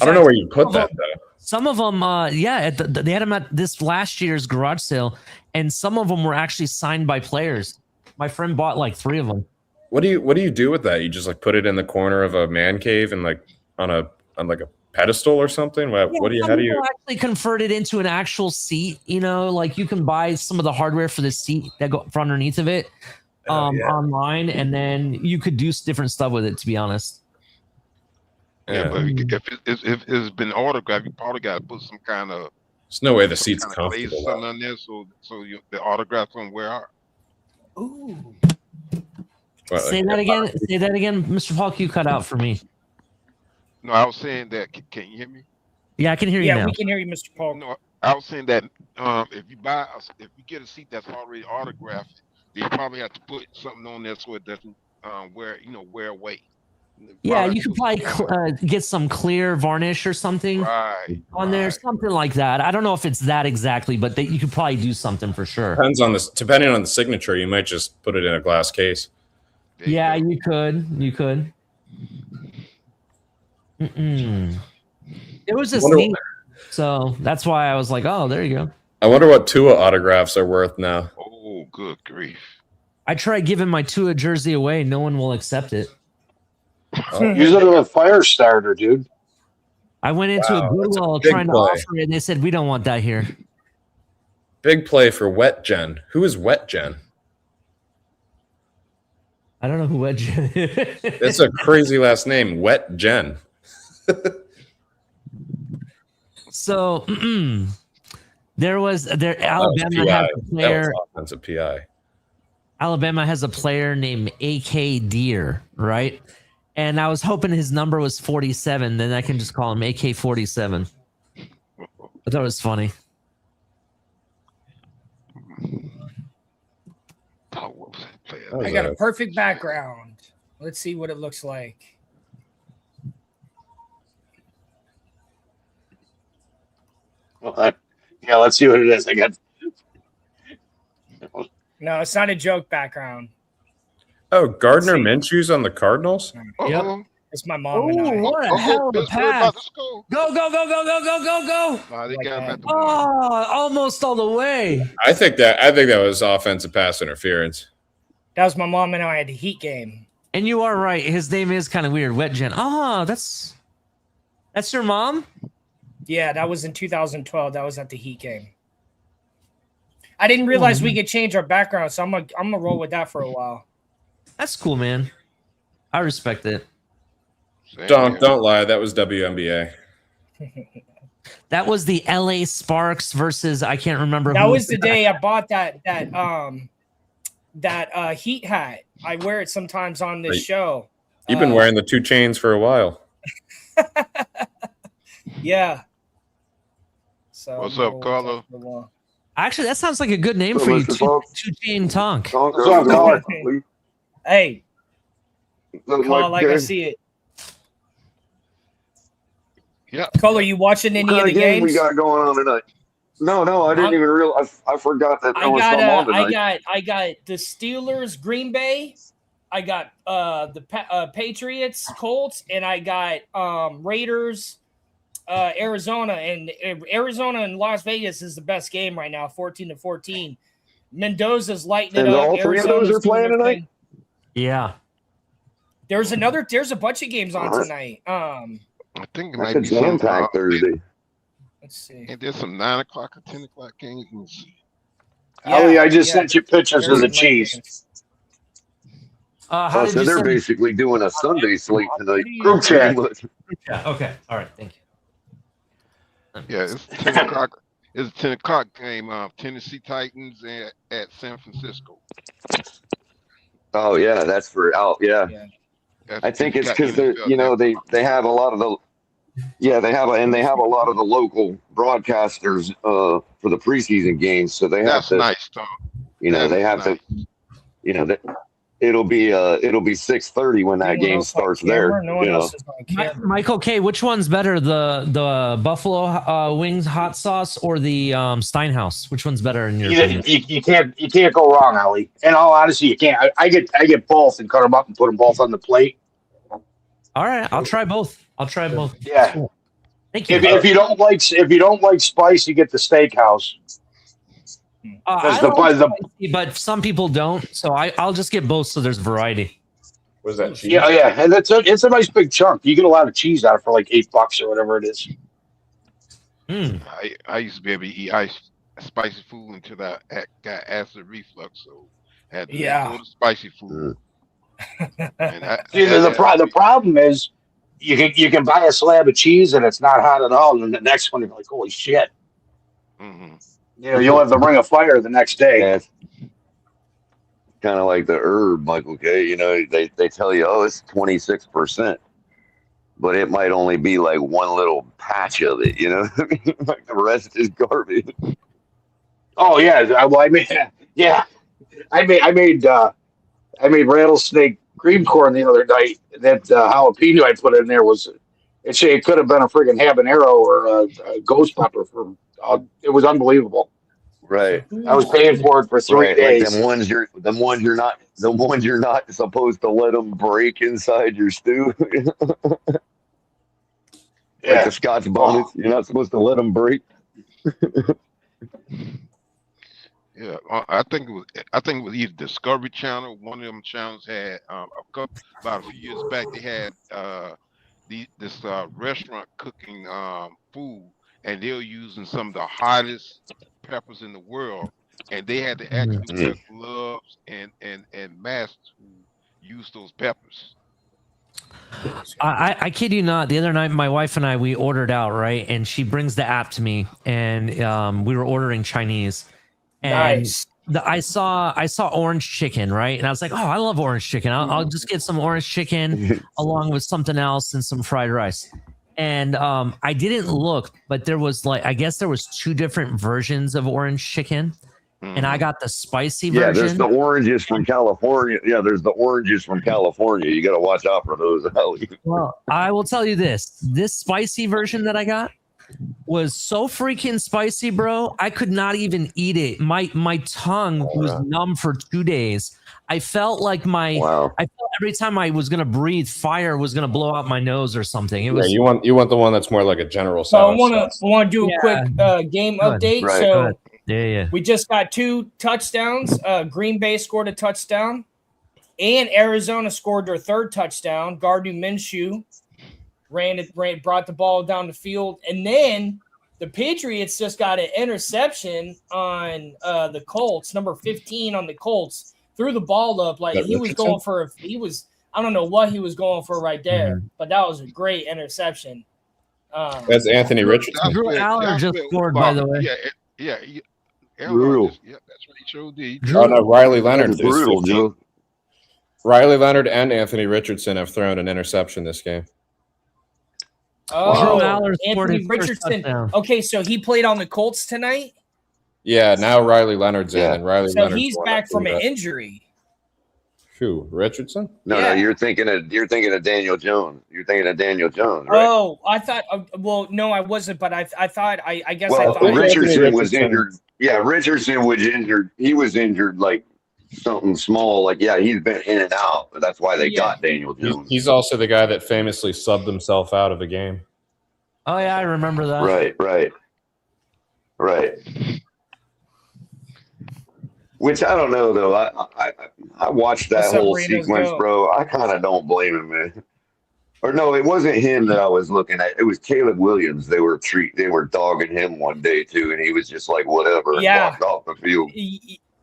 I don't know where you put that though. Some of them, they had them at this last year's garage sale, and some of them were actually signed by players. My friend bought like 3 of them. What do you do with that? You just like put it in the corner of a man cave and like on like a pedestal or something? How do you actually convert it into an actual seat? Like you can buy some of the hardware for the seat that go for underneath of it online, and then you could do different stuff with it, to be honest. Yeah, but if it's been autographed, you probably got to put some kind of. There's no way the seat's comfortable. Something on there, so the autograph's gonna wear out. Ooh. Say that again. Say that again, Mr. Falk. You cut out for me. No, I was saying that. Can you hear me? Yeah, I can hear you now. Yeah, we can hear you, Mr. Paul. No, I was saying that if you get a seat that's already autographed, you probably have to put something on there so it doesn't wear away. Yeah, you could probably get some clear varnish or something on there, something like that. I don't know if it's that exactly, but you could probably do something for sure. Depending on the signature, you might just put it in a glass case. Yeah, you could. You could. It was just neat, so that's why I was like, "Oh, there you go." I wonder what Tua autographs are worth now. Oh, good grief! I tried giving my Tua jersey away. No one will accept it. Use it as a fire starter, dude. I went into a Goodwill trying to offer it, and they said, "We don't want that here." Big play for Wet Gen. Who is Wet Gen? I don't know who Wet Gen is. It's a crazy last name, Wet Gen. So Alabama has a player. That was offensive PI. Alabama has a player named AK Deer, right? And I was hoping his number was 47. Then I can just call him AK 47. I thought it was funny. I got a perfect background. Let's see what it looks like. Well, yeah, let's see what it is. I got. No, it's not a joke background. Oh, Gardner Minshew's on the Cardinals? Yep. It's my mom and I. What a hell of a pass. Go, go, go, go, go, go, go, go. Almost all the way. I think that was offensive pass interference. That was my mom and I at the Heat game. And you are right. His name is kind of weird. Wet Gen. Oh, that's your mom? Yeah, that was in 2012. That was at the Heat game. I didn't realize we could change our background, so I'm gonna roll with that for a while. That's cool, man. I respect it. Don't lie. That was WNBA. That was the LA Sparks versus I can't remember. That was the day I bought that Heat hat. I wear it sometimes on this show. You've been wearing the 2 chains for a while. Yeah. So what's up, Carlo? Actually, that sounds like a good name for you, 2 Chain Tonk. What's up, Carlo? Hey, Carl, like I see it. Yeah. Color, you watching any of the games we got going on tonight? No, I didn't even realize. I forgot that there was some on tonight. I got the Steelers, GreenBay. I got the Patriots, Colts, and I got Raiders, Arizona. And Arizona and Las Vegas is the best game right now, 14-14. Mendoza's lighting it up. All 3 of those are playing tonight? Yeah. There's a bunch of games on tonight. I think it might be some Impact Thursday. Let's see. And there's some 9 o'clock or 10 o'clock games. Ali, I just sent you pictures of the cheese. How did so you they're send basically doing a Sunday slate tonight. Group chat. Okay. All right. Thank you. Yeah, it's 10 o'clock. It's a 10 o'clock game. Tennessee Titans at San Francisco. Oh yeah, that's for out. Yeah. I think it's because they have a lot of the they have a lot of the local broadcasters for the preseason games, so they have That's to. nice, Tom. They have to. It'll be 6:30 when that game starts there. Michael K, which one's better, the Buffalo Wings hot sauce or the Steinhaus? Which one's better in your opinion? You can't go wrong, Ali. In all honesty, you can't. I get both and cut them up and put them both on the plate. All right, I'll try both. Yeah. Cool. Thank you. If you don't like spice, you get the steakhouse. I don't like spicy, but some people don't, so I'll just get both so there's variety. Was that cheese? Yeah, and it's a nice big chunk. You get a lot of cheese out of it for like $8 or whatever it is. I used to be able to eat spicy food until I got acid reflux, so I had to go to spicy food. The problem is you can buy a slab of cheese and it's not hot at all, and then the next one you're like, holy shit. Mm-hmm. You'll have the ring of fire the next day. kind of like the herb, Michael K. You know, they tell you, oh, it's 26%, but it might only be like one little patch of it. You know, like the rest is garbage. Oh yeah, well I made I made rattlesnake cream corn the other night. That jalapeno I put in there it could have been a friggin' habanero or a ghost pepper. It was unbelievable. Right. I was paying for it for 3 days. Like them ones you're not supposed to let them break inside your stew. Like the Scotch bonnets, you're not supposed to let them break. Yeah, I think it was either Discovery Channel. One of them channels had about a few years back. They had this restaurant cooking food, and they were using some of the hottest peppers in the world, and they had to actually wear gloves and masks to use those peppers. I kid you not. The other night, my wife and we ordered out, right? And she brings the app to me, and we were ordering Chinese. And Nice. I saw orange chicken, right? And I was like, oh, I love orange chicken. I'll just get some orange chicken along with something else and some fried rice. And I didn't look, but there was I guess there was 2 different versions of orange chicken. And I got the spicy version. Yeah, there's the oranges from California. Yeah, there's the oranges from California. You got to watch out for those. Well, I will tell you this spicy version that I got was so freaking spicy, bro. I could not even eat it. My tongue was numb for 2 days. I felt like I felt every time I was gonna breathe, fire was gonna blow out my nose or something. It was. You want the one that's more like a general. So I want to do a quick game update. Right. So yeah, we just got 2 touchdowns. GreenBay scored a touchdown, and Arizona scored their 3rd touchdown. Gardner Minshew brought the ball down the field, and then the Patriots just got an interception on the Colts, number 15 on the Colts, threw the ball up like he was going for I don't know what he was going for right there, but that was a great interception. That's Anthony Richardson. Drew Aller just scored, by the way. Yeah. Brutal. Yeah, that's what he showed. Oh no, Riley Leonard. Brutal, Joe. Riley Leonard and Anthony Richardson have thrown an interception this game. Oh, Drew Aller Anthony Richardson. Okay, so he played on the Colts tonight. Yeah, now Riley Leonard's in, and Riley. So he's back from an injury. Who? Richardson? No, you're thinking of Daniel Jones. You're thinking of Daniel Jones, right? Oh, I thought. Well, no, I wasn't, but I thought. I guess. Well, I thought Richardson was injured. Yeah, Richardson was injured. He was injured like something small. Like he's been in and out. But that's why they got Daniel Jones. He's also the guy that famously subbed himself out of the game. Oh yeah, I remember that. Right. Which I don't know though. I watched that whole sequence, bro. I kind of don't blame him, man. Or no, it wasn't him that I was looking at. It was Caleb Williams. They were dogging him one day too, and he was just like whatever and walked off the field.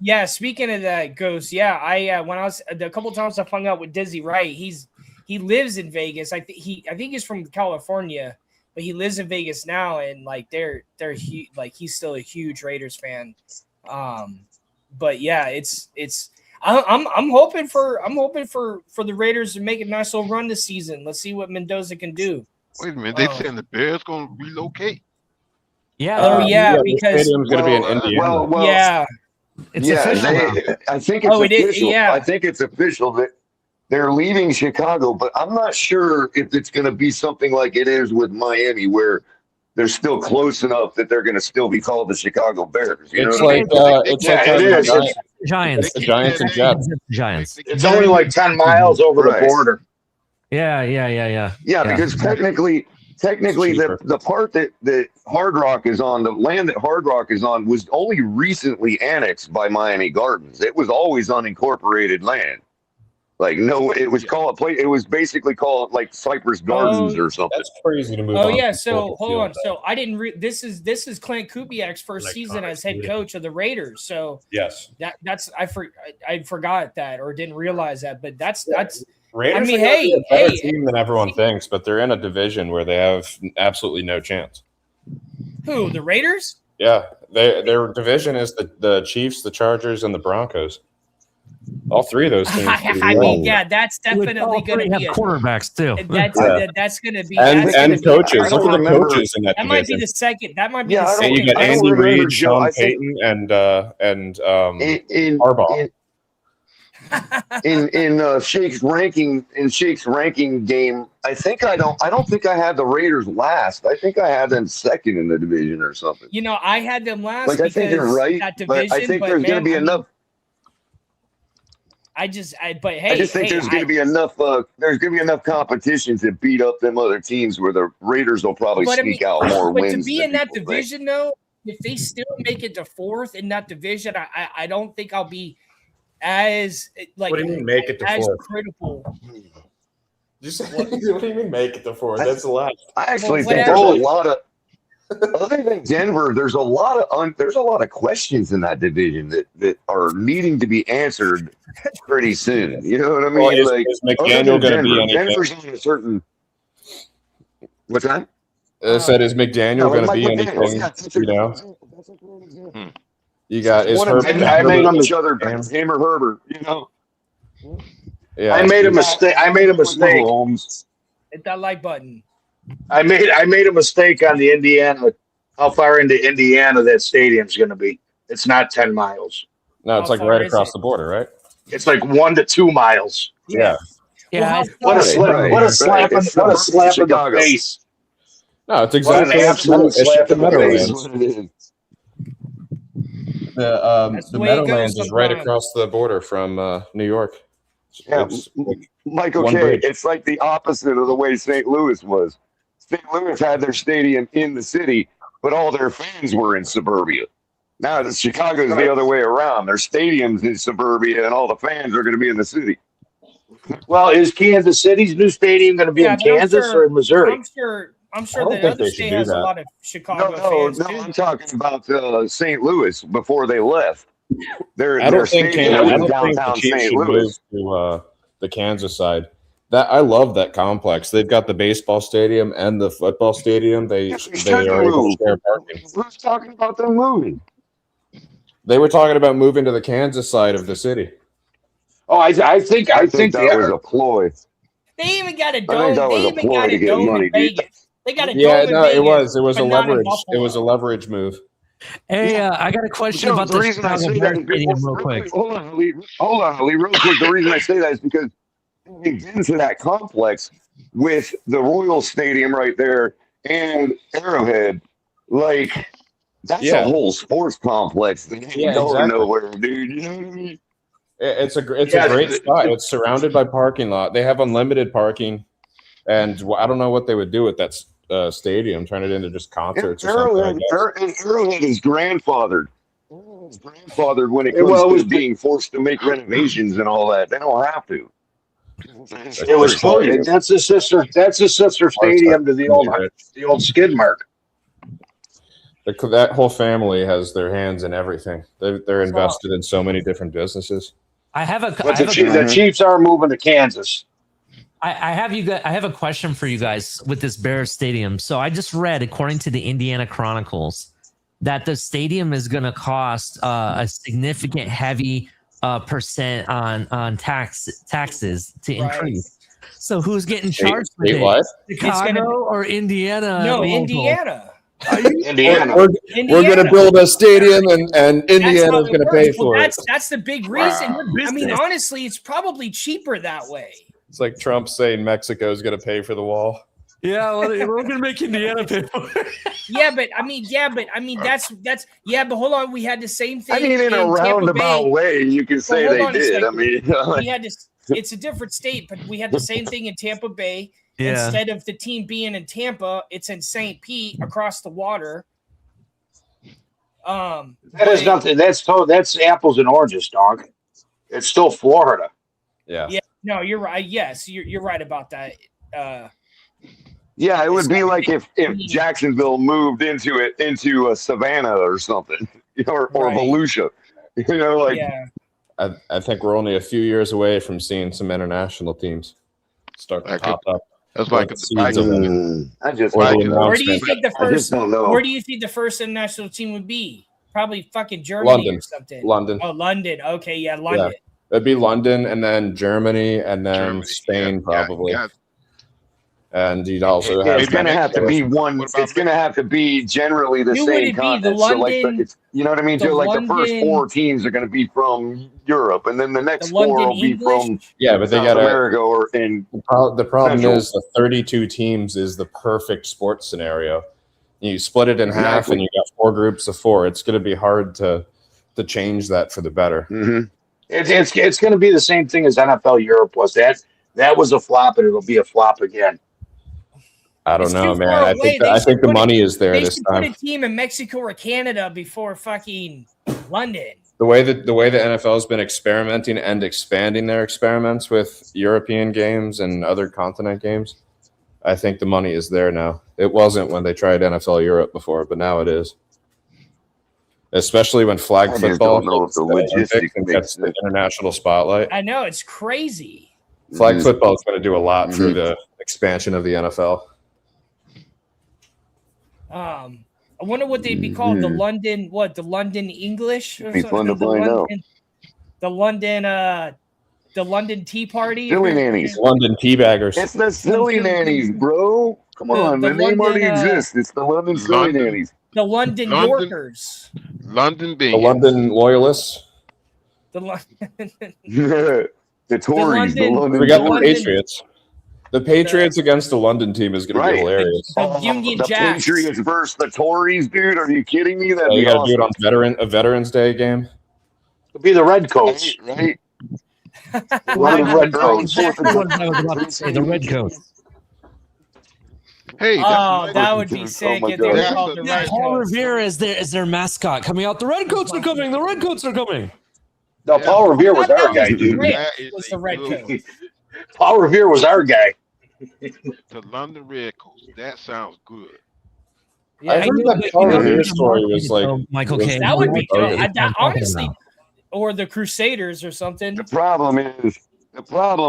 Yeah, speaking of that, Ghost. Yeah, I when I was a couple times I hung out with Dizzy Wright. He lives in Vegas. I think he's from California, but he lives in Vegas now, and like they're huge. Like he's still a huge Raiders fan. But yeah, I'm hoping for the Raiders to make a nice little run this season. Let's see what Mendoza can do. Wait a minute, they saying the Bears going to relocate? Yeah. Because the stadium's going to be in Indiana. Well, yeah. It's official. I think it's official. I think it's official that they're leaving Chicago, but I'm not sure if it's going to be something like it is with Miami, where they're still close enough that they're going to still be called the Chicago Bears. You know what I mean? Giants. It's the Giants and Jets. Giants. It's only like 10 miles over the border. Yeah. Yeah, because technically the part that Hard Rock is on, the land that Hard Rock is on, was only recently annexed by Miami Gardens. It was always unincorporated land. Like it was basically called like Cypress Gardens or something. That's crazy to move. Oh yeah, so hold on. So I didn't. This is Clint Kubiak's first season as head coach of the Raiders. So yes, that's I forgot that or didn't realize that. But that's Raiders. I mean, a better team than everyone thinks, but they're in a division where they have absolutely no chance. Who, the Raiders? Yeah, their division is the Chiefs, the Chargers, and the Broncos. All three of those teams. I mean, yeah, that's definitely going to be quarterbacks too. That's going to be and coaches. Look at the coaches in that. That might be the second. That might be the And second. you got Andy Reid, Sean Payton, and Harbaugh. In Shake's ranking game, I don't think I had the Raiders last. I think I had them second in the division or something. You know, I had them last. Like, I think you're right, but I think there's going to be enough. I just think there's going to be enough. There's going to be enough competition to beat up them other teams where the Raiders will probably sneak out more wins. But to be in that division, though, if they still make it to fourth in that division, I don't think I'll be as like. What do you mean make it to fourth? Critical. What do you mean make it to fourth? That's a lot. I actually think there's a lot of. Other than Denver, there's a lot of questions in that division that are needing to be answered pretty soon. You know what I mean? Well, is McDaniel going to be anything? Denver's on a certain. What's that? I said, is McDaniel going to be anything? You got is Herbert. I made them each other, him or Herbert. You know. Yeah, I made a mistake. Hit that like button. I made a mistake on the Indiana. How far into Indiana that stadium's going to be? It's not 10 miles. No, it's like right across the border, right? It's like 1 to 2 miles. Yeah. Yeah. What a slap in the face. No, it's exactly what an absolute slap in the face. The Meadowlands is right across the border from New York. Yeah, Michael K. It's like the opposite of the way St. Louis was. St. Louis had their stadium in the city, but all their fans were in suburbia. Now Chicago's the other way around. Their stadium's in suburbia, and all the fans are going to be in the city. Well, is Kansas City's new stadium going to be in Kansas or in Missouri? I'm sure the other state has a lot of Chicago fans. No, I'm talking about St. Louis before they left. I don't think the Chiefs should move to the Kansas side. I love that complex. They've got the baseball stadium and the football stadium. They are able to share parking. Who's talking about them moving? They were talking about moving to the Kansas side of the city. Oh, I think that was a ploy. They even got a dome. They even got a dome in Vegas. They got a dome in Vegas. It was a leverage. It was a leverage move. Hey, I got a question about the reason I say that real quick. Hold on, Ali, real quick. The reason I say that is because we've been to that complex with the Royal Stadium right there and Arrowhead. Like, that's a whole sports complex that ain't going nowhere, dude. You know what I mean? It's a great spot. It's surrounded by parking lot. They have unlimited parking, and I don't know what they would do with that stadium, turn it into just concerts or something. Arrowhead is grandfathered. When it comes to being forced to make renovations and all that. They don't have to. It was funny. That's a sister stadium to the old skid mark. That whole family has their hands in everything. They're invested in so many different businesses. The Chiefs are moving to Kansas. I have a question for you guys with this Bears stadium. So I just read, according to the Indiana Chronicles, that the stadium is going to cost a significant heavy percent on taxes to increase. So who's getting charged for it? Chicago or Indiana? No, Indiana. Indiana. We're going to build a stadium, and Indiana's going to pay for it. That's the big reason. I mean, honestly, it's probably cheaper that way. It's like Trump saying Mexico is going to pay for the wall. Yeah, well, we're going to make Indiana pay for it. But hold on. We had the same thing. I mean, in a roundabout way, you can say they did. I mean, we had this. It's a different state, but we had the same thing in Tampa Bay. Yeah. Instead of the team being in Tampa, it's in St. Pete across the water. That is nothing. That's apples and oranges, dog. It's still Florida. Yeah. No, you're right. Yes, you're right about that. Yeah, it would be like if Jacksonville moved into a Savannah or something, or Volusia. You know, like. Yeah. I think we're only a few years away from seeing some international teams start to pop up. That's like where do you think the first international team would be? Probably fucking Germany or something. London. Oh, London. Okay, yeah, London. It'd be London and then Germany and then Spain probably. And you'd also have. It's going to have to be one. It's going to have to be generally the same continent. So like, it's, you know what I mean? So like the first 4 teams are going to be from Europe, and then the next 4 will be from but they got America or in. The problem is the 32 teams is the perfect sports scenario. You split it in half, and you got 4 groups of 4. It's going to be hard to change that for the better. Mm-hmm. It's going to be the same thing as NFL Europe was. That was a flop, and it'll be a flop again. I don't know, man. I think the money is there this time. They should put a team in Mexico or Canada before fucking London. The way the NFL has been experimenting and expanding their experiments with European games and other continent games, I think the money is there now. It wasn't when they tried NFL Europe before, but now it is. Especially when flag football gets the international spotlight. I know, it's crazy. Flag football is going to do a lot for the expansion of the NFL. I wonder what they'd be called. The London English or something? Fun to find out. The London Tea Party. Silly nannies. London teabaggers. It's the silly nannies, bro. Come on, the name already exists. It's the London silly nannies. The London Yorkers. London being the London loyalists. The Tories. The London we got the Patriots. The Patriots against the London team is going to be hilarious. The Union Jacks. Patriots versus the Tories, dude. Are you kidding me? That'd be you got to awesome. do it on a Veterans Day game. It'll be the Redcoats, right? Redcoats. The Redcoats. Hey, that would be sick if they were called the Redcoats. Paul Revere is their mascot coming out. The Redcoats are coming. The Redcoats are coming. No, Paul Revere was our guy, dude. Was the Redcoats. Paul Revere was our guy. The London Redcoats. That sounds good. Yeah, I heard that Paul Revere's story was like Michael Caine. That would be good. Honestly, or the Crusaders or something. The problem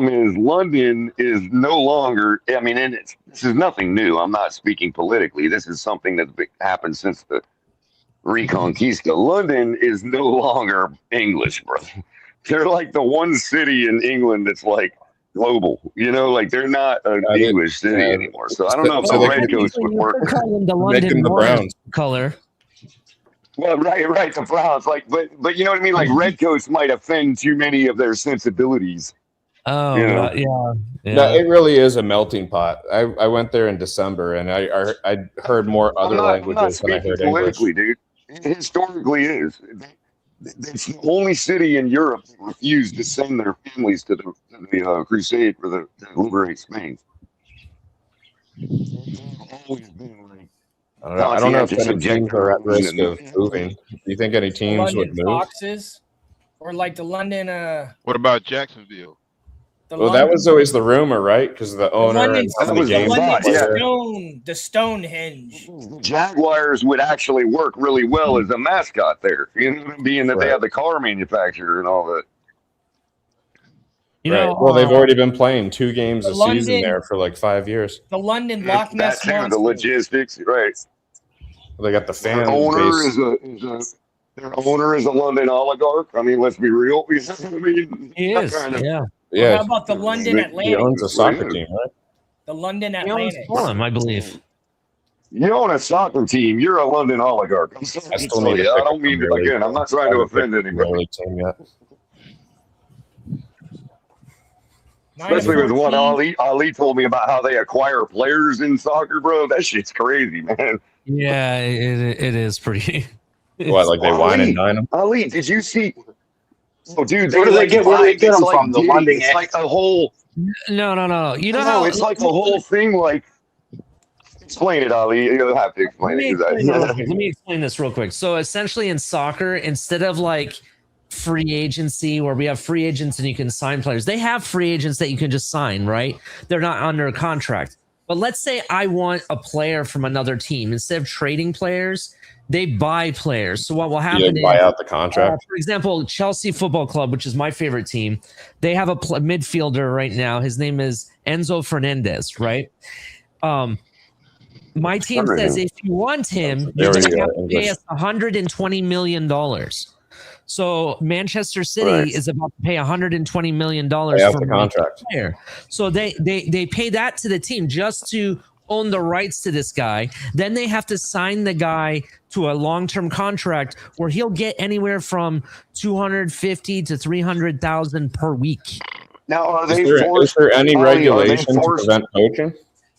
is London is no longer. I mean, and this is nothing new. I'm not speaking politically. This is something that's happened since the Reconquista. London is no longer English, bro. They're like the one city in England that's like global, you know, like they're not an English city anymore. So I don't know if the Redcoats would work. Making the Browns color. Well, right, the Browns, like, but you know what I mean? Like Redcoats might offend too many of their sensibilities. Oh, you know? yeah. No, it really is a melting pot. I went there in December, and I heard more other languages than I heard politically, English. Dude. It historically is. It's the only city in Europe that refused to send their families to the crusade for to liberate Spain. I don't know if any teams are at risk of moving. Do you think any teams would move? Foxes, or like the London. What about Jacksonville? Well, that was always the rumor, right? Because the owner and some of the game. The Stonehenge. Jaguars would actually work really well as a mascot there, you know, being that they have the car manufacturer and all that. You know, well, they've already been playing 2 games a season there for like 5 years. The London Loch Ness Monster. The logistics, right? Well, they got the fan base. Their owner is a London oligarch. I mean, let's be real. He is. Yeah. How about the London Atlantic? He owns a soccer team, right? The London Atlantic. Fulham, I believe. You own a soccer team. You're a London oligarch. I'm sorry. I don't mean to, again, I'm not trying to offend anybody. Especially with what Ali told me about how they acquire players in soccer, bro. That shit's crazy, man. Yeah, it is pretty. What, like they wine and dine them? Ali, did you see? Oh, dude, where do they get them from? The London. It's like a whole. No. You know how it's like a whole thing. Like, explain it, Ali. You'll have to explain it. Let me explain this real quick. So essentially, in soccer, instead of like free agency where we have free agents and you can sign players, they have free agents that you can just sign, right? They're not under a contract. But let's say I want a player from another team. Instead of trading players, they buy players. So what will happen is buy out the contract. For example, Chelsea Football Club, which is my favorite team, they have a midfielder right now. His name is Enzo Fernandez, right? My team says if you want him, you're going to have to pay us $120 million. So Manchester City is about to pay $120 million for the contract. Player. So they pay that to the team just to own the rights to this guy. Then they have to sign the guy to a long-term contract where he'll get anywhere from $250,000 to $300,000 per week. Now, is there any regulation to prevent poaching?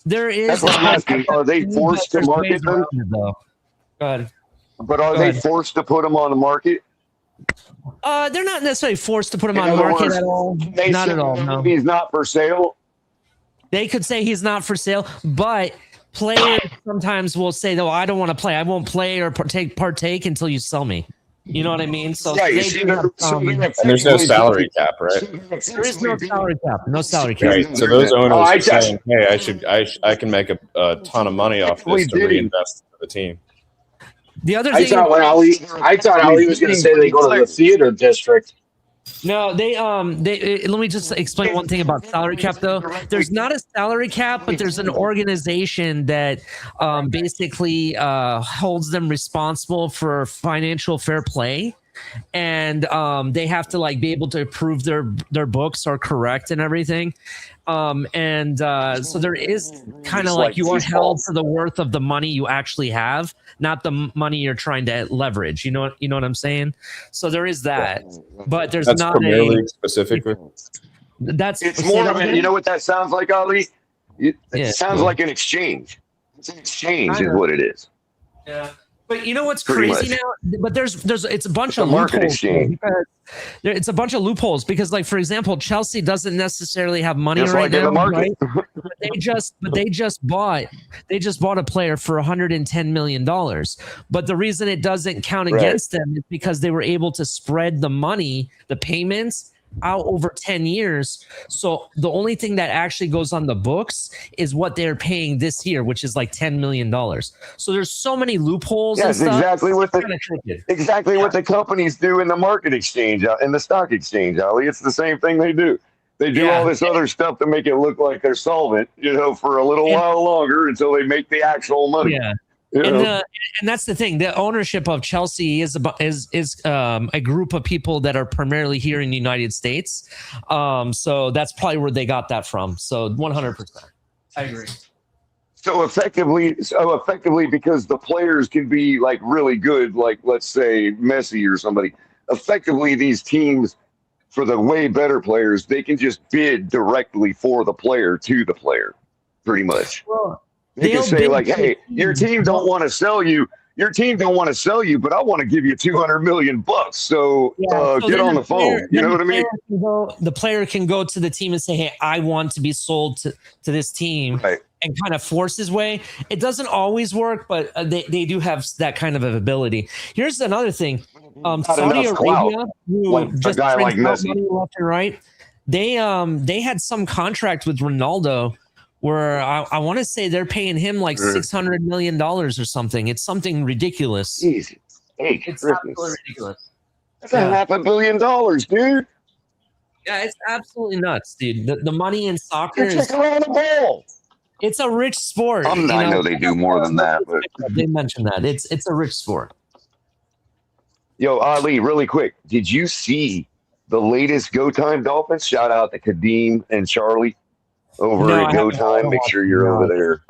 There is. That's what I'm asking. Are they forced to market them? Go ahead. But are they forced to put them on the market? They're not necessarily forced to put him on the market at all. Not at all. No. He's not for sale. They could say he's not for sale, but players sometimes will say, "No, I don't want to play. I won't play or partake until you sell me." You know what I mean? So, and there's no salary cap, right? There is no salary cap. No salary cap. Right. So those owners are saying, "Hey, I can make a ton of money off this to reinvest for the team." The other thing, I thought Ali was going to say they go to the theater district. No, they let me just explain one thing about salary cap though. There's not a salary cap, but there's an organization that basically holds them responsible for financial fair play. And they have to like be able to prove their books are correct and everything. So there is kind of like you are held for the worth of the money you actually have, not the money you're trying to leverage. You know what I'm saying? So there is that, but there's not Premier League specifically. It's more of a, you know what that sounds like, Ali? It sounds like an exchange. It's an exchange is what it is. Yeah. But you know what's crazy now? But there's it's a bunch of loopholes. It's a bunch of loopholes because, like, for example, Chelsea doesn't necessarily have money right now. Right? But they just bought a player for $110 million. But the reason it doesn't count against them is because they were able to spread the money, the payments, out over 10 years. So the only thing that actually goes on the books is what they're paying this year, which is like $10 million. So there's so many loopholes. Yes, exactly what the companies do in the market exchange, in the stock exchange, Ali. It's the same thing they do. They do all this other stuff to make it look like they're solvent, for a little while longer until they make the actual money. Yeah. And that's the thing. The ownership of Chelsea is a group of people that are primarily here in the United States. So that's probably where they got that from. So 100%. I agree. So effectively, because the players can be like really good, like let's say Messi or somebody. Effectively, these teams, for the way better players, they can just bid directly for the player to the player, pretty much. Well, they can say like, "Hey, your team don't want to sell you. But I want to give you $200 million. So get on the phone." You know what I mean? The player can go to the team and say, "Hey, I want to be sold to this team," and kind of force his way. It doesn't always work, but they do have that kind of ability. Here's another thing: Saudi Arabia, who just a guy like Messi, money left and right, they had some contract with Ronaldo where I want to say they're paying him like $600 million or something. It's something ridiculous. Jeez. It's absolutely ridiculous. That's $500 million, dude. Yeah, it's absolutely nuts, dude. The money in soccer is around the ball. It's a rich sport. I know they do more than that, but they mentioned that. It's a rich sport. Yo, Ali, really quick. Did you see the latest Go Time Dolphins? Shout out to Kadeem and Charlie over at Go Time. Make sure you're over there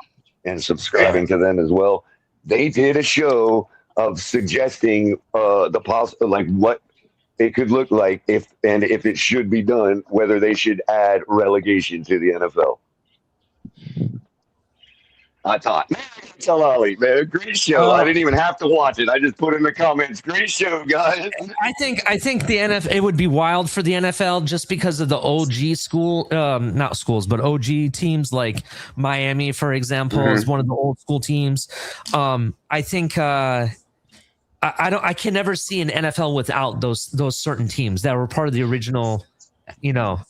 and subscribing to them as well. They did a show of suggesting like what it could look like if it should be done, whether they should add relegation to the NFL. I thought, man, tell Ali, man, great show. I didn't even have to watch it. I just put in the comments, great show, guys. I think the NFL, it would be wild for the NFL just because of the OG not schools, but OG teams like Miami, for example, is one of the old school teams. I think I can never see an NFL without those certain teams that were part of the original, Well,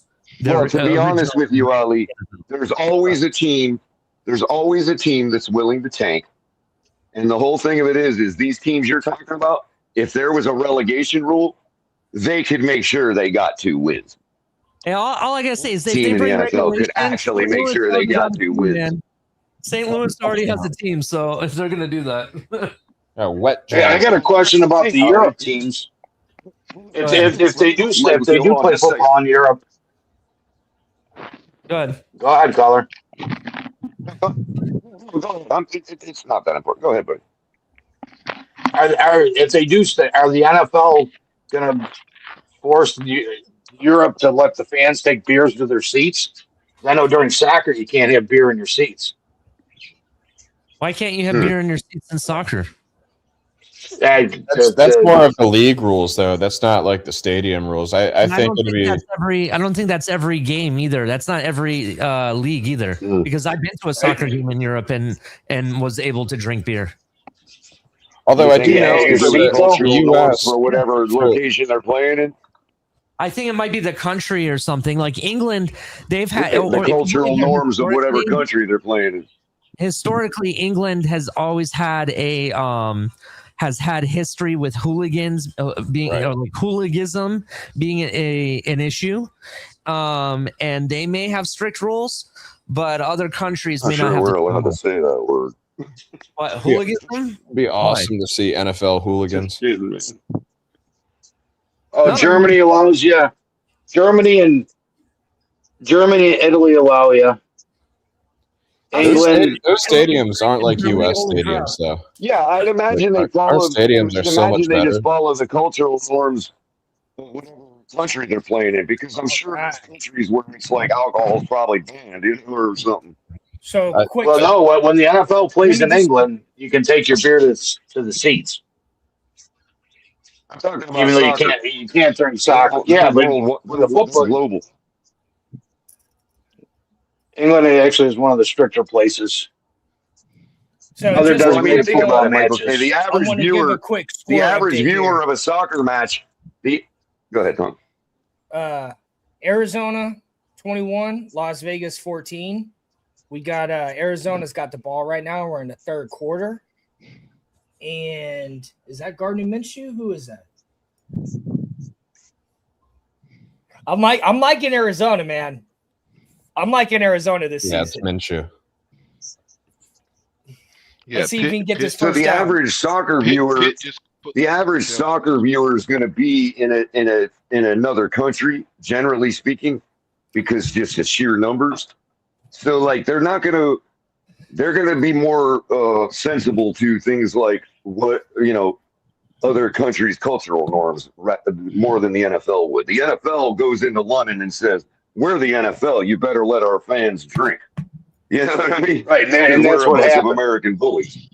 to be honest with you, Ali, there's always a team that's willing to tank. And the whole thing of it is these teams you're talking about, if there was a relegation rule, they could make sure they got 2 wins. And all I gotta say is they bring the NFL could actually make sure they got 2 wins. St. Louis already has a team, so if they're gonna do that. I got a question about the Europe teams. If they do play football in Europe, Good. Go ahead, caller. It's not that important. Go ahead, buddy. If they do stay, are the NFL going to force Europe to let the fans take beers to their seats? I know during soccer you can't have beer in your seats. Why can't you have beer in your seats in soccer? That's more of the league rules, though. That's not like the stadium rules. I think it'd be. I don't think that's every game either. That's not every league either. Because I've been to a soccer game in Europe and was able to drink beer. Although I do know the US for whatever location they're playing in. I think it might be the country or something. Like England, they've had the cultural norms of whatever country they're playing in. Historically, England has always had has had history with hooligans being like hooliganism being an issue, and they may have strict rules, but other countries may not have. We're allowed to say that word. What, hooliganism? It'd be awesome to see NFL hooligans. Germany allows you. Germany and Italy allow you. England, those stadiums aren't like U.S. stadiums, though. Yeah, I'd imagine they follow. Our stadiums are so much better. They just follow the cultural norms of whatever country they're playing in, because I'm sure there's countries where it's like alcohol's probably banned, or something. So quick. Well, no. When the NFL plays in England, you can take your beer to the seats. I'm talking about even though you can't during soccer. Yeah, but the football global. England actually is one of the stricter places. So Other doesn't mean think about matches. The average viewer of a soccer match. Go ahead, Tom. Arizona 21, Las Vegas 14. We got Arizona's got the ball right now. We're in the third quarter. And is that Gardner Minshew? Who is that? I'm liking Arizona, man. I'm liking Arizona this season. Yeah, it's Minshew. Let's see if we can get this first the down. average soccer viewer, the average soccer viewer is going to be in another country, generally speaking, because just the sheer numbers. So like they're going to be more sensible to things like what other countries' cultural norms more than the NFL would. The NFL goes into London and says, "We're the NFL. You better let our fans drink." You know what I mean? Right, and that's what happened. American bullies.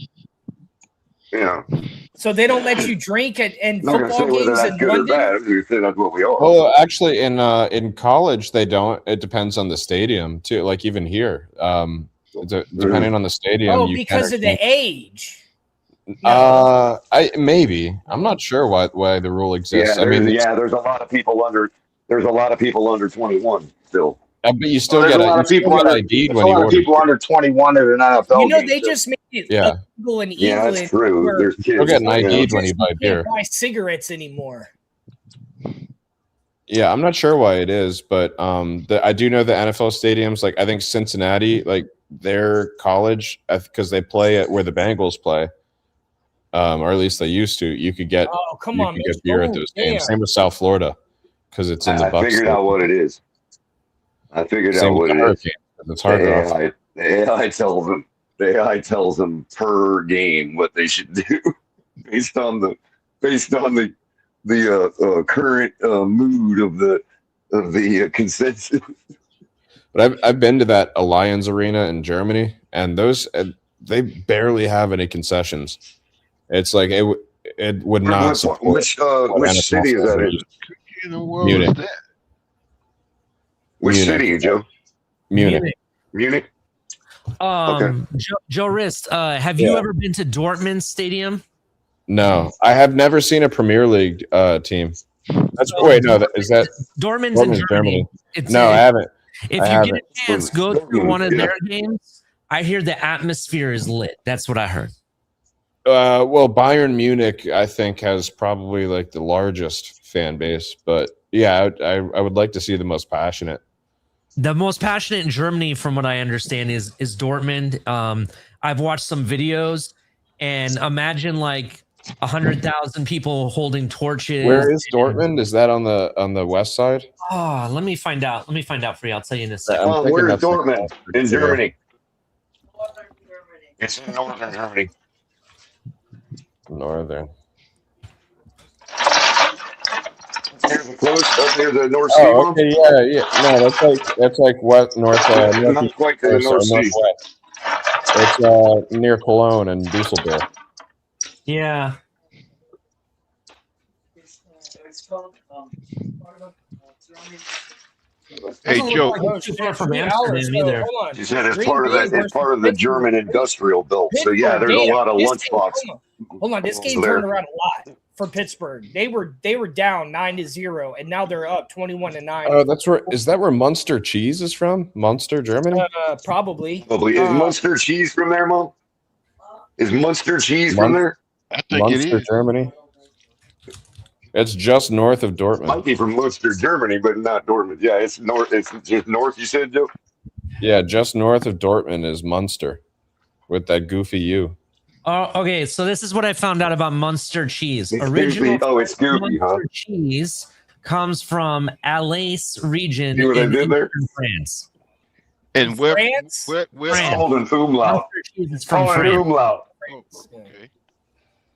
Yeah. So they don't let you drink at football games in London? That's what we are. Well, actually, in college they don't. It depends on the stadium too. Like even here, depending on the stadium. Oh, because of the age. No. I'm not sure why the rule exists. Yeah, there's a lot of people under. There's a lot of people under 21 still. But you still get a lot of people under 21 at an NFL game. They just made it illegal in England. Yeah, that's true. There's kids. You'll get ID'd when you buy beer. Can't buy cigarettes anymore. Yeah, I'm not sure why it is, but I do know the NFL stadiums. Like I think Cincinnati, like their college, because they play at where the Bengals play, or at least they used to. You could get get beer at those games. Same with South Florida, because it's in the Bucs. I figured out what it is. It's hard to the AI tells them per game what they should do based on the current mood of the consensus. But I've been to that Allianz Arena in Germany, and those they barely have any concessions. It's like it would not support. Which city is that in? Munich. Which city, Joe? Munich. Okay. Joe Rist, have you ever been to Dortmund Stadium? No, I have never seen a Premier League team. Is that Dortmund's in Germany? I haven't. If you get a chance, go to one of their games. I hear the atmosphere is lit. That's what I heard. Well, Bayern Munich, I think, has probably like the largest fan base, but yeah, I would like to see the most passionate. The most passionate in Germany, from what I understand, is Dortmund. I've watched some videos, and imagine like 100,000 people holding torches. Where is Dortmund? Is that on the west side? Oh, let me find out. Let me find out for you. I'll tell you in a second. Where's Dortmund? In Germany. It's in northern Germany. Northern. Close up near the North Sea. Oh, okay, yeah. No, that's like west north. Not quite to the North Sea. Northwest. It's near Cologne and Dusseldorf. Yeah. Hey, Joe. Too far from Amsterdam either. You said it's part of that. It's part of the German industrial belt. So yeah, there's a lot of lunchbox. Hold on, this game turned around a lot for Pittsburgh. They were down 9-0, and now they're up 21-9. Oh, that's where. Is that where Munster cheese is from? Munster, Germany. Probably. Is Munster cheese from there, Mom? Is Munster cheese from there? I think Munster, it is. Germany. It's just north of Dortmund. Might be from Munster, Germany, but not Dortmund. Yeah, it's north. It's just north. You said, Joe? Yeah, just north of Dortmund is Munster, with that goofy U. Oh, okay. So this is what I found out about Munster cheese. It's Original goofy. It's goofy, Munster cheese comes from Alsace region See what I in did there? France. And where? France? Where? France. Holden umlaut. Munster cheese is from Holden France. umlaut. Oh, okay.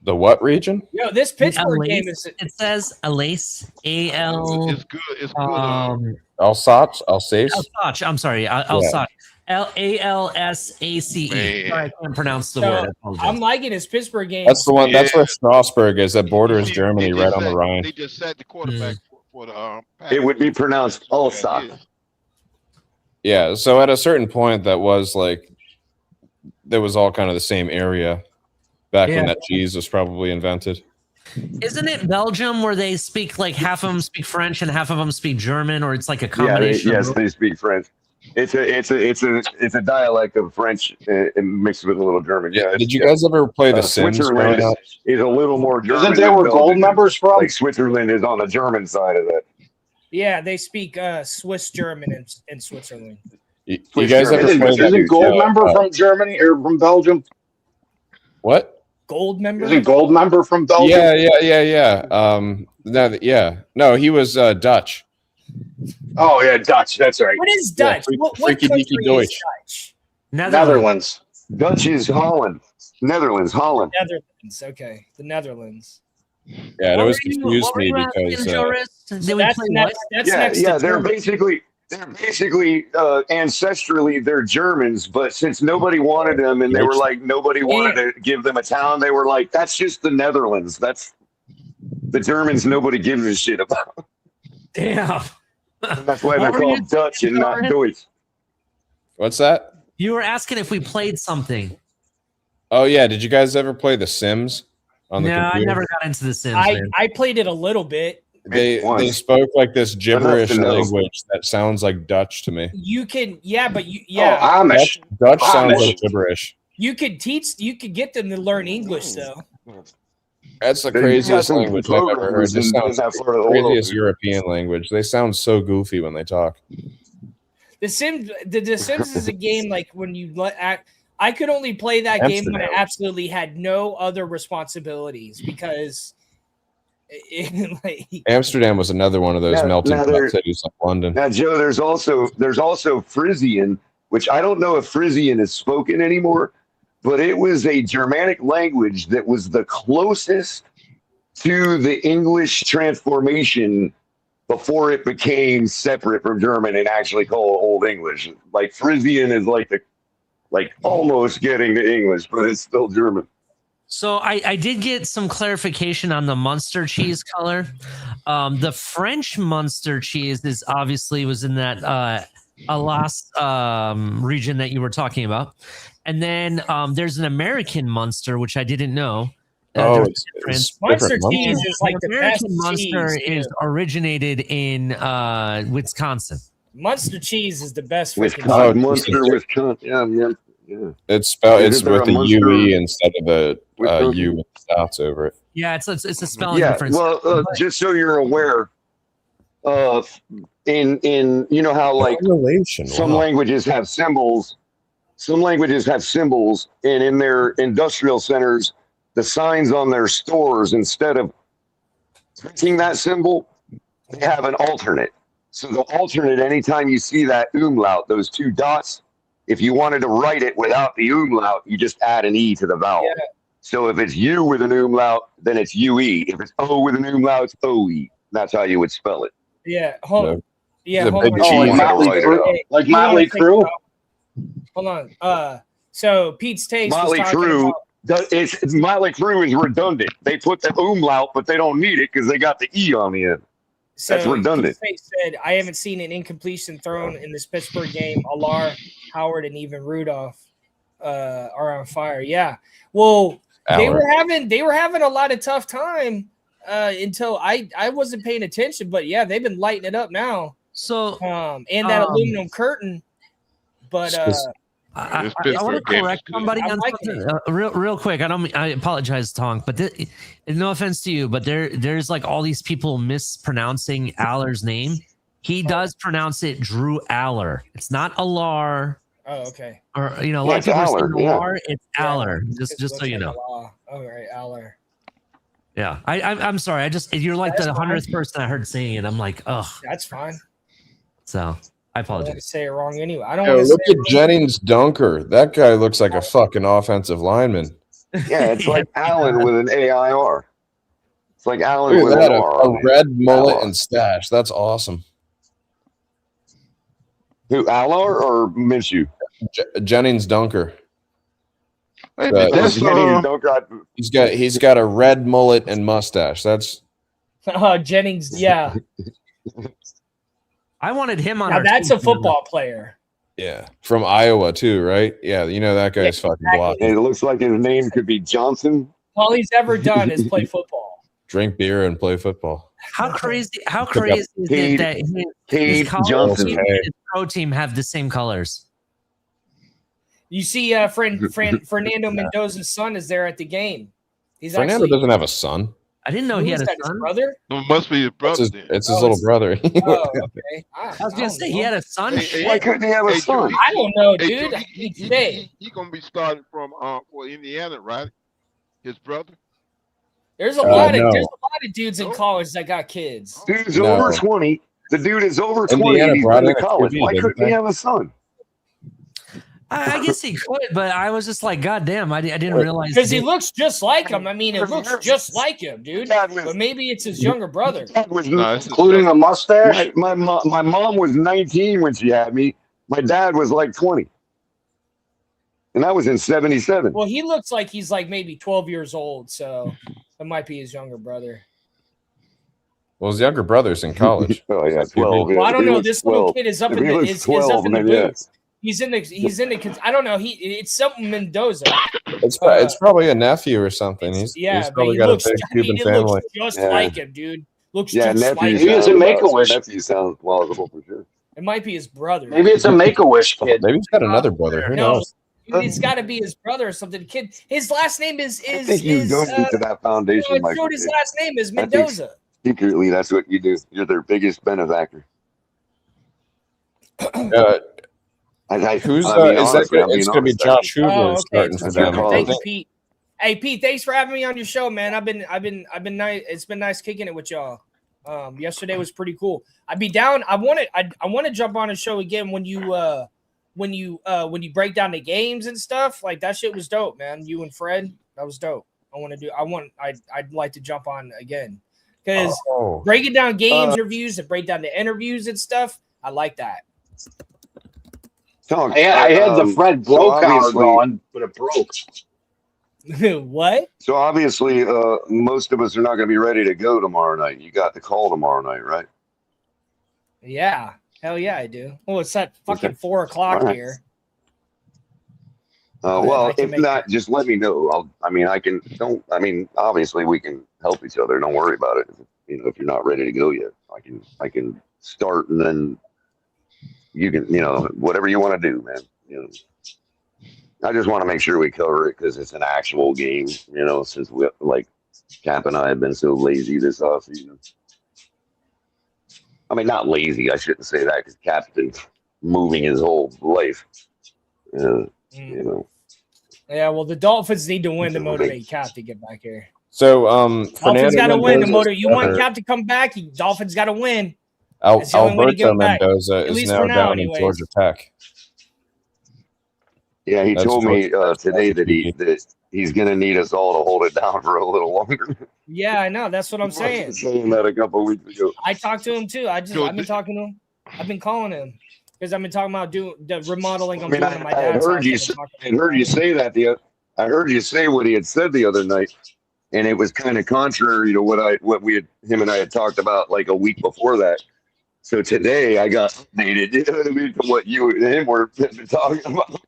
The what region? Yo, this Pittsburgh Alsace, game is. it says Alsace. A-L. It's good. It's good. Alsace. Alsace. Alsace. I'm sorry. Alsace. Alsace. Man. I can't pronounce the So, word. I apologize. I'm liking his Pittsburgh game. That's the one. Yeah. That's where Strasbourg is. That borders See, Germany, they right just on the said- Rhine. They just set the quarterback for the. It would be pronounced Alsace. Yeah. So at a certain point, that was like, there was all kind of the same area back when that cheese was probably invented. Isn't it Belgium where they speak like half of them speak French and half of them speak German, or it's like a Yeah, combination? they speak French. It's a dialect of French and mixed with a little German. Yeah. Did you guys ever play The Sims Switzerland growing up? is a little more German. Isn't that where gold members from? Like Switzerland is on the German side of that. Yeah, they speak Swiss German in Switzerland. You guys ever Isn't- played that? Isn't gold member from Germany or from Belgium? What? Gold member? Isn't gold member from Belgium? Yeah. No, he was Dutch. Oh yeah, Dutch. That's right. What is Dutch? What freaky country deaky is Deutsch. Dutch? Netherlands. Dutch is Holland. Netherlands, Holland. Netherlands. Okay, the Netherlands. Yeah, it always confused me because They're basically ancestrally they're Germans, but since nobody wanted them and they were like nobody wanted to give them a town, they were like, that's just the Netherlands. That's the Germans nobody gives a shit about. Damn. And that's why they're called Dutch and not Deutsch. What's that? You were asking if we played something. Oh yeah, did you guys ever play The Sims on the computer? I never got into The Sims. I played it a little bit. They spoke like this gibberish language that sounds like Dutch to me. You can, but Oh, Amish. Dutch sounds like gibberish. You could get them to learn English though. That's the craziest language I've ever heard. This sounds like the craziest European language. They sound so goofy when they talk. The Sims is a game like when you I could only play that game when I absolutely had no other responsibilities because Amsterdam was another one of those melting pot cities like London. Now, Joe, there's also Frisian, which I don't know if Frisian is spoken anymore, but it was a Germanic language that was the closest to the English transformation before it became separate from German and actually called Old English. Like Frisian is like almost getting to English, but it's still German. So I did get some clarification on the Munster cheese color. The French Munster cheese is obviously was in that Alsace region that you were talking about. And then there's an American Munster, which I didn't know. it's Munster cheese is like the American best Munster cheese, is originated in Wisconsin. Munster cheese is the best. Wisconsin, Munster, Wisconsin. Yeah. It's spelled. It's with a UE instead of a U with dots over it. Yeah, it's a spelling difference. Well, just so you're aware, in you know how like some languages have symbols, and in their industrial centers, the signs on their stores, instead of printing that symbol, they have an alternate. So the alternate, anytime you see that umlaut, those two dots, if you wanted to write it without the umlaut, you just add an E to the vowel. Yeah. So if it's U with an umlaut, then it's UE. If it's O with an umlaut, it's OE. That's how you would spell it. Yeah. Hold on. Like Motley Crue. Hold on. So Pete's Taste Motley Crue. Motley Crue is redundant. They put the umlaut, but they don't need it because they got the E on the end. So that's redundant. Pete's said, I haven't seen an incompletion thrown in this Pittsburgh game. Alar, Howard, and even Rudolph are on fire. Yeah. Well, they were having a lot of tough time until I wasn't paying attention, but yeah, they've been lighting it up now. So and that aluminum curtain, but I want to correct somebody on something real quick. I apologize, Tonk, but no offense to you, but there's like all these people mispronouncing Aller's name. He does pronounce it Drew Aller. It's not Alar. Oh, okay. Or a lot of people are saying Alar. It's Aller. Just so you know. All right, Aller. Yeah, I'm sorry. You're like the 100th person I heard saying it. I'm like, ugh. That's fine. So I apologize. I don't want to say it wrong anyway. I don't want to look at Jennings Dunker. That guy looks like a fucking offensive lineman. Yeah, it's like Allen with an AIR. It's like Allen with an R. A red mullet and stash. That's awesome. Who, Aller or Minshew? Jennings Dunker. He's got a red mullet and mustache. That's Jennings. Yeah. I wanted him on. Now that's a football player. Yeah, from Iowa too, right? Yeah, that guy's fucking blocked. It looks like his name could be Johnson. All he's ever done is play football. Drink beer and play football. How crazy is it that his college team and his pro team have the same colors? You see, Fernando Mendoza's son is there at the game. Fernando doesn't have a son. I didn't know he had a son. His brother? It must be his brother. It's his little brother. Okay. I was going to say, he had a son. Why couldn't he have a son? I don't know, dude. He's going to be starting from Indiana, right? His brother? There's a lot of dudes in college that got kids. Dude's over 20. The dude is over 20 and he's been to college. Why couldn't he have a son? I guess he could, but I was just like, God damn, I didn't realize. Because he looks just like him. I mean, it looks just like him, dude. But maybe it's his younger brother. Including a mustache? My mom was 19 when she had me. My dad was like 20. And that was in 77. Well, he looks like he's like maybe 12 years old, so it might be his younger brother. Well, his younger brother's in college. Oh, yeah, 12. Well, I don't know. This little kid is up in the booth. He's in the. I don't know. It's something Mendoza. It's probably a nephew or something. He's probably got a big Cuban family. Looks just like him, dude. Looks just like him. Maybe it's a Make-A-Wish. Nephew sounds plausible for sure. It might be his brother. Maybe it's a Make-A-Wish kid. Maybe he's got another brother. Who knows? It's got to be his brother or something. The kid. His last name is. I think you don't get to that foundation. Jordy's last name is Mendoza. Secretly, that's what you do. You're their biggest benefactor. Who's it's going to be Josh Hoover starting for them. Thank you, Pete. Hey, Pete, thanks for having me on your show, man. I've been nice. It's been nice kicking it with y'all. Yesterday was pretty cool. I'd be down. I want to jump on a show again when you break down the games and stuff. Like that shit was dope, man. You and Fred, that was dope. I'd like to jump on again because breaking down games reviews and break down the interviews and stuff. I like that. I had the Fred Blow counter going, but it broke. What? So obviously, most of us are not going to be ready to go tomorrow night. You got the call tomorrow night, right? Yeah. Hell yeah, I do. Well, it's at fucking 4 o'clock here. Well, if not, just let me know. Obviously we can help each other. Don't worry about it. If you're not ready to go yet, I can start and then you can, whatever you want to do, man. I just want to make sure we cover it because it's an actual game, since Cap and I have been so lazy this offseason. I mean, not lazy. I shouldn't say that because Cap's been moving his whole life. Yeah, well, the Dolphins need to win to motivate Cap to get back here. So, Dolphins got to win to motivate. You want Cap to come back? Dolphins got to win. Alberto Mendoza is now down in Georgia Tech. Yeah, he told me today that he's going to need us all to hold it down for a little longer. Yeah, I know. That's what I'm saying. Saying that a couple of weeks ago. I talked to him too. I've been talking to him. I've been calling him because I've been talking about doing the remodeling. I heard you say that. I heard you say what he had said the other night, and it was kind of contrary to what him and I had talked about like a week before that. So today I got updated. You know what I mean? From what you and him were talking about.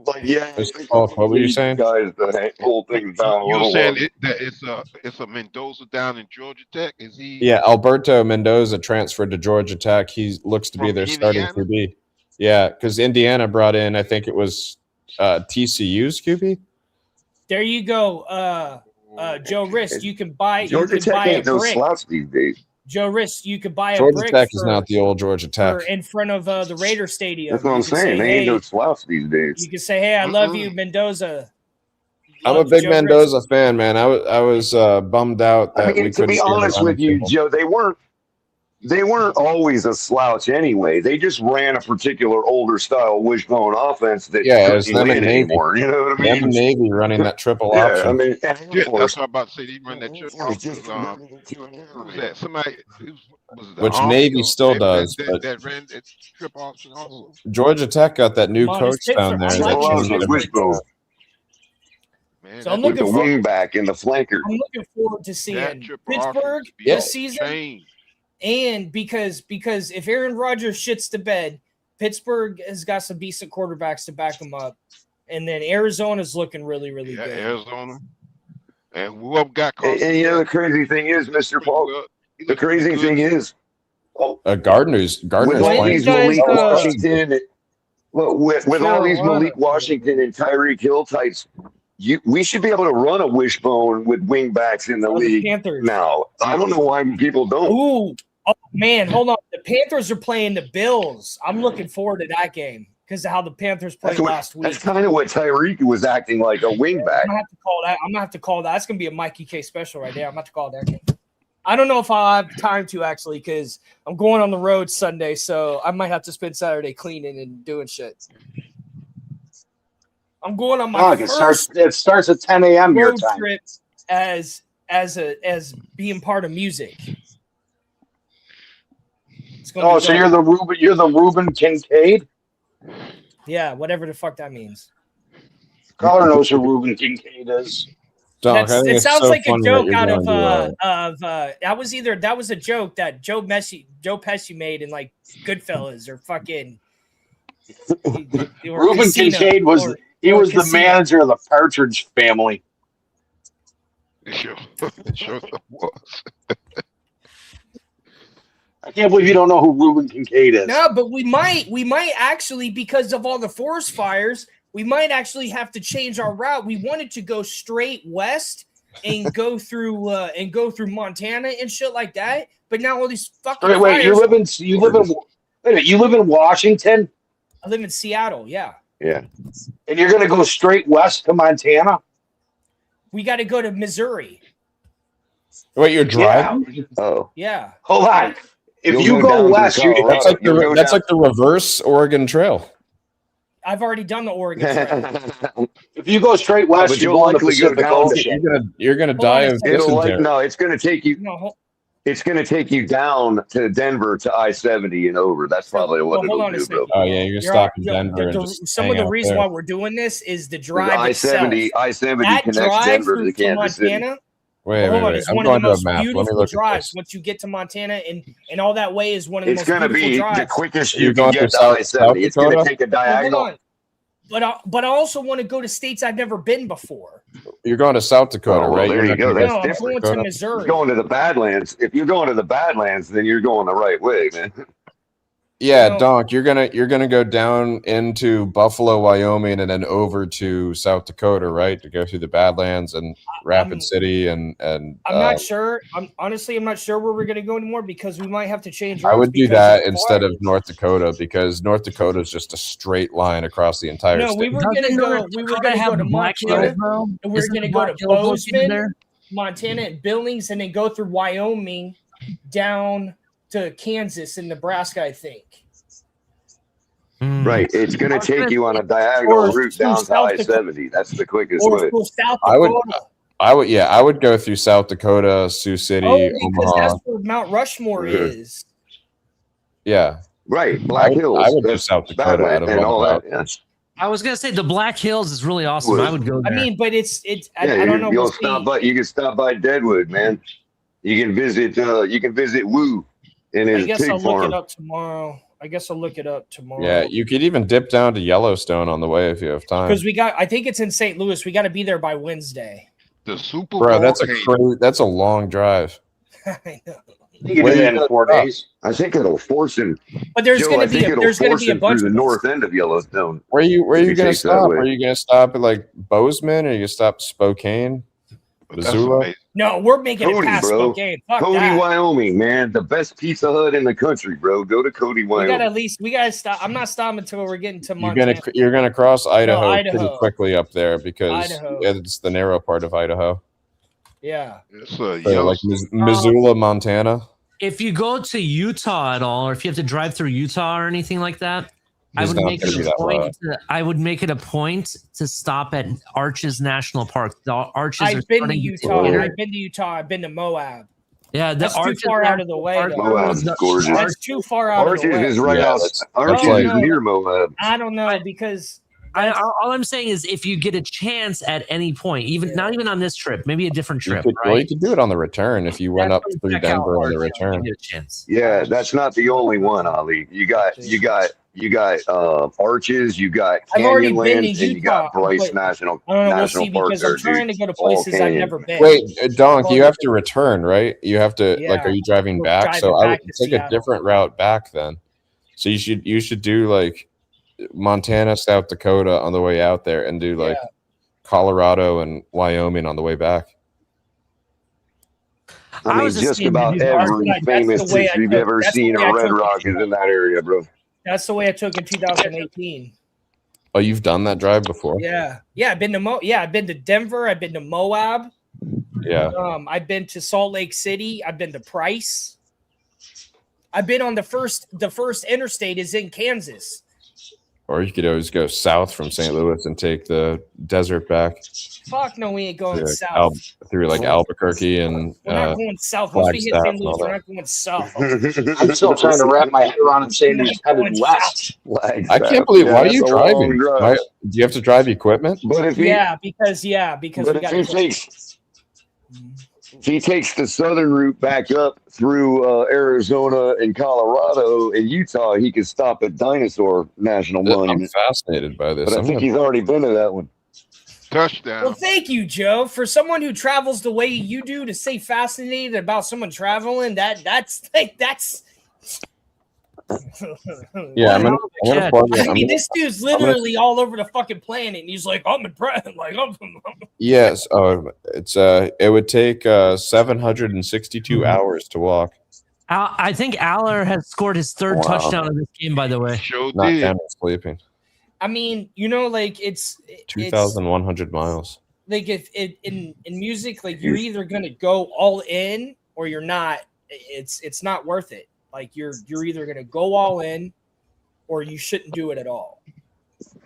Like, yeah, what were you saying? Guys, the whole thing down. You were saying it's a Mendoza down in Georgia Tech. Is he? Yeah, Alberto Mendoza transferred to Georgia Tech. He looks to be their starting QB. Yeah, because Indiana brought in, I think it was TCU's QB. There you go, Joe Rist. You can buy. Georgia Tech ain't no slouch these days. Joe Rist, you could buy a Georgia brick Tech is not the old Georgia Tech. in front of the Raider Stadium. That's what I'm saying. They ain't no slouch these days. You can say, "Hey, I love you, Mendoza." I'm a big Mendoza fan, man. I was bummed out that we couldn't. To be honest with you, Joe, they weren't always a slouch anyway. They just ran a particular older style wishbone offense that it's them and Navy. Anymore. You know what I mean? Them and Navy running that triple option. I mean, that's what I'm about to say. They run that triple option. Which Navy still does. That ran that triple option also. Georgia Tech got that new coach down there. Wishbone. Man, so I'm with the wing back and the flanker. I'm looking forward to seeing Pittsburgh this season. And because if Aaron Rodgers shits the bed, Pittsburgh has got some decent quarterbacks to back them up. And then Arizona's looking really, really good. Arizona. And whoever got close. And you know the crazy thing is, Mr. Paul, the crazy thing is Gardner's with all these Malik Washington with all these Malik Washington and Tyreek Hill types, we should be able to run a wishbone with wingbacks in the league now. I don't know why people don't. Ooh, oh man, hold on. The Panthers are playing the Bills. I'm looking forward to that game because of how the Panthers played last week. That's kind of what Tyreek was acting like, a wingback. I'm gonna have to call that. That's gonna be a Mikey K special right there. I'm gonna have to call that game. I don't know if I'll have time to actually because I'm going on the road Sunday, so I might have to spend Saturday cleaning and doing shit. I'm going on my first it starts at 10 a.m. your time. Trip as being part of music. So you're the Reuben Kincaid? Yeah, whatever the fuck that means. Caller knows who Reuben Kincaid is. It sounds like a joke out of that was a joke that Joe Pesci made in like Goodfellas or fucking Reuben Kincaid was the manager of the Partridge Family. Sure was. I can't believe you don't know who Reuben Kincaid is. No, but we might actually, because of all the forest fires, we might actually have to change our route. We wanted to go straight west and go through Montana and shit like that. But now all these fucking fires. You live in Washington? I live in Seattle, yeah. Yeah. And you're gonna go straight west to Montana? We got to go to Missouri. Wait, you're driving? Yeah. Oh. Yeah. Hold on. If you go west, that's like the reverse Oregon Trail. I've already done the Oregon Trail. If you go straight west, you're going to Pacific Ocean. You're gonna die of dysentery. No, it's gonna take you. It's going to take you down to Denver to I-70 and over. That's probably what it'll do, bro. Oh, yeah, you're stopping Denver. Some of the reason why we're doing this is the drive I-70 connects Denver to Kansas City. Wait. It's one of the most beautiful drives. Once you get to Montana and all that way is one of the most beautiful drives. It's going to be the quickest you can get to I-70. It's going to take a diagonal. But I also want to go to states I've never been before. You're going to South Dakota, right? There you go. That's different. I'm going to Missouri. You're going to the Badlands. If you're going to the Badlands, then you're going the right way, man. Yeah, You know, Donk, you're gonna go down into Buffalo, Wyoming, and then over to South Dakota, right? To go through the Badlands and Rapid City and I'm not sure. I'm not sure where we're gonna go anymore because we might have to change I routes. would do that instead of North Dakota because North Dakota is just a straight line across the entire No, state. we were gonna go to Montana, and we were gonna go to Bozeman, Montana, and Billings, and then go through Wyoming down to Kansas and Nebraska, I think. Right. It's going to take you on a diagonal route down to I-70. That's the quickest way. South Dakota. I would go through South Dakota, Sioux City, Omaha. That's where Mount Rushmore is. Yeah. Right. Black Hills. I would do South Dakota out of all that. Yeah. I was gonna say the Black Hills is really awesome. I would go there. I mean, but it's I don't know. You can stop by Deadwood, man. You can visit Woo in his pig farm. Look it up tomorrow. Yeah, you could even dip down to Yellowstone on the way if you have time. Because I think it's in St. Louis. We got to be there by Wednesday. The Super Bowl. Bro, that's a long drive. I know. You can do that in 4 days. I think it'll force him. But there's going to be a bunch through the north end of Yellowstone. Where are you going to stop? Are you going to stop at like Bozeman, or are you going to stop Spokane, Missoula? No, we're making it past Spokane. Fuck Cody, that. Wyoming, man, the best Pizza Hut in the country, bro. Go to Cody, Wyoming. We gotta stop. I'm not stopping until we're getting to Montana. You're gonna cross Idaho pretty quickly up there because it's the narrow part of Idaho. Yeah. Like Missoula, Montana. If you go to Utah at all, or if you have to drive through Utah or anything like that, I would make it a point to stop at Arches National Park. The Arches. I've been to Utah. I've been to Moab. Yeah, that's too far out of the way. Moab's gorgeous. That's too far out of the way. Arches is right out. Arches is near Moab. I don't know because all I'm saying is if you get a chance at any point, not even on this trip, maybe a different trip. Well, you could do it on the return if you went up through Denver on the return. Yeah, that's not the only one, Ali. You got Arches, you got Canyonlands, and you got Bryce National Park. Because I'm trying to go to places I've never been. Wait, Donk, you have to return, right? You have to are you driving back? So I would take a different route back then. So you should do like Montana, South Dakota on the way out there, and do like Colorado and Wyoming on the way back. I mean, just about every famous trip you've ever seen in Red Rock is in that area, bro. That's the way I took in 2018. Oh, you've done that drive before? Yeah. I've been to Denver. I've been to Moab. Yeah. I've been to Salt Lake City. I've been to Price. I've been on the first interstate is in Kansas. Or you could always go south from St. Louis and take the desert back. Fuck no, we ain't going south. Through like Albuquerque and we're not going south. Once we hit St. Louis, we're not going south. I'm still trying to wrap my head around and say he's headed west. I can't believe why are you driving? Do you have to drive equipment? But if he takes the southern route back up through Arizona and Colorado and Utah, he could stop at Dinosaur National Monument. I'm fascinated by this. But I think he's already been to that one. Touchdown. Well, thank you, Joe. For someone who travels the way you do, to say fascinated about someone traveling, that's yeah, I'm gonna I mean, this dude's literally all over the fucking planet, and he's like, I'm impressed. Like, yes. Oh, it would take 762 hours to walk. I think Aller has scored his third touchdown in this game. By the way, not down sleeping. I mean, like it's 2,100 miles. Like if in music, like you're either gonna go all in or you're not. It's not worth it. Like you're either gonna go all in, or you shouldn't do it at all.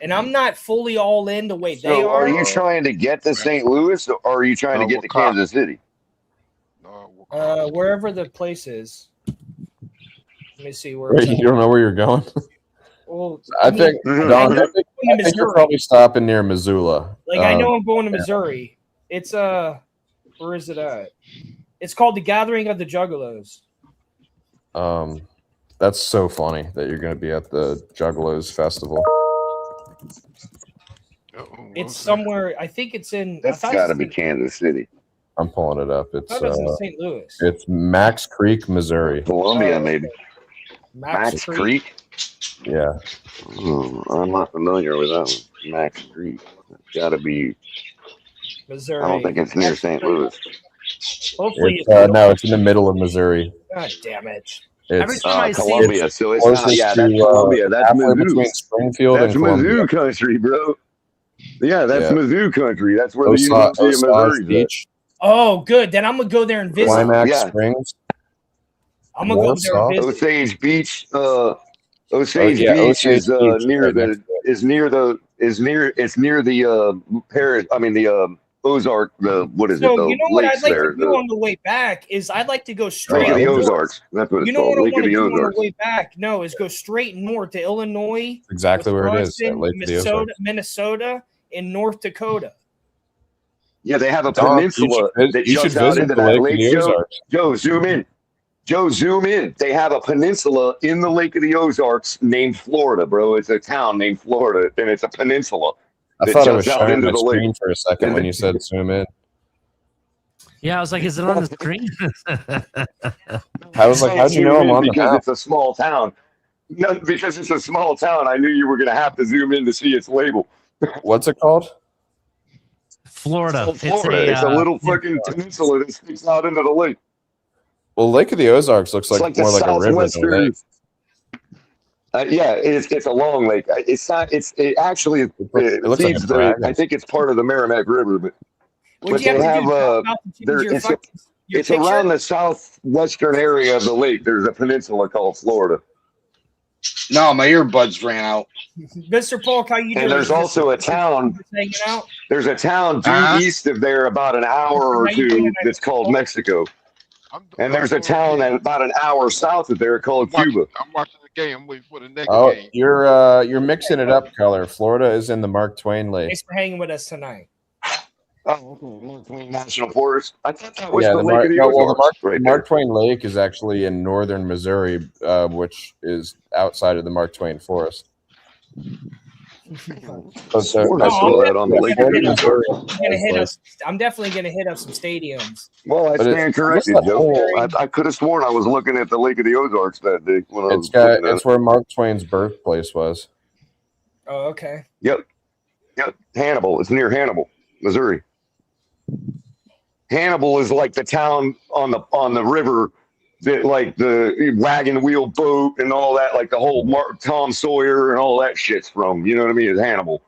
And I'm not fully all in the way they are. Are you trying to get to St. Louis, or are you trying to get to Kansas City? Wherever the place is. Let me see where. You don't know where you're going. Well, I think you're probably stopping near Missoula. Like I know I'm going to Missouri. It's where is it at? It's called the Gathering of the Juggalos. That's so funny that you're going to be at the Juggalos festival. It's somewhere. I think it's in. That's got to be Kansas City. I'm pulling it up. It's in St. Louis. It's Max Creek, Missouri. Columbia, maybe. Max Creek. Yeah. I'm not familiar with that one. Max Street. It's got to be Missouri. I don't think it's near St. Louis. Hopefully, no, it's in the middle of Missouri. God damn it! Every time I Columbia, so it's closest not. Yeah, to, that's Columbia. That's halfway Mizzou. between Springfield That's and Columbia. Mizzou country, bro. Yeah, that's Mizzou country. That's where the Osage University of Missouri Beach. Oh, good. Then I'm gonna go there and visit. Climax Springs. I'm gonna go there and visit. Osage Beach. Osage Beach is near the Paris. I mean the Ozark. What is it? So you know what I'd like there, to do on the way back is I'd like to go straight. Lake of the Ozarks. That's what it's called. What Lake of the Ozarks. On the way back? No, is go straight north to Illinois. Exactly where it is. At Lake of the Ozarks. Minnesota, and North Dakota. Yeah, they have a peninsula that juts out into that lake. Joe, zoom in. Joe, zoom in. They have a peninsula in the Lake of the Ozarks named Florida, bro. It's a town named Florida, and it's a peninsula. I thought I was showing my screen for a second when you said zoom in. Yeah, I was like, is it on the screen? I was like, how'd you know I'm on the map? Because it's a small town. No, because it's a small town, I knew you were going to have to zoom in to see its label. What's it called? Florida. It's a little fucking peninsula that sticks out into the lake. Well, Lake of the Ozarks looks like more like a river than a lake. Yeah, it's a long lake. It's not. It actually feeds the. I think it's part of the Merrimack River, but they have it's around the southwestern area of the lake. There's a peninsula called Florida. No, my earbuds ran out. Mr. Polk, how you doing? And there's also a town. There's a town due east of there, about an hour or two, that's called Mexico. And there's a town about an hour south of there called Cuba. I'm watching the game. I'm waiting for the next game. You're mixing it up, Color. Florida is in the Mark Twain Lake. Thanks for hanging with us tonight. Oh, okay. Mark Twain National Forest. I thought that was the Lake of the Ozarks. The Mark Twain Lake is actually in northern Missouri, which is outside of the Mark Twain Forest. I'm definitely gonna hit up some stadiums. Well, I stand corrected, Joe. I could have sworn I was looking at the Lake of the Ozarks that day. It's where Mark Twain's birthplace was. Oh, okay. Yep. Hannibal. It's near Hannibal, Missouri. Hannibal is like the town on the river that, like, the wagon wheel boat and all that, like the whole Tom Sawyer and all that shit's from. You know what I mean? It's Hannibal.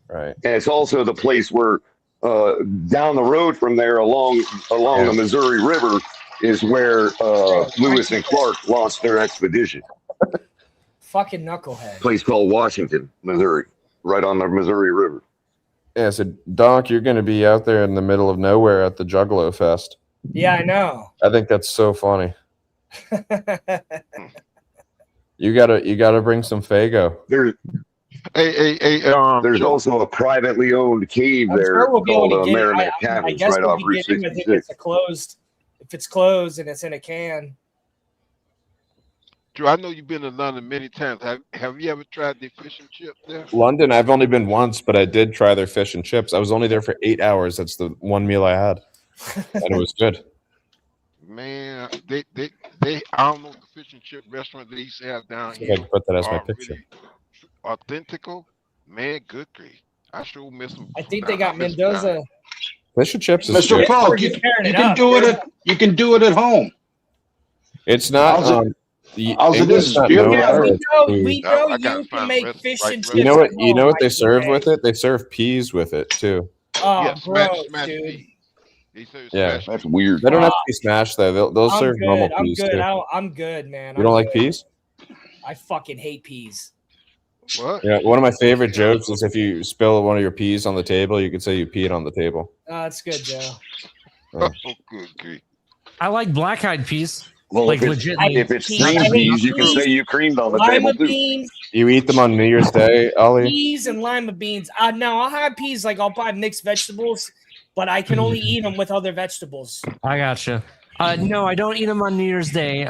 Right. And it's also the place where down the road from there along the Missouri River is where Lewis and Clark launched their expedition. Fucking knucklehead. Place called Washington, Missouri, right on the Missouri River. Yeah, so Donk, you're going to be out there in the middle of nowhere at the Juggalo Fest. Yeah, I know. I think that's so funny. You gotta bring some Fago. There's also a privately owned cave there called Merrimack Cabins right off Route 66. If it's closed and it's in a can. Drew, I know you've been to London many times. Have you ever tried the fish and chips there? London, I've only been once, but I did try their fish and chips. I was only there for 8 hours. That's the one meal I had, and it was good. Man, they I don't know the fish and chip restaurant they used to have down here. I can put that as my picture. Really authentical, man, good grief. I sure miss them. I think they got Mendoza. Fish and chips is Mr. good. Falk, you can do it at home. It's not. We know you can make fish and chips. You know what they serve with it? They serve peas with it too. Oh, yeah, gross, dude. Yeah, that's weird. They don't have to be smashed though. They'll serve normal peas too. I'm good, man. You don't like peas? I fucking hate peas. What? Yeah, one of my favorite jokes is if you spill one of your peas on the table, you could say you peed on the table. That's good, Joe. Oh, good. I like black-eyed peas. Well, like if it's green peas, you can say you creamed on the table too. Beans, you eat them on New Year's Day, Ollie? Peas and lima beans. No, I'll have peas. Like I'll buy mixed vegetables, but I can only eat them with other vegetables. I gotcha. No, I don't eat them on New Year's Day.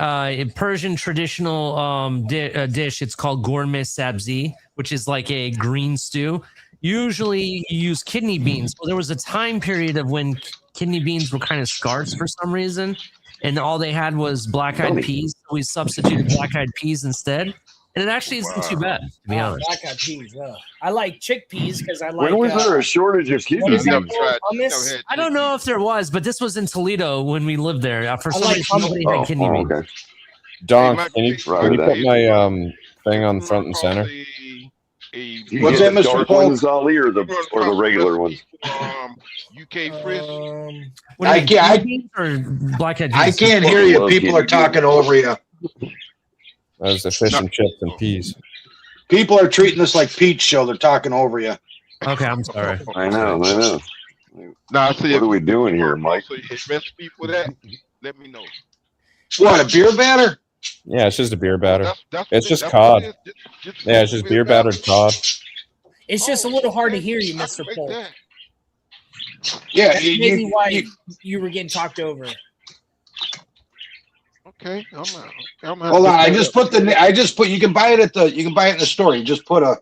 Persian traditional dish. It's called gourmet sabzi, which is like a green stew. Usually you use kidney beans. Well, there was a time period of when kidney beans were kind of scarce for some reason. and all they had was black-eyed peas. So we substituted black-eyed peas instead, and it actually isn't too bad, to be honest. Black-eyed peas. I like chickpeas because I like. When was there a shortage of kidney beans? Hummus? I don't know if there was, but this was in Toledo when we lived there. For some reason, nobody had kidney beans. Okay. Don, can you put my thing on front and center? What's that, Mr. Paul? Ollie, or the regular ones? UK frizz. I can't hear you. People are talking over you. That was the fish and chips and peas. People are treating this like Pete's show. They're talking over you. Okay, I'm sorry. I know. Now, see, what are we doing here, Mike? So recipe for that? Let me know. What, a beer batter? Yeah, it's just a beer batter. It's just that's cod. Just Yeah, it's just beer battered cod. It's just a little hard to hear you, Mr. Polk. Yeah, that's maybe why you were getting talked over. Okay, hold on. I just put. You can buy it in the store. You just put a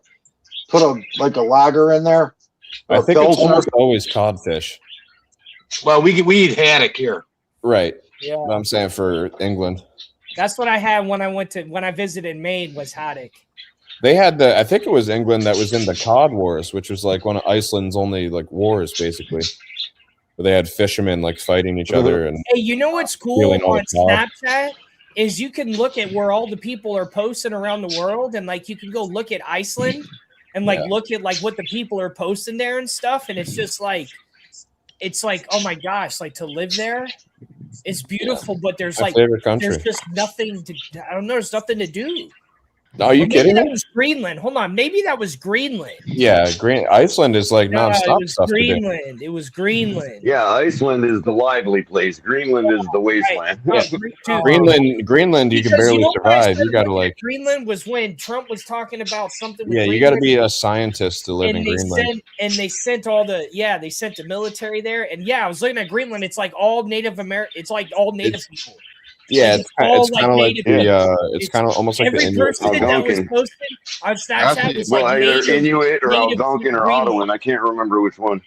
like a lager in there. I think it's almost always codfish. Well, we eat haddock here. Right. Yeah. But I'm saying for England. That's what I had when I visited Maine was haddock. They had I think it was England that was in the Cod Wars, which was like one of Iceland's only like wars, basically. Where they had fishermen like fighting each other. And hey, you know what's cool on Snapchat is you can look at where all the people are posting around the world, and like you can go look at Iceland and like look at like what the people are posting there and stuff, and it's just like oh my gosh, like to live there. It's beautiful, but there's there's just nothing to. I don't know. There's nothing to do. Are you kidding me? That was Greenland. Hold on, maybe that was Greenland. Yeah, Iceland is like nonstop. It was Greenland. It was Greenland. Yeah, Iceland is the lively place. Greenland is the wasteland. Right. Yeah. Greenland, you can barely survive. You got to like. Greenland was when Trump was talking about something. With you got to be a scientist to live in Greenland. They sent the military there, and I was looking at Greenland. It's like all Native American. It's like all Native people. Yeah, it's kind of like it's kind of almost like every person that was posted on Snapchat was like either Inuit or Algonquin or Ottawan. I can't remember which one.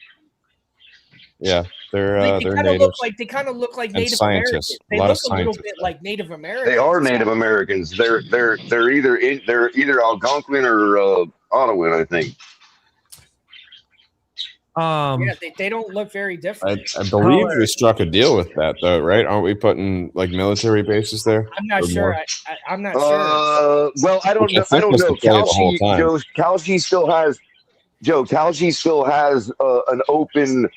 Yeah, they're natives. They kind of look like Native scientists. Americans. They look a little bit like Native Americans. They are Native Americans. They're either Algonquin or Ottawan, I think. They don't look very different. I believe we struck a deal with that, though, right? Aren't we putting like military bases there? I'm not sure. I'm not sure. Well, I don't know. Calci still has Calci still has an open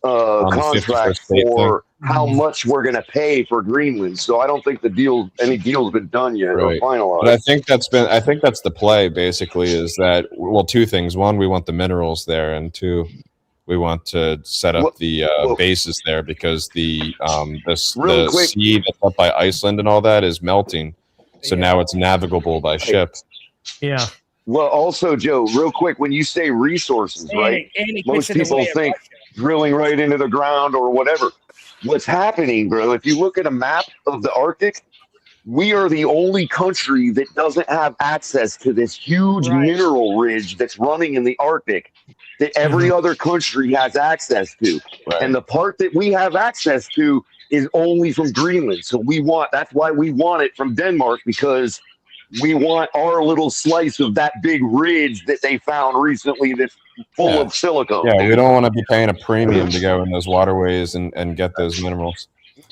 contract for how much we're going to pay for Greenland. So I don't think any deal's been done yet or finalized. But I think that's the play. Basically, is that two things: one, we want the minerals there, and two, we want to set up the bases there because the sea that's up by Iceland and all that is melting. So now it's navigable by ship. Yeah. Well, also, Joe, real quick, when you say resources, right? Most people think drilling right into the ground or whatever. What's happening, bro, if you look at a map of the Arctic, we are the only country that doesn't have access to this huge mineral ridge that's running in the Arctic that every other country has access to. Right. And the part that we have access to is only from Greenland. So that's why we want it from Denmark, because we want our little slice of that big ridge that they found recently that's full of silicone. Yeah, we don't want to be paying a premium to go in those waterways and get those minerals.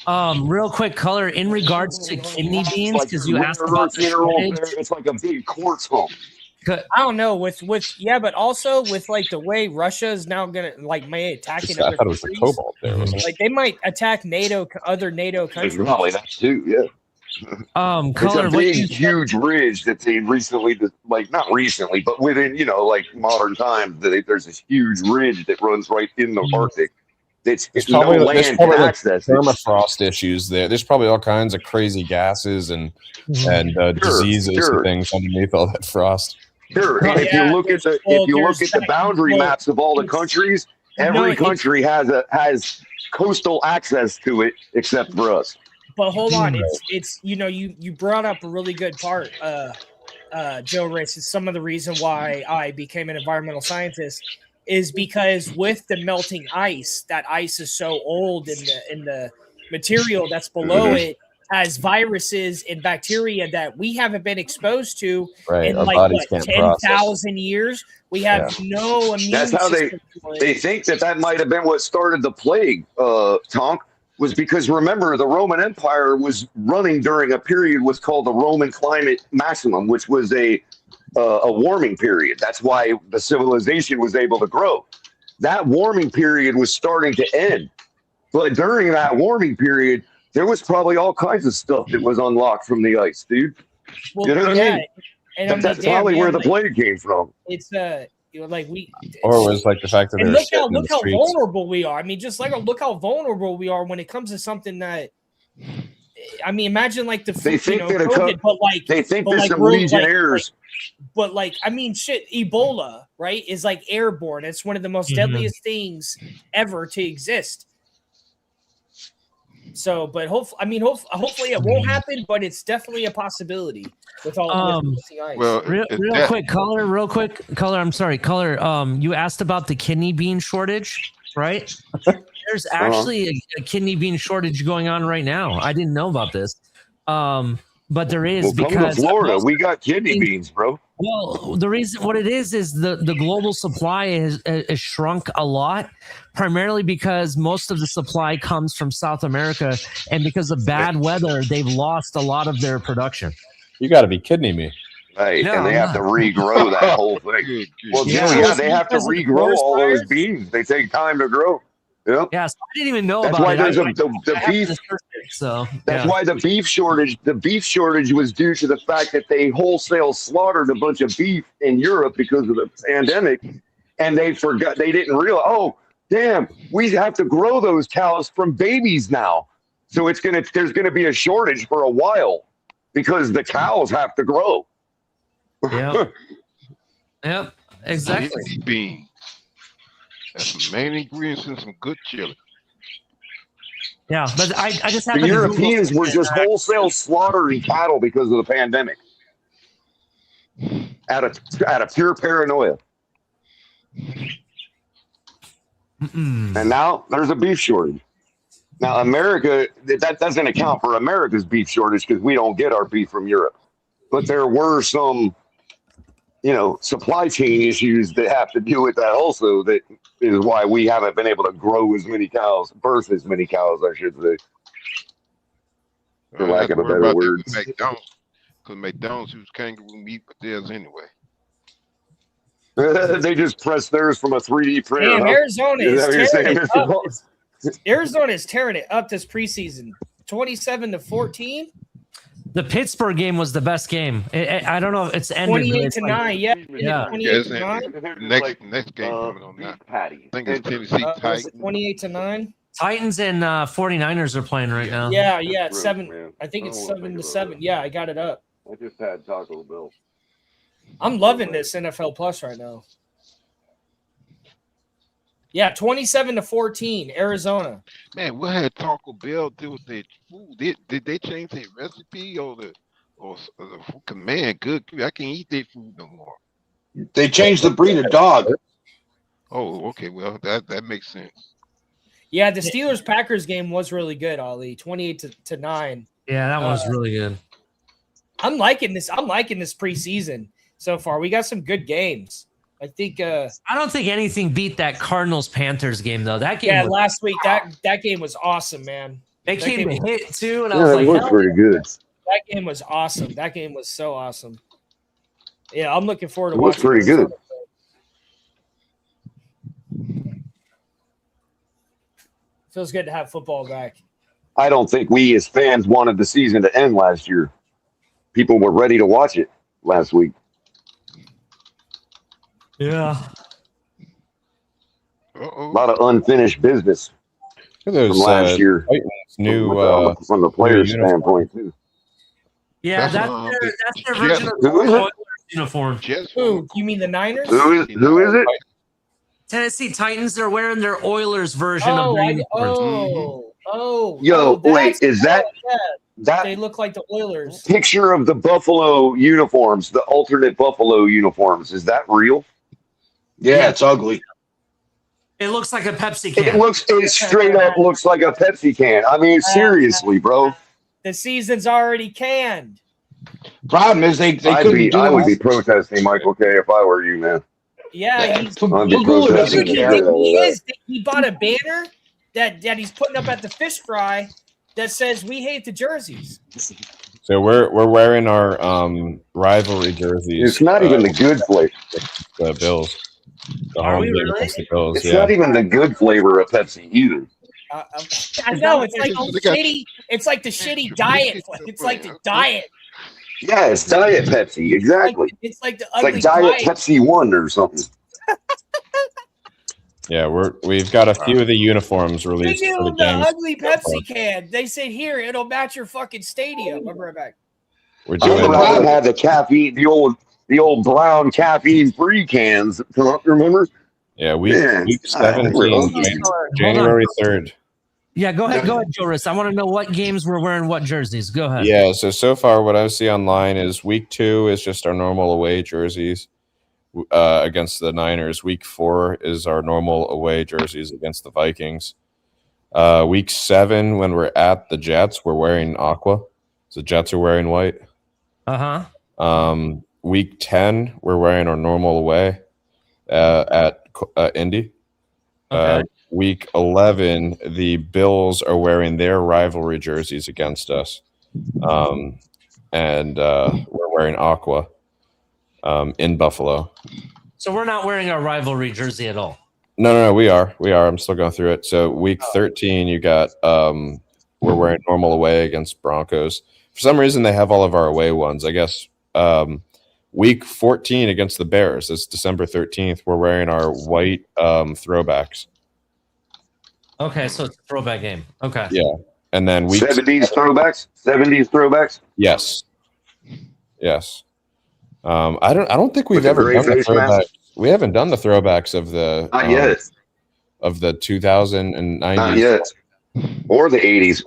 Real quick, Color, in regards to kidney beans, because you asked about the shortage. It's like a big quartz home. I don't know but also with like the way Russia is now gonna may attack it. I thought it was the cobalt there. Like they might attack other NATO countries. Probably that too, yeah. Color, it's a big, huge ridge that they recently, not recently, but within modern times, there's this huge ridge that runs right in the Arctic. It's probably, no land access. Permafrost issues there. There's probably all kinds of crazy gases and diseases and things underneath all that frost. Sure. And if you look at the boundary maps of all the countries, every country has coastal access to it except for us. But hold on, it's you brought up a really good part, Joe Rich. It's some of the reason why I became an environmental scientist is because with the melting ice, that ice is so old in material that's below it has viruses and bacteria that we haven't been exposed to in Our like bodies can't 10,000 years. We have no immune That's how system. they think that might have been what started the plague, Tonk, was because remember the Roman Empire was running during a period what's called the Roman climate maximum, which was a warming period. That's why the civilization was able to grow. That warming period was starting to end. But during that warming period, there was probably all kinds of stuff that was unlocked from the ice, dude. Well, you know what I mean? And that's probably where the plague came from. It's like we, or it was like the fact that look how vulnerable we are. I mean, just like look how vulnerable we are when it comes to something that. I mean, imagine like the they think that COVID, but like they think but there's like some Legionnaires. But like, I mean, shit, Ebola, right, is like airborne. It's one of the most deadliest things ever to exist. So, but hopefully it won't happen, but it's definitely a possibility with all with the ice. Well, real quick, Color. I'm sorry, Color. You asked about the kidney bean shortage, right? There's actually a kidney bean shortage going on right now. I didn't know about this, but there is because come to Florida, we got kidney beans, bro. Well, the reason what it is the global supply has shrunk a lot, primarily because most of the supply comes from South America, and because of bad weather, they've lost a lot of their production. You got to be kidding me. Right, and they have to regrow that whole thing. Well, yeah, they have to regrow all those beans. They take time to grow. Yep. Yeah, so I didn't even know that's about why it. There's the beef. So that's why the beef shortage. The beef shortage was due to the fact that they wholesale slaughtered a bunch of beef in Europe because of the pandemic, and they forgot. They didn't realize. Oh, damn! We have to grow those cows from babies now, so there's gonna be a shortage for a while because the cows have to grow. Yep. Yep. Exactly. Beans. That's some main ingredients in some good chili. Yeah, but I just the Europeans were just wholesale slaughtering cattle because of the pandemic. Out of pure paranoia. And now there's a beef shortage. Now America, that doesn't account for America's beef shortage because we don't get our beef from Europe. But there were some, supply chain issues that have to do with that also. That is why we haven't been able to grow as many cows, birth as many cows, I should say. For lack of a better word. Because McDonald's used kangaroo meat for theirs anyway. They just press theirs from a 3D printer. Damn, Arizona is tearing it up. Arizona is tearing it up this preseason. 27-14. The Pittsburgh game was the best game. I don't know if it's ended. 28-9. Yeah. 28-9. Next game coming on that. I think it's Tennessee Titans. 28-9. Titans and 49ers are playing right now. Yeah. It's 7. Man. I think it's 7-7. Yeah, I got it up. I just had Taco Bell. I'm loving this NFL Plus right now. Yeah, 27-14, Arizona. Man, what had Taco Bell do with their food? Did they change their recipe or the man? Good, I can't eat their food no more. They changed the breed of dog. Oh, okay. Well, that makes sense. Yeah, the Steelers-Packers game was really good, Ali. 28-9. Yeah, that was really good. I'm liking this preseason so far. We got some good games. I think I don't think anything beat that Cardinals-Panthers game though. That game last week that game was awesome, man. They came to hit too, and I was like, it was pretty good. That game was awesome. That game was so awesome. Yeah, I'm looking forward to watching. It was pretty good. Feels good to have football back. I don't think we as fans wanted the season to end last year. People were ready to watch it last week. Yeah. A lot of unfinished business from last year. New from the players' standpoint too. Yeah, that's their original uniform. Who? You mean the Niners? Who is it? Tennessee Titans. They're wearing their Oilers version of their uniforms. Wait, is that? That they look like the Oilers. Picture of the Buffalo uniforms, the alternate Buffalo uniforms. Is that real? Yeah, it's ugly. It looks like a Pepsi can. It straight up looks like a Pepsi can. I mean, seriously, bro. The season's already canned. Problem is they couldn't do I would it. be protesting Michael K if I were you, man. Yeah, he bought a banner that he's putting up at the fish fry that says "We hate the jerseys." So we're wearing our rivalry jerseys. It's not even the good flavor. The Bills. Are we really? The Bills, it's not even the good flavor of Pepsi either. I know it's like shitty. It's like the shitty diet. It's like the diet. Yeah, it's Diet Pepsi. Exactly. It's like the ugly Diet Pepsi 1 or something. Yeah, we've got a few of the uniforms released. They for the the games. ugly Pepsi can. They said here it'll match your fucking stadium. I'll be right back. We're doing I had the caffeine, the old brown caffeine-free cans. Remember? Yeah, week 17, January 3rd. Yeah, go ahead, Joris. I want to know what games we're wearing what jerseys. Go ahead. Yeah, so far what I see online is week 2 is just our normal away jerseys against the Niners. Week 4 is our normal away jerseys against the Vikings. Week 7, when we're at the Jets, we're wearing aqua. So the Jets are wearing white. Week 10, we're wearing our normal away at Indy. Okay. Week 11, the Bills are wearing their rivalry jerseys against us. And we're wearing aqua in Buffalo. So we're not wearing our rivalry jersey at all? No, we are. I'm still going through it. So week 13, you got we're wearing normal away against Broncos. For some reason, they have all of our away ones. I guess week 14 against the Bears, it's December 13th, we're wearing our white throwbacks. Okay, so it's a throwback game. Okay. Yeah. And then week 70s throwbacks? 70s throwbacks? Yes. I don't think we've ever done the throwbacks. We haven't done the throwbacks of the not yet. Of the 2090s. Not yet. Or the 80s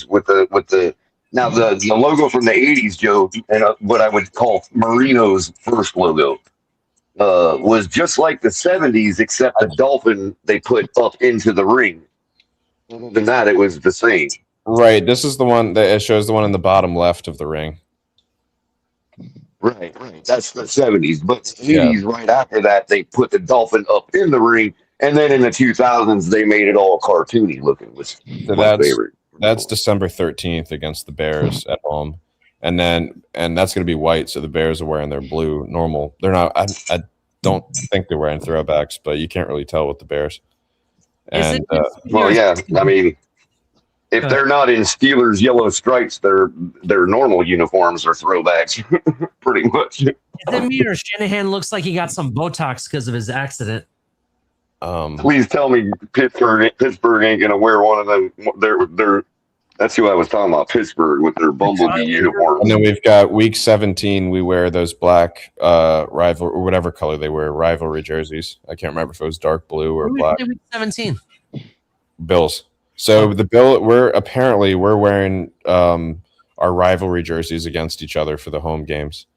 with the now the logo from the 80s, Joe, and what I would call Marino's first logo. Was just like the 70s, except the dolphin they put up into the ring. Other than that, it was the same. Right. This is the one that it shows the one in the bottom left of the ring. Right. That's the 70s. But the 80s, right after that, they put the dolphin up in the ring. And then in the 2000s, they made it all cartoony looking. Was my favorite. That's December 13th against the Bears at home. And that's going to be white, so the Bears are wearing their blue normal. They're not. I don't think they're wearing throwbacks, but you can't really tell with the Bears. And well, yeah, I mean, if they're not in Steelers yellow stripes, their normal uniforms are throwbacks, pretty much. Is it me or Shanahan looks like he got some Botox because of his accident? Please tell me Pittsburgh ain't gonna wear one of them. They're that's who I was talking about, Pittsburgh, with their bumblebee uniform. And then we've got week 17. We wear those black rival or whatever color they wear, rivalry jerseys. I can't remember if it was dark blue or black. Week 17. Bills. So we're wearing our rivalry jerseys against each other for the home games.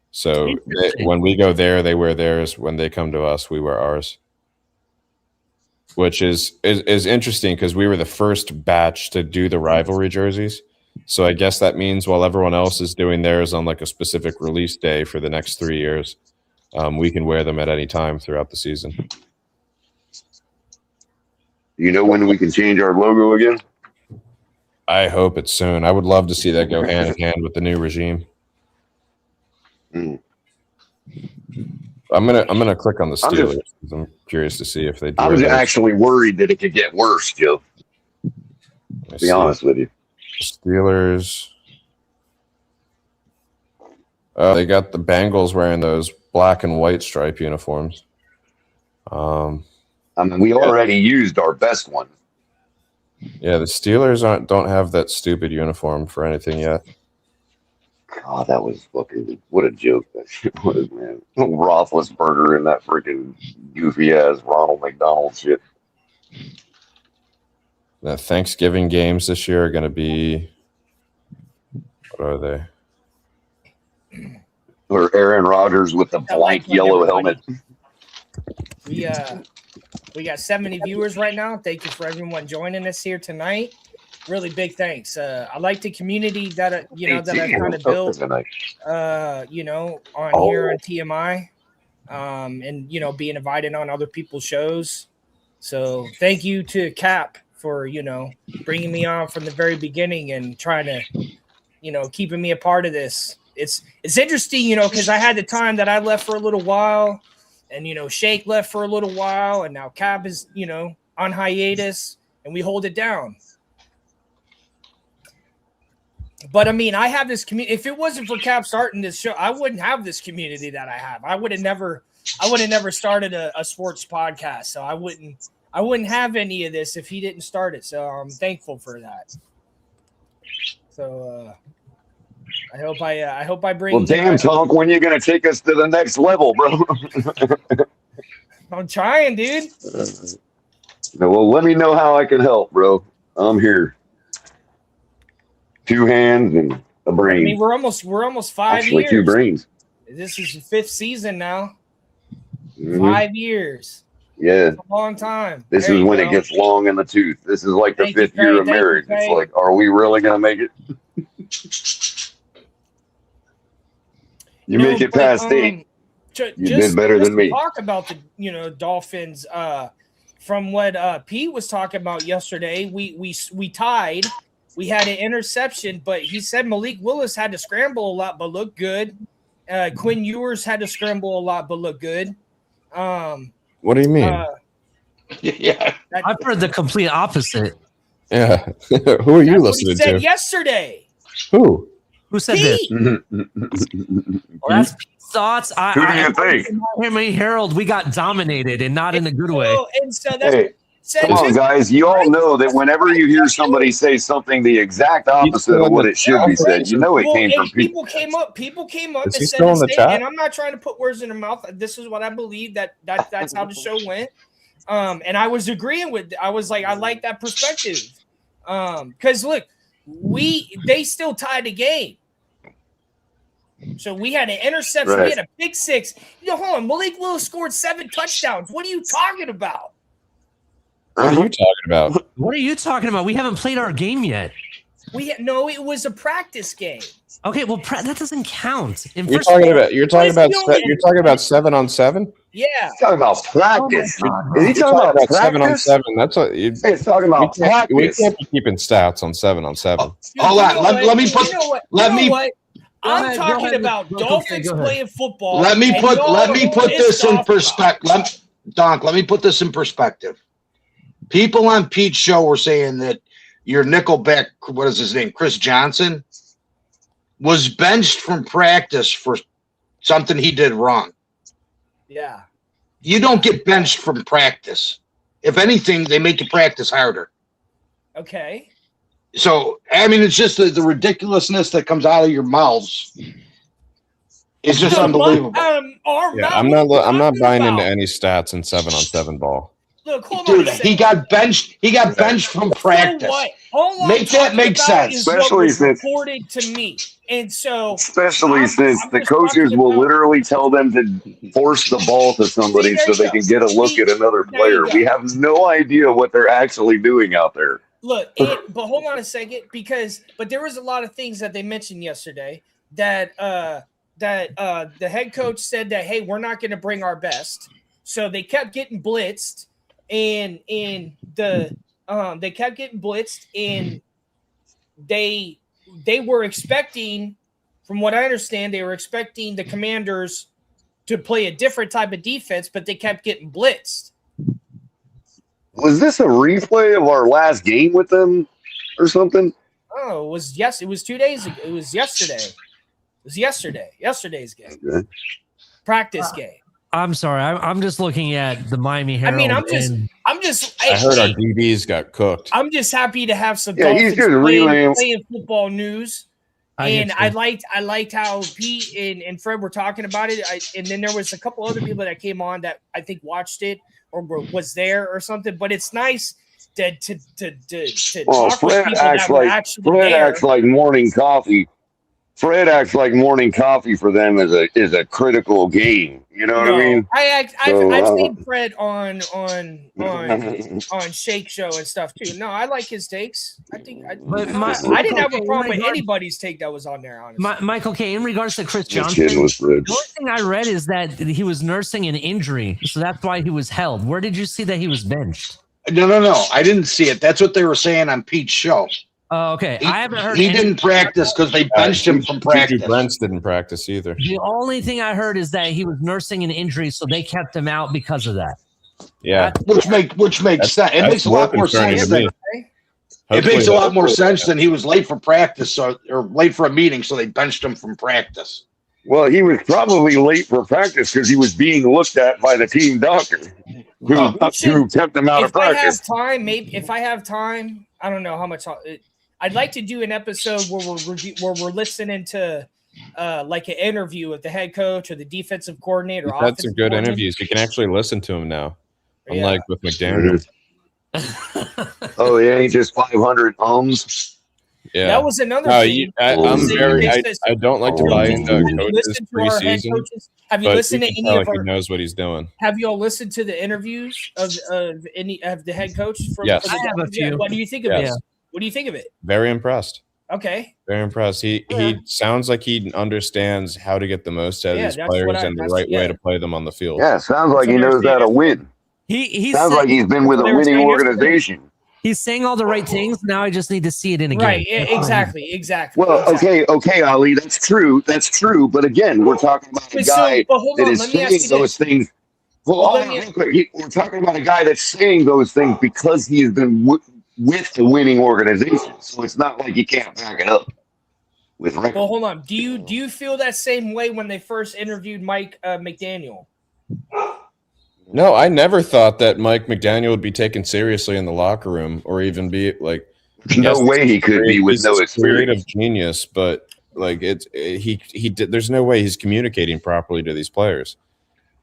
So when we go there, they wear theirs. When they come to us, we wear ours. Which is interesting because we were the first batch to do the rivalry jerseys. So I guess that means while everyone else is doing theirs on like a specific release day for the next 3 years, we can wear them at any time throughout the season. You know when we can change our logo again? I hope it's soon. I would love to see that go hand in hand with the new regime. I'm gonna click on the Steelers because I'm curious to see if they do. I was actually worried that it could get worse, Joe. To be honest with you. Steelers. They got the Bengals wearing those black and white stripe uniforms. I mean, we already used our best one. Yeah, the Steelers don't have that stupid uniform for anything yet. God, that was fucking what a joke that shit was, man. Roethlisberger and that freaking goofy ass Ronald McDonald shit. The Thanksgiving games this year are going to be. What are they? Or Aaron Rodgers with the blank yellow helmet. We got 70 viewers right now. Thank you for everyone joining us here tonight. Really big thanks. I like the community that I've kind of built, on here on TMI, and being invited on other people's shows. So thank you to Cap for bringing me on from the very beginning and trying to keeping me a part of this. It's interesting, because I had the time that I left for a little while, and Shake left for a little while, and now Cap is on hiatus, and we hold it down. But I mean, I have this community. If it wasn't for Cap starting this show, I wouldn't have this community that I have. I would have never started a sports podcast. So I wouldn't have any of this if he didn't start it. So I'm thankful for that. So I hope I bring. Well, damn, Tonk, when you gonna take us to the next level, bro? I'm trying, dude. Well, let me know how I can help, bro. I'm here. 2 hands and a brain. I mean, we're almost 5 Actually, years. 2 brains. This is the 5th season now. Mm-hmm. 5 years. Yeah. That's a long time. This is when it gets long in the tooth. This is like the 5th year of marriage. It's like, are we really going to make it? You make it past 8. You did better than me. Talk about the Dolphins. From what Pete was talking about yesterday, we tied. We had an interception, but he said Malik Willis had to scramble a lot, but looked good. Quinn Ewers had to scramble a lot, but looked good. What do you mean? Yeah, I've heard the complete opposite. Yeah. Who are you listening to? Yesterday. Who said Pete. this? Well, that's Pete's thoughts. Who do you think? Him and Harold, we got dominated, and not in a good way. And so that's. Come on, guys. You all know that whenever you hear somebody say something the exact opposite of what it should be said, you know it came from people. People came up Is and he said still in the chat? and I'm not trying to put words in their mouth. This is what I believe that's how the show went. And I was agreeing with. I was like, I like that perspective. Because look, they still tied the game. So we had an interception. Right. We had a pick 6. Hold on. Malik Willis scored 7 touchdowns. What are you talking about? What are you talking about? What are you talking about? We haven't played our game yet. No, it was a practice game. Okay, well, that doesn't count. You're talking about 7-on-7? Yeah. He's talking about practice. Is he talking about practice? 7-on-7. That's what you. Hey, he's talking about practice. We can't be keeping stats on 7-on-7. Hold on. Let me put. I'm talking about Dolphins playing football. Let me put this in perspective. Donk, let me put this in perspective. People on Pete's show were saying that your nickelback, what is his name, Chris Johnson, was benched from practice for something he did wrong. Yeah. You don't get benched from practice. If anything, they make you practice harder. Okay. So, I mean, it's just the ridiculousness that comes out of your mouths. It's just unbelievable. I'm not buying into any stats in 7-on-7 ball. Look, hold Dude, on. he got benched. He got benched from practice. Make that make sense, especially since reported to me. And so, especially since the coaches will literally tell them to force the ball to somebody so they can get a look at another player. We have no idea what they're actually doing out there. Look, but hold on a second, but there was a lot of things that they mentioned yesterday that the head coach said that, hey, we're not going to bring our best. So they kept getting blitzed. And they kept getting blitzed, and they were expecting, from what I understand, they were expecting the Commanders to play a different type of defense, but they kept getting blitzed. Was this a replay of our last game with them or something? Oh, it was 2 days ago. It was yesterday. It was yesterday's game. Okay. Practice game. I'm sorry. I'm just looking at the Miami Herald. I mean, I'm just. I heard our DBs got cooked. I'm just happy to have some Dolphins playing football news. I liked how Pete and Fred were talking about it. And then there was a couple other people that came on that I think watched it or was there or something. But it's nice to talk Fred with people that were actually there. Fred acts like morning coffee. Fred acts like morning coffee for them is a critical game. You know what I mean? I've seen Fred on Shake Show and stuff too. No, I like his takes. I didn't have a problem with anybody's take that was on there. Honestly, Michael K. In regards to Chris Johnson, the only thing I read is that he was nursing an injury, so that's why he was held. Where did you see that he was benched? No. I didn't see it. That's what they were saying on Pete's show. Oh, okay. I haven't heard. He didn't practice because they benched him from practice. Brents didn't practice either. The only thing I heard is that he was nursing an injury, so they kept him out because of that. Yeah, which makes sense. It makes a lot more sense. It makes a lot more sense than he was late for practice or late for a meeting, so they benched him from practice. Well, he was probably late for practice because he was being looked at by the team doctor, who kept him out of practice. If I have time, I don't know how much. I'd like to do an episode where we're listening to like an interview with the head coach or the defensive coordinator. We've had some good interviews. You can actually listen to him now, unlike with McDaniel. Oh, yeah, he just 500 ums. Yeah, that was another thing. I don't like to buy into coaches preseason. Have you listened to any of he knows what he's doing? Have you all listened to the interviews of any of the head coach? Yes, I have a few. What do you think of it? What do you think of it? Very impressed. Okay. Very impressed. He sounds like he understands how to get the most out of these players and the right way to play them on the field. Yeah, sounds like he knows how to win. He sounds like he's been with a winning organization. He's saying all the right things. Now I just need to see it in a game. Right, exactly. Well, okay, Ali, that's true. But again, we're talking about a guy that is saying those things. We're talking about a guy that's saying those things because he has been with the winning organization. So it's not like you can't back it up with record. Well, hold on. Do you feel that same way when they first interviewed Mike McDaniel? No, I never thought that Mike McDaniel would be taken seriously in the locker room or even be like. No way he could be with no experience. Creative genius, but like he did. There's no way he's communicating properly to these players.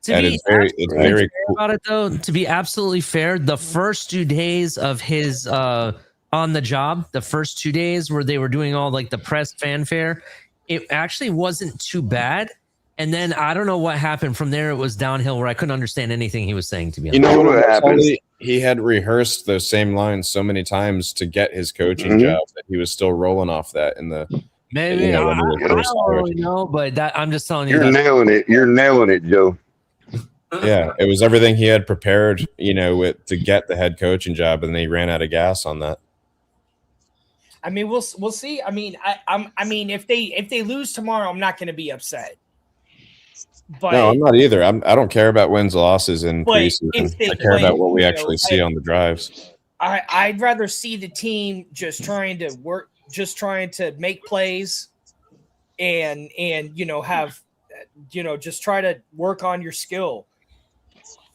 It's very cool. About it though. To be absolutely fair, the first 2 days of his on the job, the first 2 days where they were doing all like the press fanfare, it actually wasn't too bad. And then I don't know what happened from there. It was downhill where I couldn't understand anything he was saying, to be honest. You know what happened? He had rehearsed those same lines so many times to get his coaching job that he was still rolling off that in the maybe. I don't really know, but I'm just telling you. You're nailing it. You're nailing it, Joe. Yeah, it was everything he had prepared, to get the head coaching job, and then he ran out of gas on that. I mean, we'll see. I mean, if they lose tomorrow, I'm not going to be upset. But, no, I'm not either. I don't care about wins, losses in preseason. I care about what we actually see on the drives. I'd rather see the team just trying to work, just trying to make plays, and have just try to work on your skill.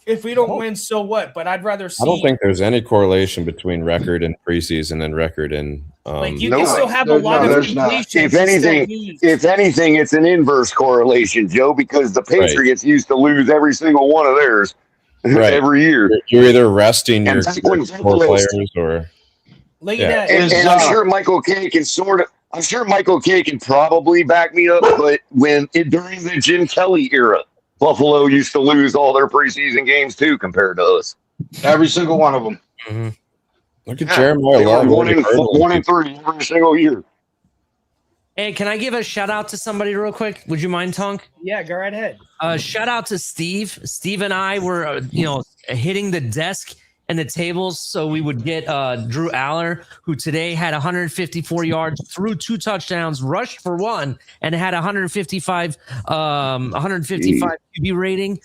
If we don't win, so what? But I'd rather see. I don't think there's any correlation between record in preseason and record in. You can still have a lot of completions. If anything, it's an inverse correlation, Joe, because the Patriots used to lose every single one of theirs every year. You're either resting your core players or. Look at that. And I'm sure Michael K can probably back me up, but during the Jim Kelly era, Buffalo used to lose all their preseason games too, compared to us. Every single one of them. Mm-hmm. Look at Jeremiah Love. 1-3 every single year. Hey, can I give a shout out to somebody real quick? Would you mind, Tonk? Yeah, go right ahead. Shout out to Steve. Steve and I were, hitting the desk and the tables so we would get Drew Aller, who today had 154 yards, threw 2 touchdowns, rushed for 1, and had 155 QB rating.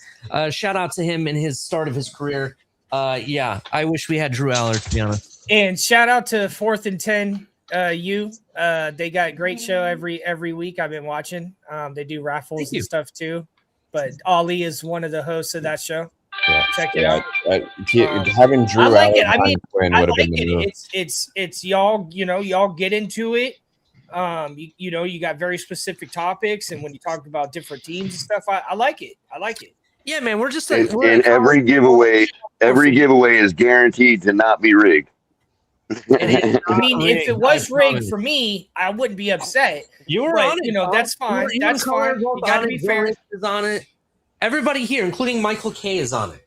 Shout out to him in his start of his career. I wish we had Drew Aller, to be honest. And shout out to 4th and 10. They got a great show every week. I've been watching. They do raffles and stuff too. But Ali is one of the hosts of that show. Yeah, check it out. Having Drew, I like it. I mean, I like it. It's y'all. Y'all get into it. You got very specific topics, and when you talk about different teams and stuff, I like it. I like it. Yeah, man, we're just and every giveaway is guaranteed to not be rigged. I mean, if it was rigged for me, I wouldn't be upset. You were on it. You know, that's fine. That's fine. You got to be fair. Is on it. Everybody here, including Michael K, is on it.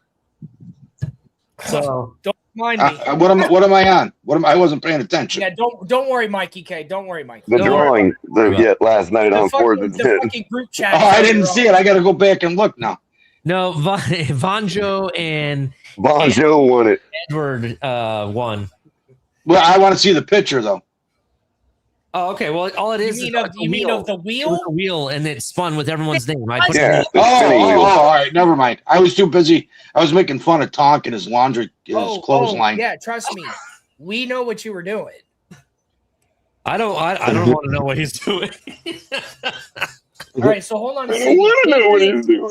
So don't mind me. What am I on? I wasn't paying attention. Yeah, don't worry, Mikey K. Don't worry, Mikey. The drawing last night on 4th and 10th. Fucking group chat. Oh, I didn't see it. I got to go back and look now. No, Vonjo and Vonjo won it. Edward won. Well, I want to see the picture though. Oh, okay. Well, all it is you mean of the wheel? The wheel, and it spun with everyone's name. I put all right. Never mind. I was too busy. I was making fun of Tonk and his laundry, clothesline. Yeah, trust me. We know what you were doing. I don't want to know what he's doing. All right, so hold on a second. I want to know what he's doing.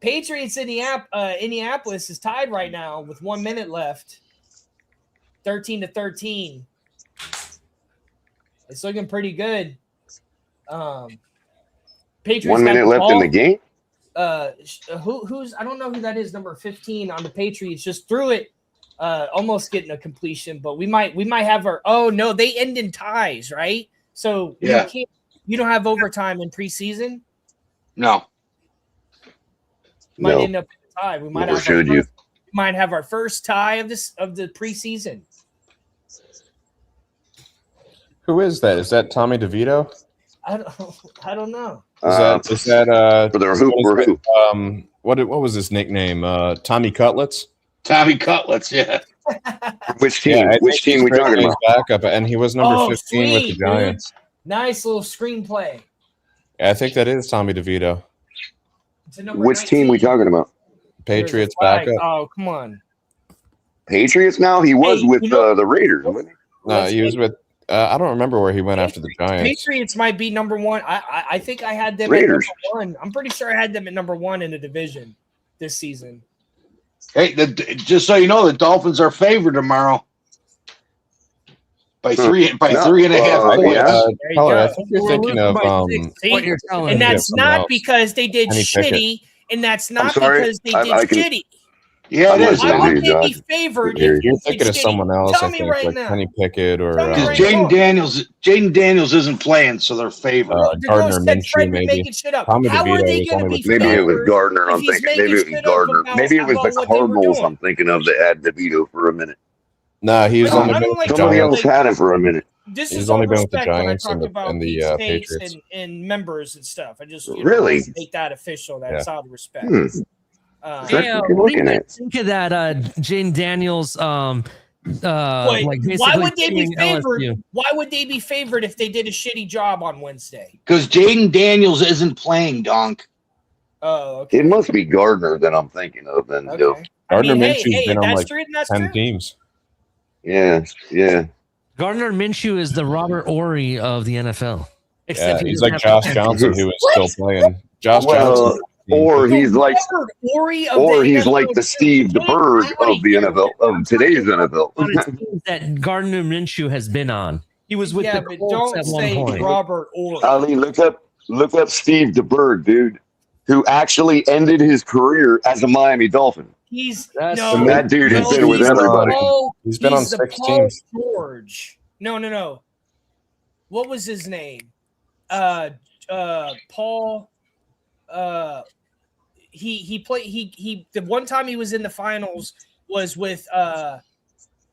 Patriots Indianapolis is tied right now with 1 minute left. 13-13. It's looking pretty good. Patriots 1 minute left in the game. Who's I don't know who that is. Number 15 on the Patriots just threw it, almost getting a completion. But we might have our. Oh no, they end in ties, right? So you don't have overtime in preseason. No. Might end up in a tie. We might might have our first tie of the preseason. Who is that? Is that Tommy DeVito? I don't know. Is that for their hoop? What was his nickname? Tommy Cutlets? Tommy Cutlets, yeah. Which team? Yeah, which team we talking about? Backup, and he was number 15 sweet, with the Giants. Dude. Nice little screenplay. Yeah, I think that is Tommy DeVito. Which 19. Team we talking about? Patriots backup. Oh, come on. Patriots now? He was with the Raiders. No, he was with I don't remember where he went after the Giants. Patriots might be number one. I think I had them Raiders. at number one. I'm pretty sure I had them at number one in the division this season. Hey, just so you know, the Dolphins are favored tomorrow by 3.5 points. Color, I think you're thinking of what you're telling and that's not because they did shitty, and that's not because they did shitty. Yeah, it is. Why would they be favored? You're thinking of someone else. Tell me right now. Kenny Pickett or because Jaden Daniels isn't playing, so they're favored. Gardner Minshew, maybe. How are they going to be favored? Maybe it was Gardner. I'm thinking. Maybe it was Gardner. Maybe it was the Cardinals. I'm thinking of that had DeVito for a minute. No, he's only been with the Somebody else had him for a minute. He's only been with the Giants and the Patriots and members and stuff. I just really make that official. That's out of respect. Think of that, Jaden Daniels. Why would they be favored? LSU. Why would they be favored if they did a shitty job on Wednesday? Because Jaden Daniels isn't playing, Donk. Oh, okay. It must be Gardner that I'm thinking of. Then Gardner Minshew's been on like 10 teams. Yeah. Gardner Minshew is the Robert Ory of the NFL. Except he's like Josh Johnson, who is still playing. Johnson. Or he's like the Steve DeBerg of the NFL, of today's NFL. That Gardner Minshew has been on. He was with the Colts at one point. Robert Ory. Ali, look up Steve DeBerg, dude, who actually ended his career as a Miami Dolphin. That dude has been with everybody. He's been on 6 teams. George. No. What was his name? Paul. He played. The one time he was in the finals was with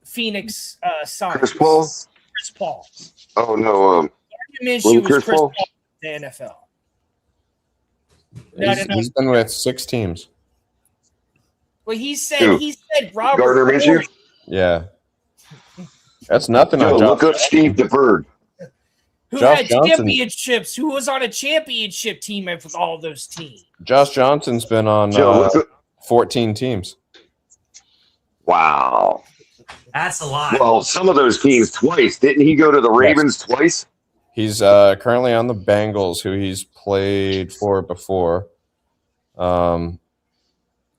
Phoenix Suns. Chris Paul. Oh no. Minshew was Chris Paul in the NFL. He's been with 6 teams. Well, he said Robert Gardner Minshew. Yeah, that's nothing. Look up Steve DeBerg. Who had championships? Who was on a championship team with all those teams? Josh Johnson's been on 14 teams. Wow, that's a lot. Well, some of those teams twice. Didn't he go to the Ravens twice? He's currently on the Bengals, who he's played for before.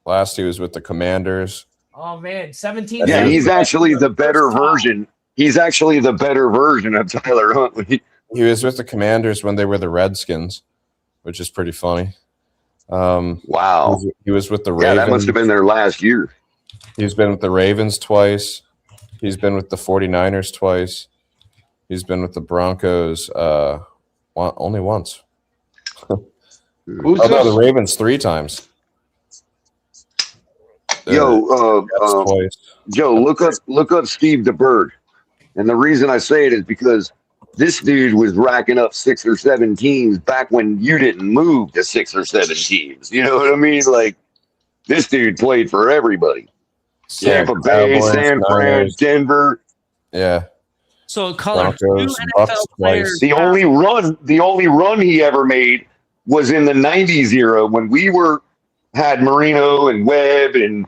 Last he was with the Commanders. Oh man, 17. Yeah, he's actually the better version. He's actually the better version of Tyler Huntley. He was with the Commanders when they were the Redskins, which is pretty funny. Wow. He was with the Ravens. Yeah, that must have been their last year. He's been with the Ravens twice. He's been with the 49ers twice. He's been with the Broncos only once. The Ravens 3 times. Joe, look up Steve DeBerg. And the reason I say it is because this dude was racking up 6 or 7 teams back when you didn't move to 6 or 7 teams. You know what I mean? Like, this dude played for everybody. Tampa Bay, San Fran, Denver. Yeah. So, Color, Broncos, Bucks twice. The only run he ever made was in the 90s era when we had Marino and Webb and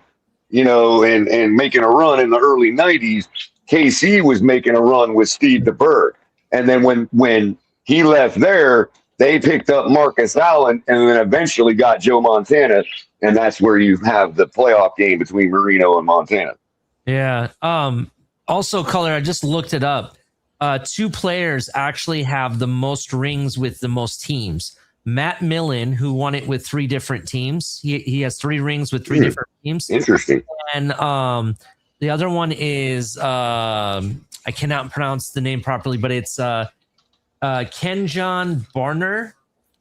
making a run in the early 90s. KC was making a run with Steve DeBerg. And then when he left there, they picked up Marcus Allen and then eventually got Joe Montana. And that's where you have the playoff game between Marino and Montana. Yeah. Also, Color, I just looked it up. 2 players actually have the most rings with the most teams. Matt Millen, who won it with 3 different teams. He has 3 rings with 3 different teams. Interesting. And the other one is I cannot pronounce the name properly, but it's Kenjon Barner.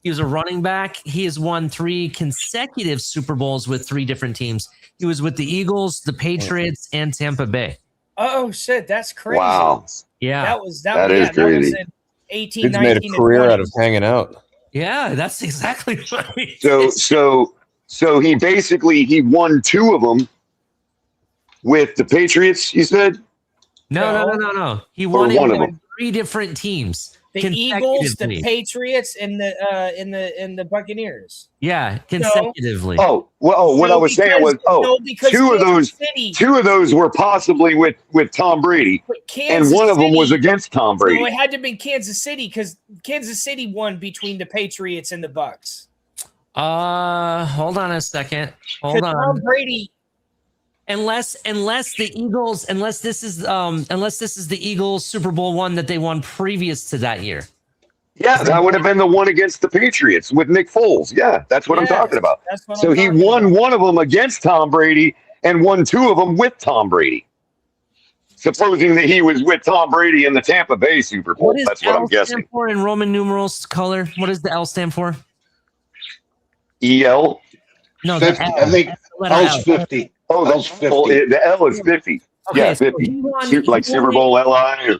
He was a running back. He has won 3 consecutive Super Bowls with 3 different teams. He was with the Eagles, the Patriots, and Tampa Bay. Oh shit, that's crazy! Wow, yeah, that is crazy. That was 18, He's 19, made a career out of hanging out. Yeah, that's exactly right. So he basically won 2 of them with the Patriots. You said no. He won it with 3 different teams. The Eagles, the Patriots, and the Buccaneers. Yeah, consecutively. What I was saying was, two of those were possibly with Tom Brady, and one of them was against Tom Brady. So it had to be Kansas City because Kansas City won between the Patriots and the Bucks. Hold on a second. Hold on. Tom Brady. Unless the Eagles, unless this is the Eagles Super Bowl one that they won previous to that year. Yeah, that would have been the one against the Patriots with Nick Foles. Yeah, that's what I'm talking about. So he won one of them against Tom Brady and won 2 of them with Tom Brady. Supposing that he was with Tom Brady in the Tampa Bay Super Bowl. That's what I'm guessing. Stand for in Roman numerals, Color? What does the L stand for? EL? No, 50. I think L's 50. Oh, that's 50. The L is 50. Okay, yeah, 50. So Super Bowl LI.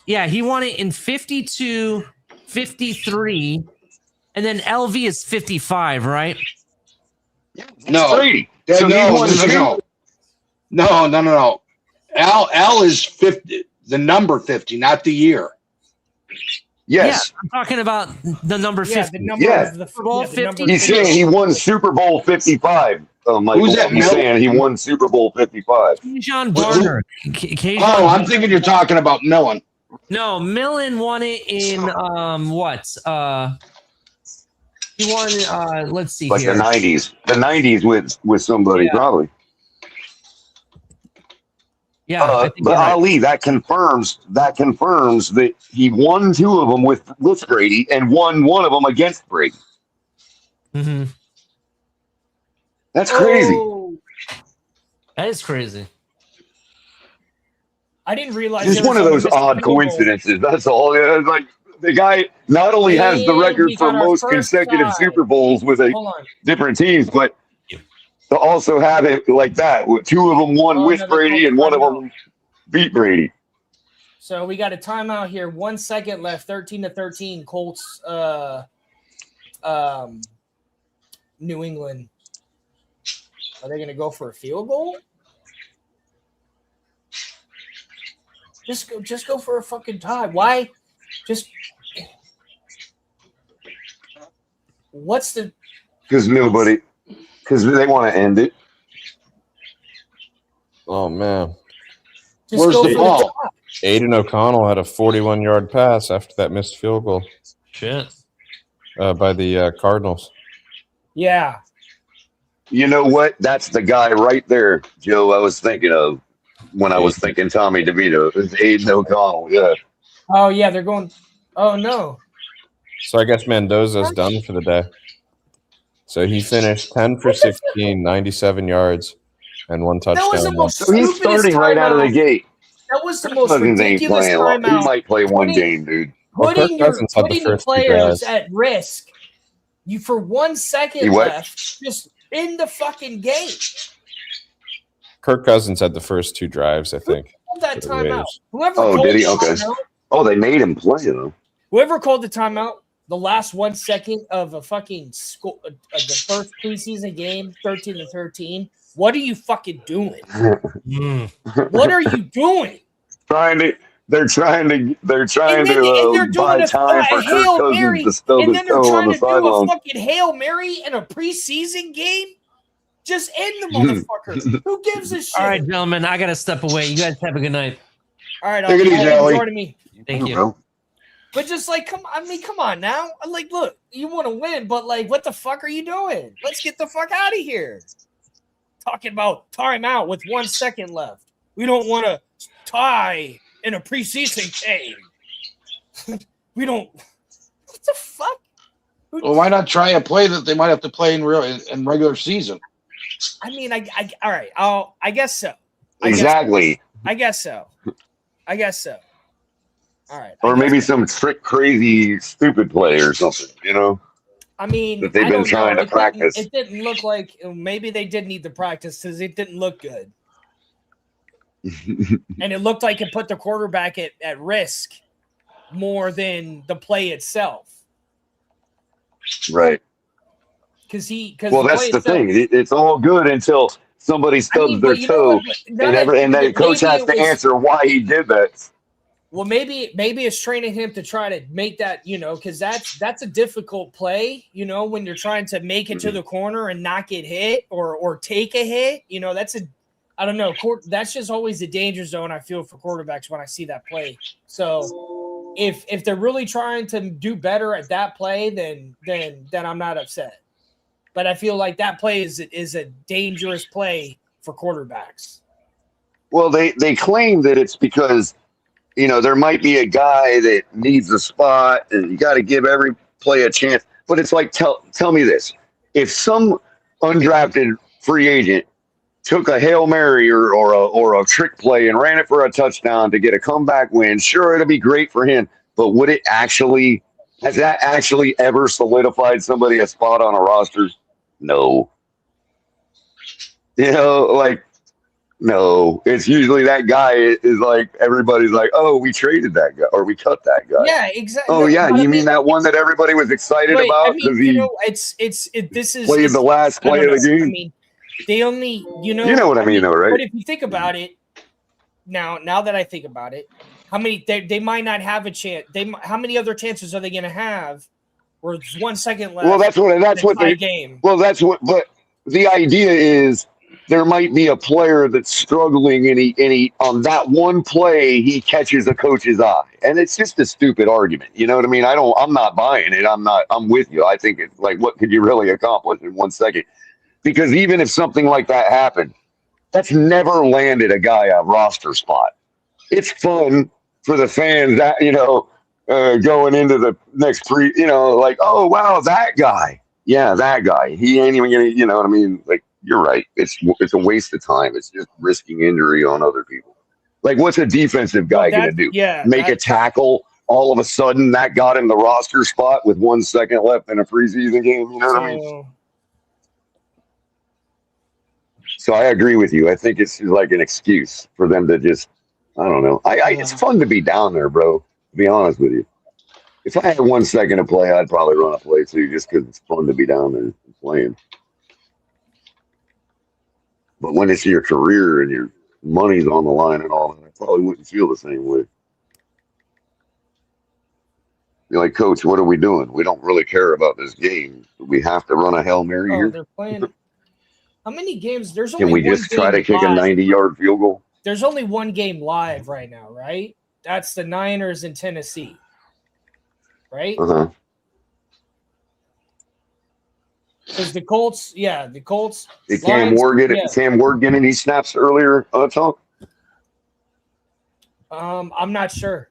Yeah, he won it in 52, 53, and then LV is 55, right? No. No. L is 50. The number 50, not the year. Yes. Yeah, I'm talking about the number 50. The number of the Super Bowl 50. He's saying he won Super Bowl 55. Who's that? He's saying he won Super Bowl 55. John Barner. I'm thinking you're talking about Millen. No, Millen won it in what? He won. Let's see. Like here. The 90s. The 90s with somebody probably. Yeah, but Ali, that confirms that he won 2 of them with Brady and won 1 of them against Brady. Mm-hmm. That's crazy. That is crazy. I didn't realize it's one of those odd coincidences. That's all. It's like the guy not only has the record for most consecutive Super Bowls with different teams, but to also have it like that, with 2 of them won with Brady and 1 of them beat Brady. So we got a timeout here. 1 second left. 13-13. Colts. New England. Are they going to go for a field goal? Just go for a fucking tie. Why? What's the? Because they want to end it. Oh man. Where's the ball? Aiden O'Connell had a 41-yard pass after that missed field goal. Shit. By the Cardinals. Yeah. You know what? That's the guy right there, Joe, I was thinking of when I was thinking Tommy DeVito. It was Aiden O'Connell, yeah. Oh, yeah, they're going – oh, no. So I guess Mendoza's done for the day. So he finished 10 for 16, 97 yards, and 1 touchdown. So he's starting right out of the gate. That was the most ridiculous timeout. He might play one game, dude. Putting the players at risk. You for 1 second left, just in the fucking game. Kirk Cousins had the first 2 drives, I think. Who called that timeout? Whoever did he? Okay. Oh, they made him play though. Whoever called the timeout, the last 1 second of a fucking school, the first preseason game, 13-13. What are you fucking doing? What are you doing? They're trying to buy time for Kirk Cousins to spill his toe on the sideline. Do a fucking Hail Mary in a preseason game? Just end the motherfucker. Who gives a shit? All right, gentlemen, I gotta step away. You guys have a good night. All right, I'll be joining me. Thank you. But just like, come on now. Like, look, you want to win, but like, what the fuck are you doing? Let's get the fuck out of here. Talking about timeout with 1 second left. We don't want to tie in a preseason game. We don't. What the fuck? Well, why not try a play that they might have to play in regular season? I mean, all right. I guess so. Exactly. I guess so. All right. Or maybe some trick, crazy, stupid play or something, you know? I mean, that they've been trying to practice. It didn't look like maybe they did need the practice because it didn't look good. And it looked like it put the quarterback at risk more than the play itself. Right. Because that's the thing. It's all good until somebody stubs their toe, and the coach has to answer why he did that. Well, maybe it's training him to try to make that, because that's a difficult play, when you're trying to make it to the corner and not get hit or take a hit. I don't know. That's just always a danger zone I feel for quarterbacks when I see that play. So if they're really trying to do better at that play, then I'm not upset. But I feel like that play is a dangerous play for quarterbacks. Well, they claim that it's because there might be a guy that needs a spot and you got to give every play a chance. But it's like, tell me this. If some undrafted free agent took a Hail Mary or a trick play and ran it for a touchdown to get a comeback win, sure, it'll be great for him. But has that actually ever solidified somebody a spot on a roster? No. No, it's usually that guy is like, everybody's like, oh, we traded that guy or we cut that guy. Yeah, exactly. Oh, yeah. You mean that one that everybody was excited about? Because this is played the last play of the game. I mean, they only, you know what I mean, though, right? But if you think about it, now that I think about it, how many they might not have a chance. How many other chances are they going to have? Where it's 1 second left. Well, that's what they game. Well, but the idea is. There might be a player that's struggling and he on that one play he catches a coach's eye, and it's just a stupid argument. You know what I mean? I'm not buying it. I'm with you. I think it's like, what could you really accomplish in 1 second? Because even if something like that happened, that's never landed a guy a roster spot. It's fun for the fans that going into the next like, oh wow, that guy. Yeah, that guy. He ain't even gonna. You know what I mean? Like. You're right. It's a waste of time. It's just risking injury on other people. Like, what's a defensive guy going to do? Yeah, make a tackle? All of a sudden, that got him the roster spot with 1 second left in a preseason game. You know what I mean? So I agree with you. I think it's like an excuse for them to just, I don't know. It's fun to be down there, bro. To be honest with you. If I had 1 second to play, I'd probably run a play too, just because it's fun to be down there and playing. But when it's your career and your money's on the line and all that, I probably wouldn't feel the same way. You're like, Coach, what are we doing? We don't really care about this game. We have to run a Hail Mary here. They're playing. How many games? There's only. Can we just try to kick a 90-yard field goal? There's only one game live right now, right? That's the Niners in Tennessee, right? Uh-huh. Because the Colts. Did Cam Ward get any snaps earlier, Tom? I'm not sure.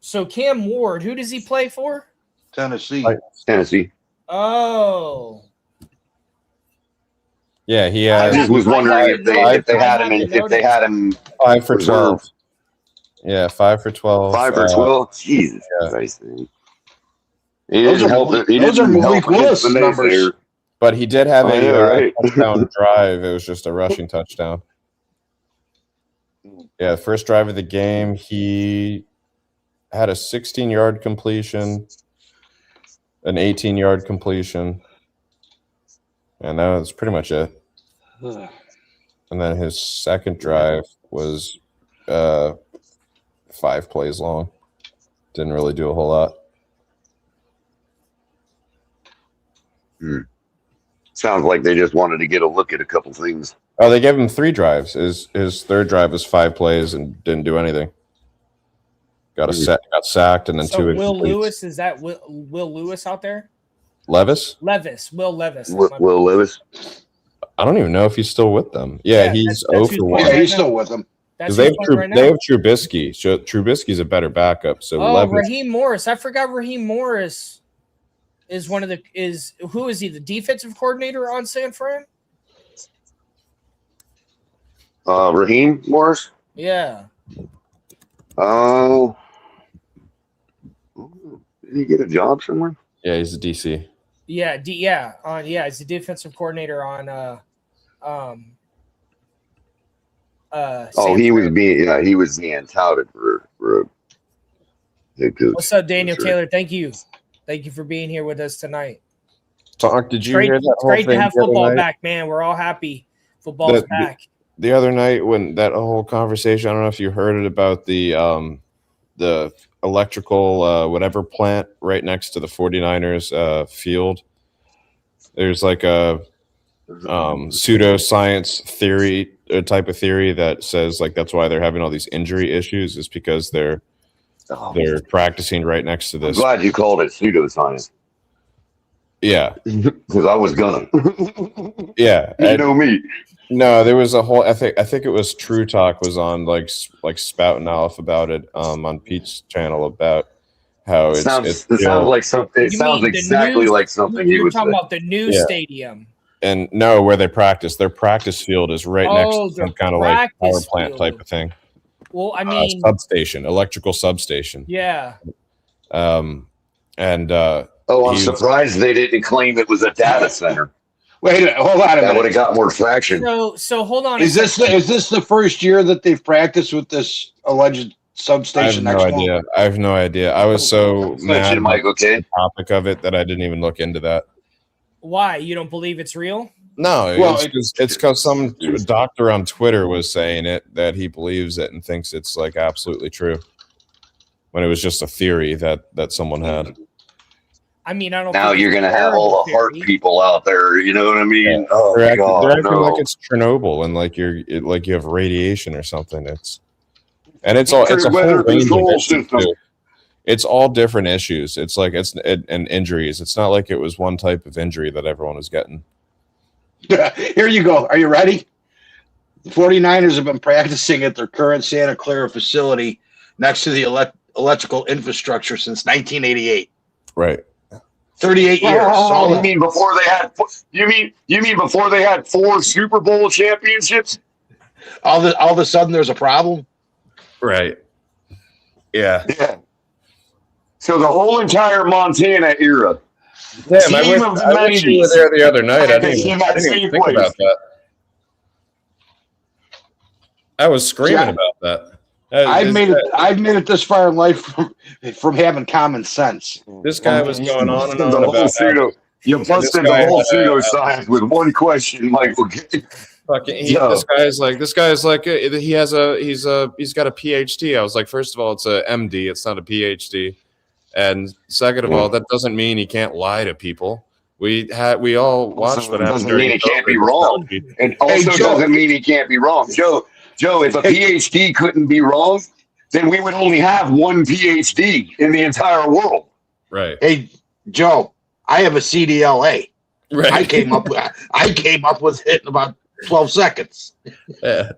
So Cam Ward, who does he play for? Tennessee. Tennessee. Oh. Yeah, he I had. just was wondering if they had him 5 for 12. Yeah, 5 for 12. 5 for 12. Jesus Christ. He Those didn't help. He didn't help against the numbers. But he did have a right? touchdown drive. It was just a rushing touchdown. Yeah, the first drive of the game, he had a 16-yard completion, an 18-yard completion, and that was pretty much it. And then his second drive was 5 plays long. Didn't really do a whole lot. Sounds like they just wanted to get a look at a couple things. Oh, they gave him 3 drives. His third drive was 5 plays and didn't do anything. Got sacked, and then 2 incompletes. Will Lewis, is that Will Lewis out there? Levis? Will Levis. Will Lewis? I don't even know if he's still with them. Yeah, he's 0 for 1. Yeah, he's still with them. Because they have Trubisky. So Trubisky's a better backup. So Levis, Raheem Morris. I forgot Raheem Morris is one of the who is he? The defensive coordinator on San Fran? Raheem Morris? Yeah. Oh. Did he get a job somewhere? Yeah, he's a DC. Yeah, he's the defensive coordinator on he was being touted for What's up, Daniel Taylor? Thank you for being here with us tonight. Talk. Did you hear that? It's great to have football back, man. We're all happy football's back. The other night when that whole conversation, I don't know if you heard it about the electrical whatever plant right next to the 49ers field. There's like a pseudoscience theory type of theory that says like that's why they're having all these injury issues is because they're practicing right next to this. I'm glad you called it pseudoscience. Yeah, because I was gonna. Yeah, you know me. No, there was a whole. I think it was True Talk was on like spouting off about it on Pete's channel about how it sounds like something. It sounds exactly like something you would say. You're talking about the new stadium. And no, where they practice, their practice field is right next to some kind of like power plant type of thing. Well, I mean, substation, electrical substation. Yeah. I'm surprised they didn't claim it was a data center. Wait a minute, hold on a minute. That would have got more traction. So hold on. Is this the first year that they've practiced with this alleged substation? I have no idea. I was so mad about the topic of it that I didn't even look into that. Why? You don't believe it's real? No, it's because some doctor on Twitter was saying it, that he believes it and thinks it's like absolutely true, when it was just a theory that someone had. I mean, I don't. Now you're gonna have all the heart people out there. You know what I mean? Yeah. Oh they're God, acting like it's Chernobyl and like you have radiation or something. It's a whole range of issues too. It's all different issues. It's like and injuries. It's not like it was one type of injury that everyone was getting. Here you go. Are you ready? The 49ers have been practicing at their current Santa Clara facility next to the electrical infrastructure since 1988. Right. 38 years. Oh, you mean before they had? You mean before they had 4 Super Bowl championships? All of a sudden, there's a problem. Right. Yeah. Yeah. So the whole entire Montana era. Damn, I wish you were there the other night. I didn't even think about that. I was screaming about that. I've made it this far in life from having common sense. This guy was going on and on about pseudo. You busted the whole pseudoscience with one question, Michael. This guy's like he's got a PhD. I was like, first of all, it's a MD. It's not a PhD. And second of all, that doesn't mean he can't lie to people. We all watched what happened. Doesn't mean he can't be wrong. And also doesn't mean he can't be wrong. Joe, if a PhD couldn't be wrong, then we would only have one PhD in the entire world. Right. Hey, Joe, I have a CDLA. Right. I came up with it in about 12 seconds. Yeah.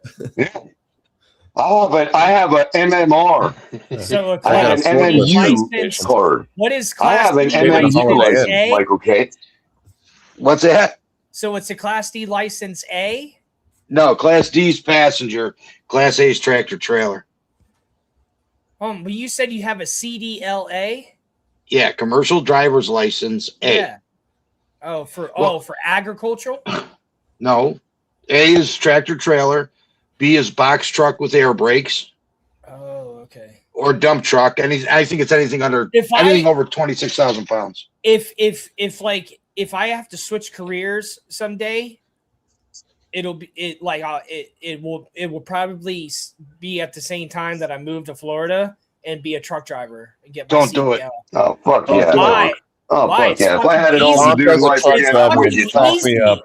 Oh, but I have an MMR. So I have an MMU card. What is I class have an B MMU license, Michael K. What's that? So it's a Class D license A? No, Class D's passenger, Class A's tractor trailer. But you said you have a CDLA? Yeah, commercial driver's license A. Yeah. For agricultural? No. A is tractor trailer. B is box truck with air brakes. Oh, okay. Or dump truck. I think it's anything anything over 26,000 pounds. If I have to switch careers someday, it will probably be at the same time that I move to Florida and be a truck driver and get my Don't do it. Oh fuck yeah. Why? Fuck yeah. If I had it all to do life again, I would you talk me up.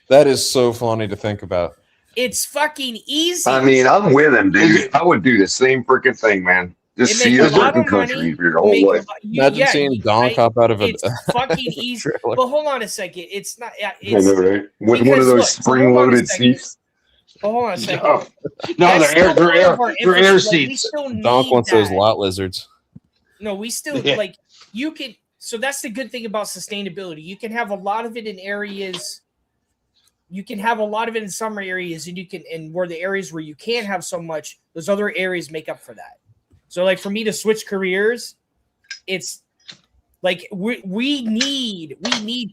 That is so funny to think about. It's fucking easy. I mean, I'm with him, dude. I would do the same freaking thing, man. Just see a different country for your whole life. Imagine seeing Don hop out of It's fucking easy. But hold on a second. It's not. It's, I know, right? With one of those spring-loaded seats. Hold on a second. No, they're air seats. Donk wants those lot lizards. No, we still you can. So that's the good thing about sustainability. You can have a lot of it in areas. You can have a lot of it in some areas, and where the areas where you can't have so much, those other areas make up for that. So, like for me to switch careers, it's like we need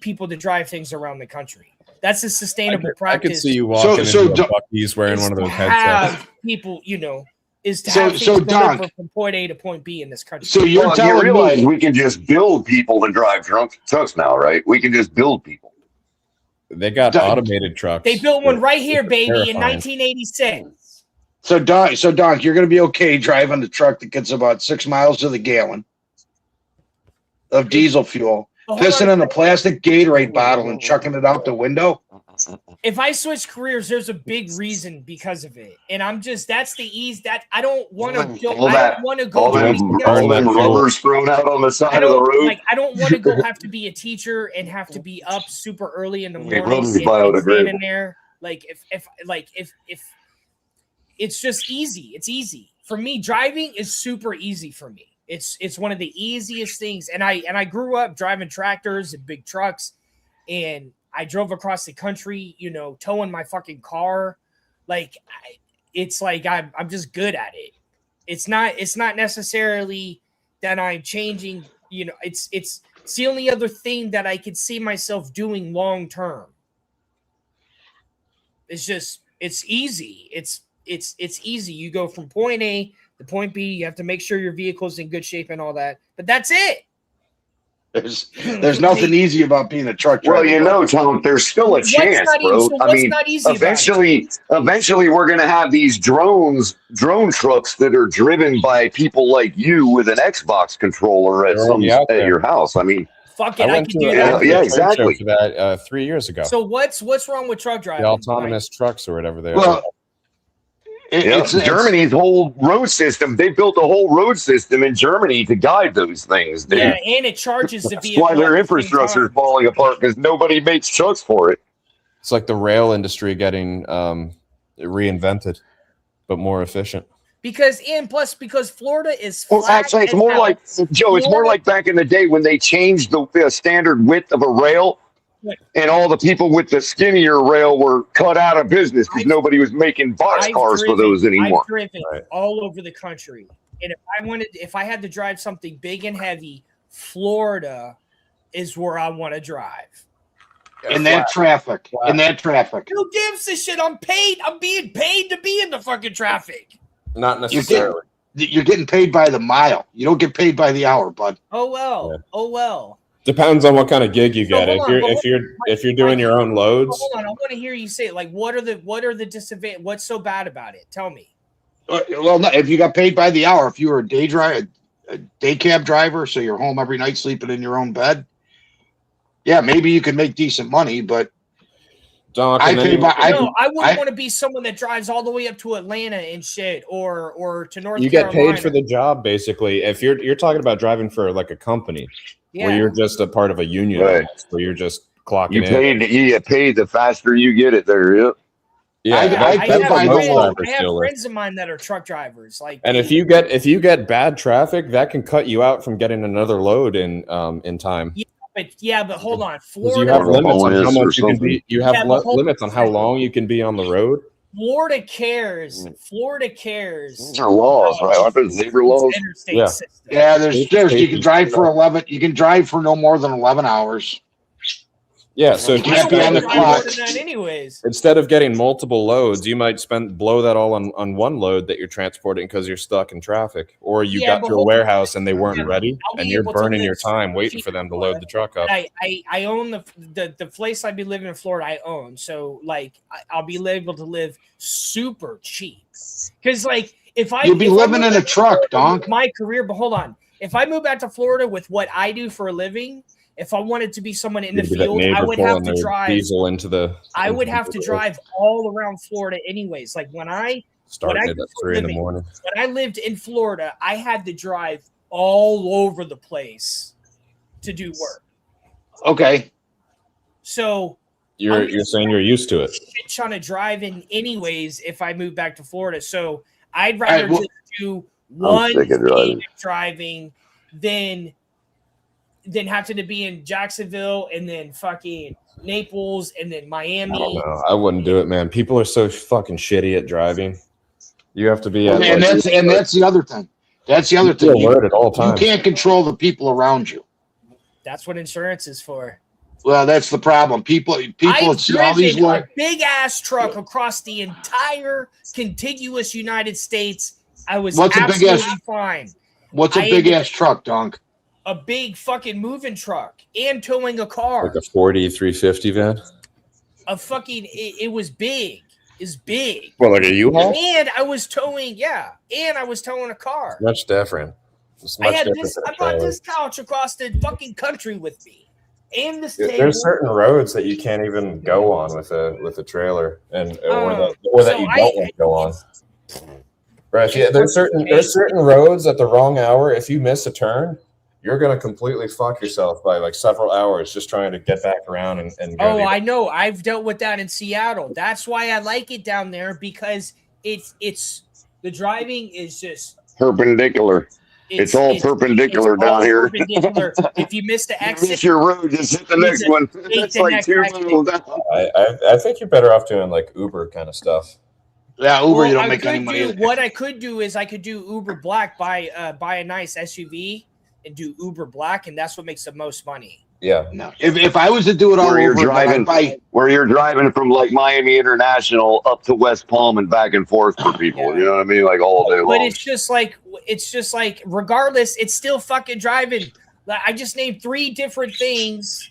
people to drive things around the country. That's a sustainable practice. I could see you walking into a Buc-ee's wearing one of those headsets. People, is to have things delivered from point A to point B in this country. So you realize we can just build people to drive trucks now, right? We can just build people. They got automated trucks. They built one right here, baby, in 1986. So Don, you're going to be okay driving the truck that gets about 6 miles to the gallon of diesel fuel, pissing in a plastic Gatorade bottle and chucking it out the window. If I switch careers, there's a big reason because of it, and that's the ease that I don't want to go. I don't want to go. All them rubbers thrown out on the side of the road. I don't want to go have to be a teacher and have to be up super early in the morning and standing there. If it's just easy. It's easy for me. Driving is super easy for me. It's one of the easiest things, and I grew up driving tractors and big trucks, and I drove across the country, towing my fucking car. It's like I'm just good at it. It's not necessarily that I'm changing. It's the only other thing that I could see myself doing long term. It's easy. It's easy. You go from point A to point B. You have to make sure your vehicle's in good shape and all that. But that's it. There's nothing easy about being a truck driver. Well, Tom, there's still a chance, bro. Eventually we're going to have these drone trucks that are driven by people like you with an Xbox controller at your house. I mean, fuck it, I can do that. Yeah, exactly. For that 3 years ago. So what's wrong with truck driving? The autonomous trucks or whatever they are. It's Germany's whole road system. They built a whole road system in Germany to guide those things. Dude. Yeah, and it charges the vehicle. That's why their infrastructure is falling apart because nobody makes trucks for it. It's like the rail industry getting reinvented, but more efficient. Because Florida is flat. Well, actually, it's more like Joe. It's more like back in the day when they changed the standard width of a rail. And all the people with the skinnier rail were cut out of business because nobody was making box cars for those anymore. I've driven all over the country, and if I had to drive something big and heavy, Florida is where I want to drive. In that traffic. Who gives a shit? I'm being paid to be in the fucking traffic. Not necessarily. You're getting paid by the mile. You don't get paid by the hour, bud. Oh well. Yeah. Oh well. Depends on what kind of gig you get. If you're doing your own loads. Hold on, I want to hear you say it. Like, what are the disadvantages? What's so bad about it? Tell me. Well, no, if you got paid by the hour, if you were a day cab driver, so you're home every night sleeping in your own bed, yeah, maybe you could make decent money. But I wouldn't want to be someone that drives all the way up to Atlanta and shit, or to North Carolina. You get paid for the job, basically. If you're talking about driving for like a company. Yeah. Where you're just a part of a union, right. Where you're just clocking in. You get paid the faster you get it there. Yep. Yeah, I have friends of mine that are truck drivers. And if you get bad traffic, that can cut you out from getting another load in time. Yeah, but hold on, Florida. You have limits on how much you can be. You have limits on how long you can be on the road. Florida cares. Florida cares. These are laws, right? Aren't there zebra laws? Interstate system. Yeah, there's you can drive for 11. You can drive for no more than 11 hours. Yeah, so you can't be on the clock. Anyways, instead of getting multiple loads, you might blow that all on one load that you're transporting because you're stuck in traffic, or you got to a warehouse and they weren't ready, and you're burning your time waiting for them to load the truck up. I own the place I'd be living in Florida. I own, so like I'll be able to live super cheap because like you'll be living in a truck, Donk. My career, but hold on, if I move back to Florida with what I do for a living. If I wanted to be someone in the field, I would have to drive diesel into the. I would have to drive all around Florida, anyways. Like when I started at 3 in the morning. When I lived in Florida, I had to drive all over the place to do work. Okay. So you're saying you're used to it. Trying to drive in anyways. If I move back to Florida, so I'd rather just do one day of driving than have to be in Jacksonville and then fucking Naples and then Miami. I don't know. I wouldn't do it, man. People are so fucking shitty at driving. You have to be. And that's the other thing. That's the other thing. Alert at all times. You can't control the people around you. That's what insurance is for. Well, that's the problem. People. I've driven a big ass truck across the entire contiguous United States. I was absolutely fine. What's a big ass truck, Donk? A big fucking moving truck and towing a car. Like a 40 350 van? A fucking, it was big. It's big. Well, like a U-Haul? And I was towing, and I was towing a car. Much different. I brought this couch across the fucking country with me. And this table. There's certain roads that you can't even go on with a trailer, and or that you don't want to go on. Right? Yeah, there's certain roads at the wrong hour. If you miss a turn, you're going to completely fuck yourself by like several hours just trying to get back around and go. I know. I've dealt with that in Seattle. That's why I like it down there, because it's the driving is just perpendicular. It's all perpendicular down here. Perpendicular. If you miss the exit, miss your road, just hit the next one. It's like 2 miles down. I think you're better off doing like Uber kind of stuff. Yeah, Uber, you don't make any money. What I could do is I could do Uber Black, buy a nice SUV and do Uber Black, and that's what makes the most money. Yeah. No. If I was to do it all where over, where you're driving from like Miami International up to West Palm and back and forth for people, you know what I mean? Like all day long. But it's just like regardless, it's still fucking driving. I just named 3 different things,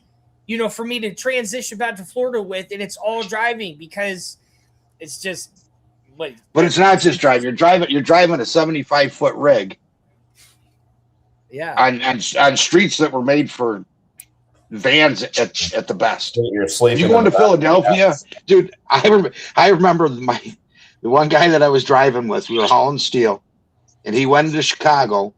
for me to transition back to Florida with, and it's all driving because it's just. But it's not just driving. You're driving a 75-foot rig. Yeah. On streets that were made for vans at the best. You're sleeping. You go into Philadelphia, dude. I remember the one guy that I was driving with. We were hauling steel, and he went into Chicago,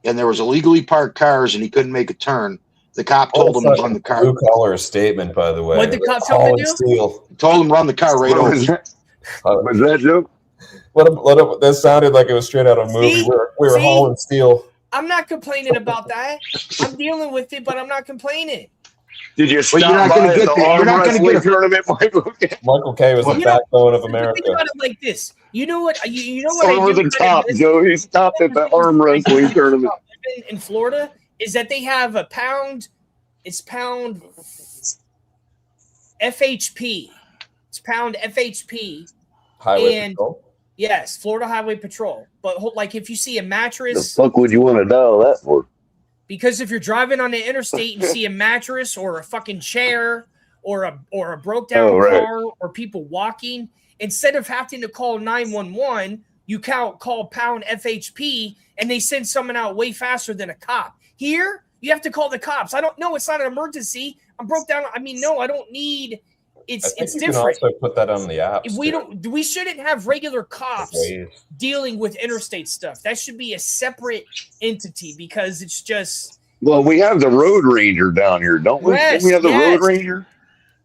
and there was illegally parked cars, and he couldn't make a turn. The cop told him to run the car. Blue collar statement, by the way. What did the cop tell him to do? Told him to run the car right over. Was that joke? That sounded like it was straight out of a movie. We were hauling steel. I'm not complaining about that. I'm dealing with it, but I'm not complaining. Did you stop by the arm wrestling tournament, Michael? Michael K was the backbone of America. Think about it like this. You know what? Over the top, Joe. He stopped at the arm wrestling tournament in Florida. Is that they have a pound? It's pound FHP. It's pound FHP. Highway Patrol. Yes, Florida Highway Patrol. But like, if you see a mattress, the fuck would you want to dial that for? Because if you're driving on the interstate, you see a mattress or a fucking chair or a broke down car or people walking. Instead of having to call 911, you call pound FHP and they send someone out way faster than a cop. Here, you have to call the cops. I don't know. It's not an emergency. I'm broke down. I mean, no, I don't need. It's different. Can also put that on the app. We shouldn't have regular cops dealing with interstate stuff. That should be a separate entity because it's just. Well, we have the road ranger down here, don't we? Yes, we have the road ranger.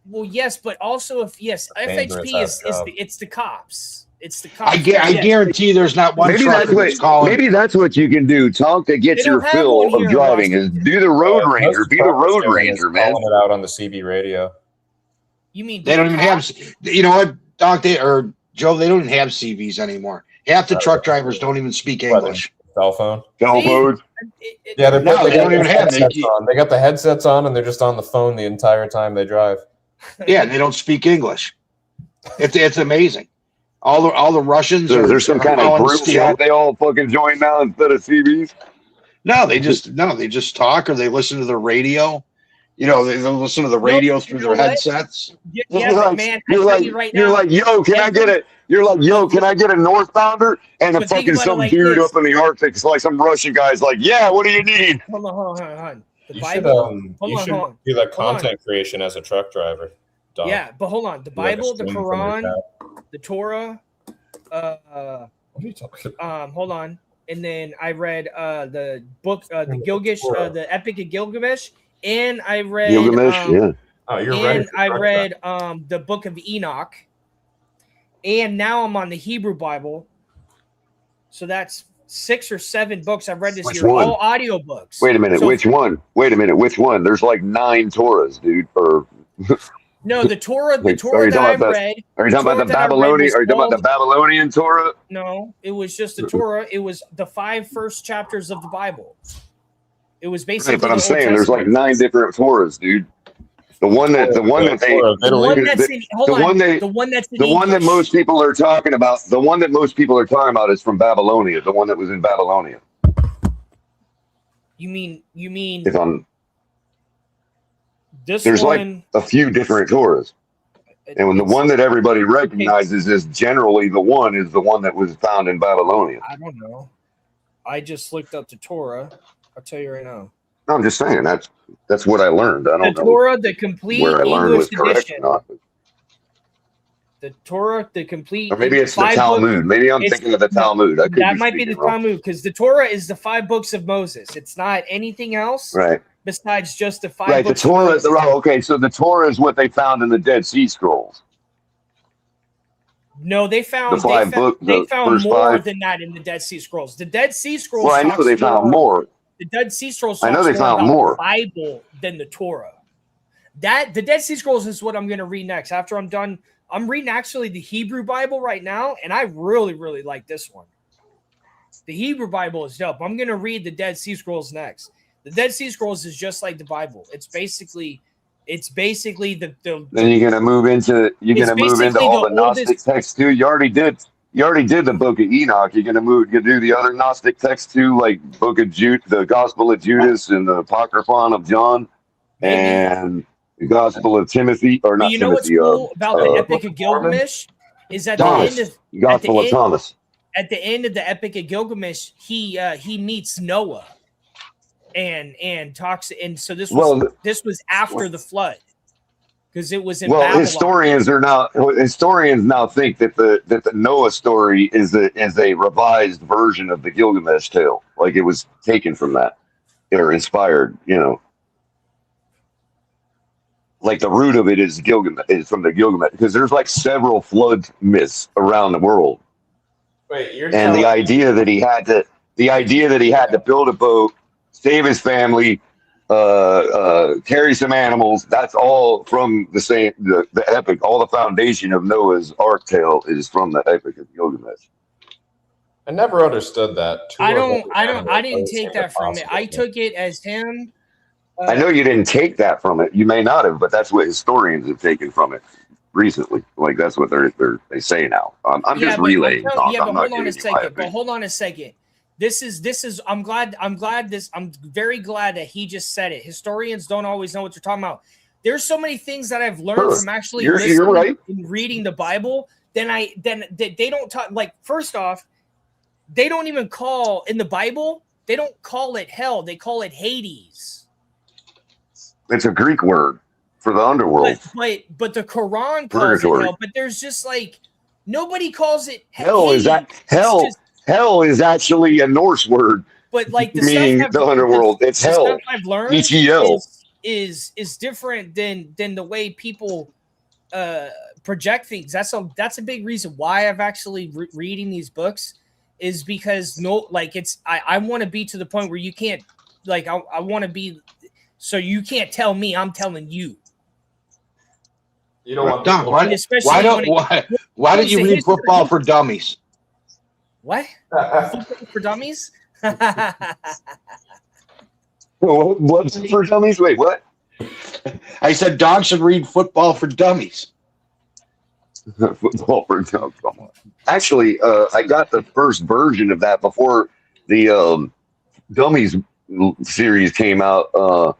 Well, yes, but also FHP it's the cops. It's the I guarantee there's not one trucker that's calling. Maybe that's what you can do, Tonk, to get your fill of driving is do the road ranger. Be the road ranger, man. Calling it out on the CB radio. You mean they don't even have? You know what, Doc? Joe, they don't even have CVs anymore. Half the truck drivers don't even speak English. Cell phone. Yeah, they don't even have headsets on. They got the headsets on and they're just on the phone the entire time they drive. Yeah, and they don't speak English. It's amazing. All the Russians. There's some kind of group chat they all fucking join now instead of CVs. No, they just talk or they listen to the radio. You know, they listen to the radio through their headsets. Man, you're like, yo, can I get it? You're like, yo, can I get a northbounder and a fucking some dude up in the Arctic? It's like some Russian guy's like, yeah, what do you need? Hold on. You should do that content creation as a truck driver. Dog. Yeah, but hold on. The Bible, the Quran, the Torah. What are you talking about? Hold on. And then I read the book, the Gilgamesh, the Epic of Gilgamesh, and I read Gilgamesh. Oh, you're and right. I read the book of Enoch, and now I'm on the Hebrew Bible. So that's 6 or 7 books I've read this year, all audiobooks. Wait a minute, which one? Which one? There's like 9 Torahs, dude. Or no, the Torah that I read. Are you talking about the Babylonian? Are you talking about the Babylonian Torah? No, it was just the Torah. It was the 5 first chapters of the Bible. It was basically. Right, but I'm saying there's like 9 different Torahs, dude. The one that most people are talking about. The one that most people are talking about is from Babylonia. The one that was in Babylonia. You mean? If I'm. There's like a few different Torahs. And when the one that everybody recognizes is generally the one that was found in Babylonia. I don't know. I just looked up the Torah. I'll tell you right now. No, I'm just saying that's what I learned. I don't know. The Torah, the complete where I learned English was correct edition. or not. The Torah, the complete. Or maybe it's the Talmud. Maybe I'm thinking of the Talmud. That might be the Talmud because the Torah is the 5 books of Moses. It's not anything else. Right. Besides just the 5 right, books. The Torah. Okay, so the Torah is what they found in the Dead Sea Scrolls. No, they found the found more 5. than that in the Dead Sea Scrolls. The Dead Sea Scrolls. Well, I know they found more. The Dead Sea Scrolls. I know they found more. The Bible than the Torah. The Dead Sea Scrolls is what I'm going to read next. After I'm done, I'm reading actually the Hebrew Bible right now, and I really, really like this one. The Hebrew Bible is dope. I'm going to read the Dead Sea Scrolls next. The Dead Sea Scrolls is just like the Bible. It's basically the. Then you're gonna move into all the Gnostic texts too. You already did the Book of Enoch. You're gonna do the other Gnostic texts too, like Book of Jude, the Gospel of Judas, and the Apocryphon of John, and the Gospel of Timothy, or not Timothy. You know what's cool about the Epic of Gilgamesh is at Thomas, the end of Gospel of Thomas. At the end of the Epic of Gilgamesh, he meets Noah. And talks, and so this was after the flood because it was in Babylon. Historians now think that the Noah story is a revised version of the Gilgamesh tale, like it was taken from that or inspired, like the root of it is from the Gilgamesh, because there's like several flood myths around the world. And the idea that he had to build a boat, save his family, carry some animals. That's all from the epic. All the foundation of Noah's Ark tale is from the Epic of Gilgamesh. I never understood that. I didn't take that from it. I took it as him. I know you didn't take that from it. You may not have, but that's what historians have taken from it recently. Like that's what they say now. I'm just relaying. Hold on a second. This is I'm very glad that he just said it. Historians don't always know what they're talking about. There's so many things that I've learned from actually listening and reading the Bible. Then they don't talk, like, first off, they don't even call in the Bible, they don't call it hell, they call it Hades. It's a Greek word for the underworld. But the Quran calls it hell, but there's just like nobody calls it hell. Hades. Hell is actually a Norse word, but like meaning the underworld. It's hell. Stuff I've learned is different than the way people project things. That's a big reason why I've actually reading these books is because I want to be to the point where you can't I want to be so you can't tell me, I'm telling you. You know what, Doc? Why don't you read Football for Dummies? What? Football for Dummies? What's for dummies? Wait, what? I said dogs should read Football for Dummies. Football for dummies. Actually, I got the first version of that before the Dummies series came out.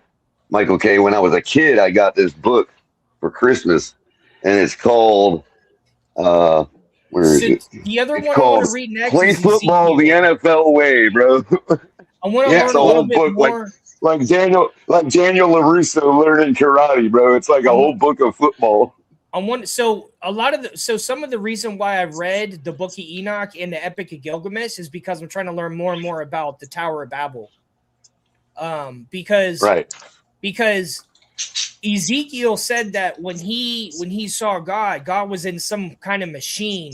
Michael K. When I was a kid, I got this book for Christmas, and it's called where is it? The other it's one called I want to read next Play is Football the NFL Way, bro. I want to learn a little bit more. Like Daniel LaRusso learning karate, bro. It's like a whole book of football. Some of the reason why I've read the Book of Enoch and the Epic of Gilgamesh is because I'm trying to learn more and more about the Tower of Babel. Because Ezekiel said that when he saw God was in some kind of machine.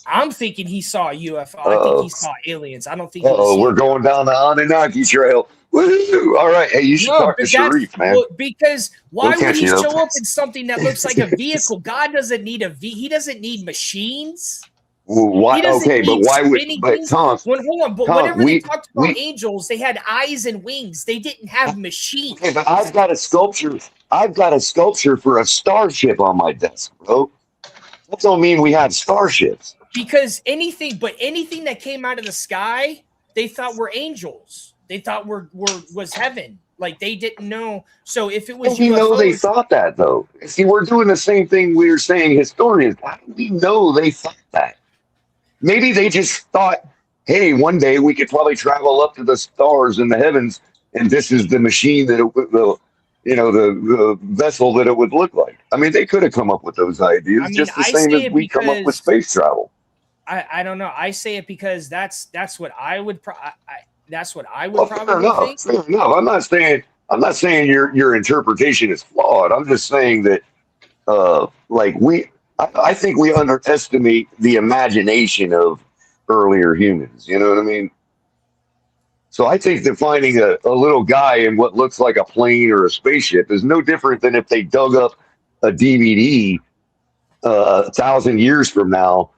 I'm thinking he saw a UFO. I think he saw aliens. I don't think. We're going down the Anunnaki trail. Woo-hoo! All right, hey, you should talk to Sharif, man. Because why would he show up in something that looks like a vehicle? God doesn't need he doesn't need machines. Why? Okay, but why would? But Tom, hold on. But whenever they talked about angels, they had eyes and wings. They didn't have machines. Okay, but I've got a sculpture for a starship on my desk, bro. That don't mean we had starships. Because anything that came out of the sky, they thought were angels. They thought was heaven. Like they didn't know. So if it was, we know they thought that though. See, we're doing the same thing we were saying historians. How do we know they thought that? Maybe they just thought, hey, one day we could probably travel up to the stars in the heavens, and this is the machine that the vessel that it would look like. I mean, they could have come up with those ideas just the same as we come up with space travel. I don't know. I say it because that's what I would. That's what I would probably think. Fair enough. I'm not saying your interpretation is flawed. I'm just saying that, I think we underestimate the imagination of earlier humans. You know what I mean? So I think that finding a little guy in what looks like a plane or a spaceship is no different than if they dug up a DVD 1,000 years from now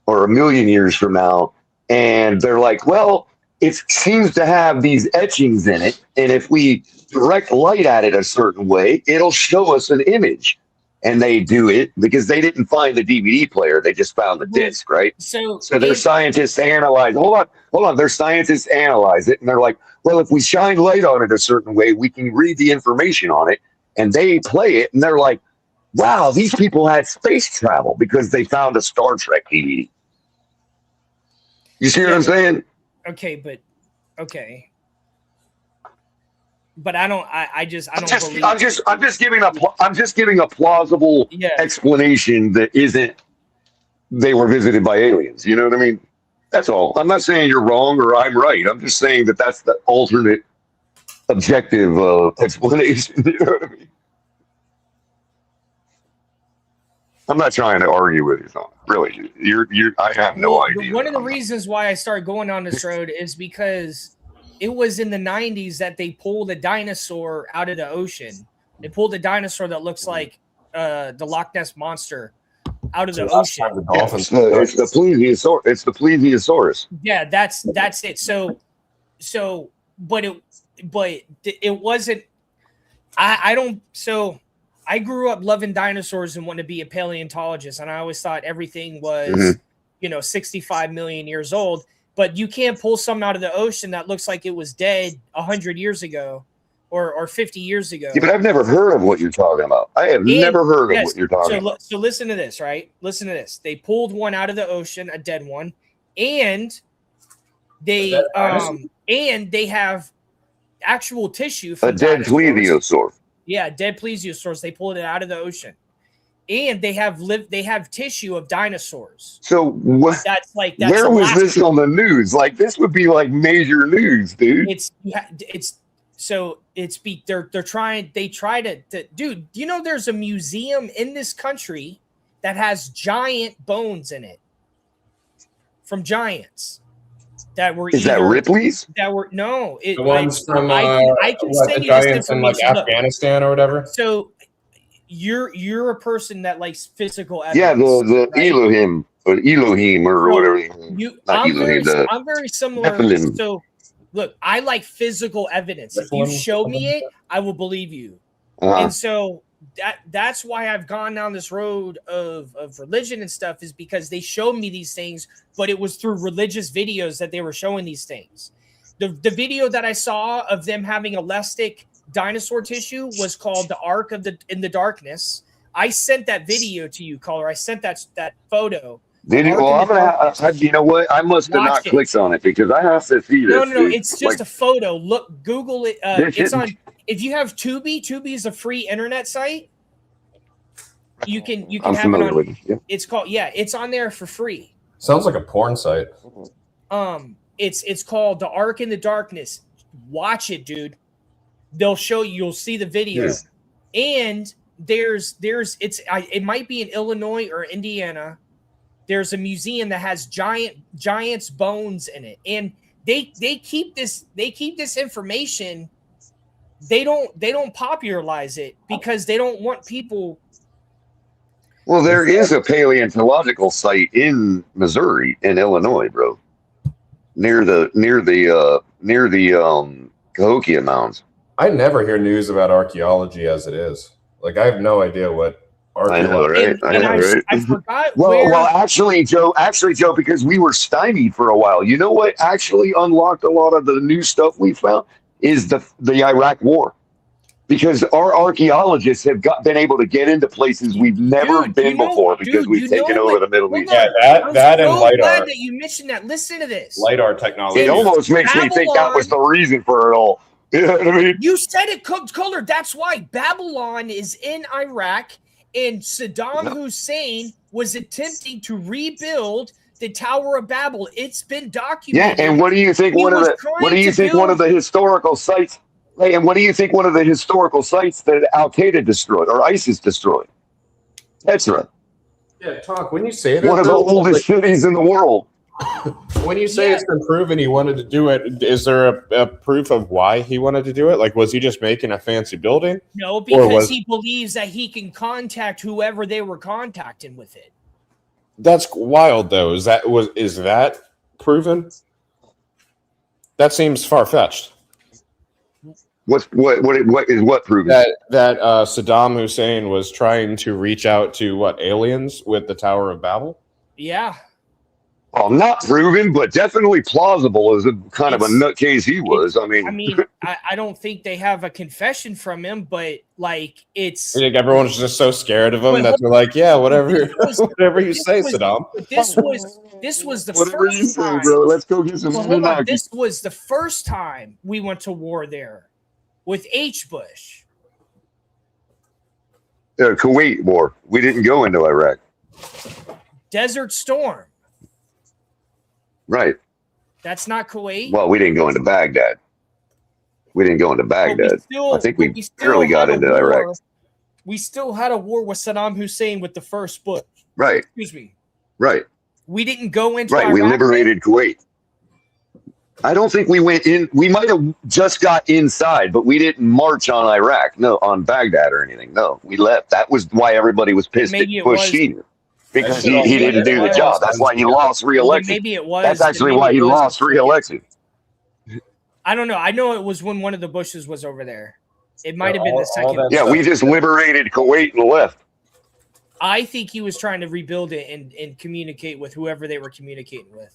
or 1,000,000 years from now, and they're like, well, it seems to have these etchings in it, and if we direct light at it a certain way, it'll show us an image. And they do it because they didn't find the DVD player; they just found the disc, right? So their scientists analyze. Hold on. Their scientists analyze it, and they're like, "Well, if we shine light on it a certain way, we can read the information on it." And they play it, and they're like, "Wow, these people had space travel because they found a Star Trek DVD." You see what I'm saying? Okay. But I don't believe. I'm just giving a plausible explanation that isn't they were visited by aliens. You know what I mean? That's all. I'm not saying you're wrong or I'm right. I'm just saying that that's the alternate objective explanation. You know what I mean? I'm not trying to argue with you, Tom. Really, I have no idea. One of the reasons why I started going on this road is because it was in the 90s that they pulled a dinosaur out of the ocean. They pulled a dinosaur that looks like the Loch Ness Monster out of the ocean. It's the plesiosaurus. It's the plesiosaurus. Yeah, that's it. But it wasn't. I grew up loving dinosaurs and wanting to be a paleontologist, and I always thought everything was, 65 million years old. But you can't pull something out of the ocean that looks like it was dead 100 years ago or 50 years ago. Yeah, but I've never heard of what you're talking about. I have never heard of what you're talking about. So listen to this, right? Listen to this. They pulled one out of the ocean, a dead one, and they have actual tissue from a dead plesiosaur. Yeah, dead plesiosaurs. They pulled it out of the ocean. And they have tissue of dinosaurs. So what? That's where was this on the news? Like this would be like major news, dude. They try to dude. You know, there's a museum in this country that has giant bones in it from giants that were Is that Ripley's? That were no, the ones from I can send the you this giants in like information. Afghanistan or whatever. So you're a person that likes physical Yeah, evidence. the right? Elohim or whatever. I'm very similar. Nephilim. So look, I like physical evidence. If you show me it, I will believe you. And so that's why I've gone down this road of religion and stuff, is because they showed me these things, but it was through religious videos that they were showing these things. The video that I saw of them having elastic dinosaur tissue was called the Ark in the Darkness. I sent that video to you, caller. I sent that photo. Did you? Well, I'm gonna. You know what? I must have not clicked on it because I have to see this. No. It's just a photo. Look, Google it. It's on. If you have Tubi is a free internet site. You can I'm have familiar it on. With it. Yeah. It's called it's on there for free. Sounds like a porn site. It's called the Ark in the Darkness. Watch it, dude. They'll show you. You'll see the video, and it might be in Illinois or Indiana. There's a museum that has giants bones in it, and they keep this information. They don't popularize it because they don't want people. Well, there is a paleontological site in Missouri and Illinois, bro, near the Cahokia Mounds. I never hear news about archaeology as it is. Like, I have no idea what I know, right? I forgot. Well, actually, Joe, because we were stymied for a while. You know what actually unlocked a lot of the new stuff we found is the Iraq War. Because our archaeologists have been able to get into places we've never been before because we've taken over the Middle East. Yeah, that and LiDAR. Glad that you mentioned that. Listen to this. LiDAR technology. It almost makes me think that was the reason for it all. You know what I mean? You said it, Color. That's why Babylon is in Iraq, and Saddam Hussein was attempting to rebuild the Tower of Babel. It's been documented. Yeah, and what do you think one of the historical sites? And what do you think one of the historical sites that Al Qaeda destroyed or ISIS destroyed? Petra. Yeah, Talk. When you say that, one of the oldest cities in the world. When you say it's been proven he wanted to do it, is there a proof of why he wanted to do it? Like, was he just making a fancy building? No, because he believes that he can contact whoever they were contacting with it. That's wild, though. Is that proven? That seems far fetched. What is proven? That Saddam Hussein was trying to reach out to aliens with the Tower of Babel? Yeah. Well, not proven, but definitely plausible as a kind of a nutcase he was. I don't think they have a confession from him, but like it's. I think everyone's just so scared of him that they're like, yeah, whatever, whatever you say, Saddam. This was the first time, bro. Let's go get some. This was the first time we went to war there with H. Bush. Kuwait war. We didn't go into Iraq. Desert Storm. Right. That's not Kuwait. Well, we didn't go into Baghdad. I think we barely got into Iraq. We still had a war with Saddam Hussein with the first Bush. Right. Excuse me. Right. We didn't go into Iraq. We liberated Kuwait. I don't think we went in. We might have just got inside, but we didn't march on Iraq. No, on Baghdad or anything. No, we left. That was why everybody was pissed at Bush Senior. Because he didn't do the job. That's why he lost re-election. Maybe it was. That's actually why he lost re-election. I don't know. I know it was when one of the Bushes was over there. It might have been the second. Yeah, we just liberated Kuwait and left. I think he was trying to rebuild it and communicate with whoever they were communicating with.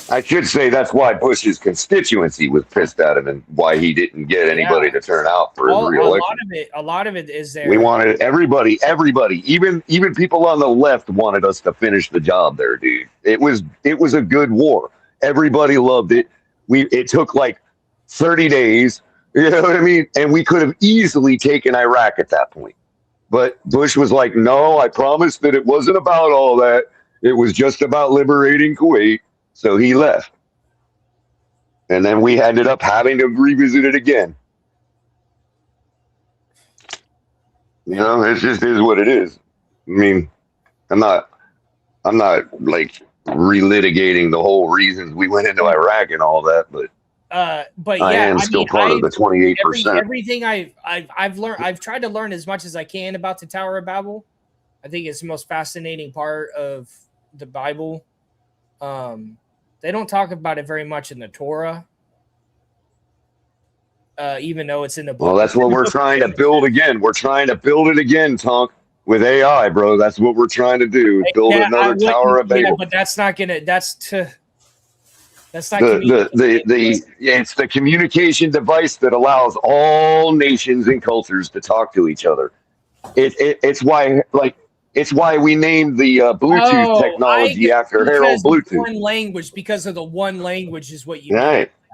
I should say that's why Bush's constituency was pissed at him and why he didn't get anybody to turn out for his re-election. A lot of it is there. We wanted everybody, even people on the left wanted us to finish the job there, dude. It was a good war. Everybody loved it. It took like 30 days, you know what I mean? And we could have easily taken Iraq at that point. But Bush was like, no, I promised that it wasn't about all that. It was just about liberating Kuwait. So he left. And then we ended up having to revisit it again. You know, it just is what it is. I mean, I'm not like relitigating the whole reasons we went into Iraq and all that, but yeah, I am still part of the 28%. Everything I've learned, I've tried to learn as much as I can about the Tower of Babel. I think it's the most fascinating part of the Bible. They don't talk about it very much in the Torah, even though it's in the book. Well, that's what we're trying to build again. We're trying to build it again, Tonk, with AI, bro. That's what we're trying to do. Build another Tower of Babel. Yeah, but that's not gonna. That's not. It's the communication device that allows all nations and cultures to talk to each other. It's why we named the Bluetooth technology after Harold Bluetooth. One language, because of the one language is what you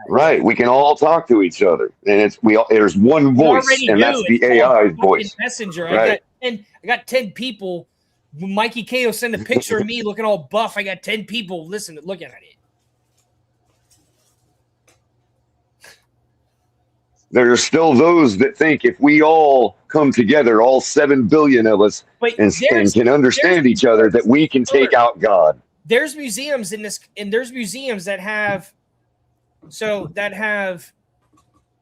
right. We can all talk to each other, and there's one voice, and that's the AI's voice. Messenger. Right. I got 10 people. Mikey Ko sent a picture of me looking all buff. I got 10 people looking at it. There are still those that think if we all come together, all 7 billion of us, and can understand each other, that we can take out God. There's museums there's museums that have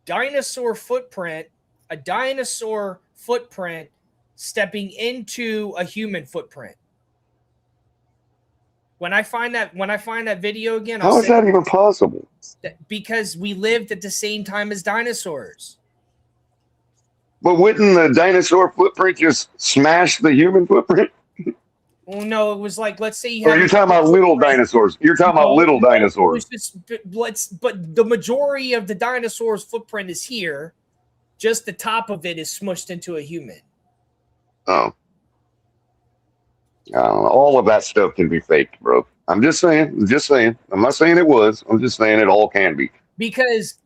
dinosaur footprint, a dinosaur footprint stepping into a human footprint. When I find that video again, how is that even possible? Because we lived at the same time as dinosaurs. But wouldn't the dinosaur footprint just smash the human footprint? Well, no, it was like, let's say you're talking about little dinosaurs. You're talking about little dinosaurs. But the majority of the dinosaur's footprint is here. Just the top of it is smushed into a human. Oh. I don't know. All of that stuff can be faked, bro. I'm just saying. I'm not saying it was. I'm just saying it all can be. Because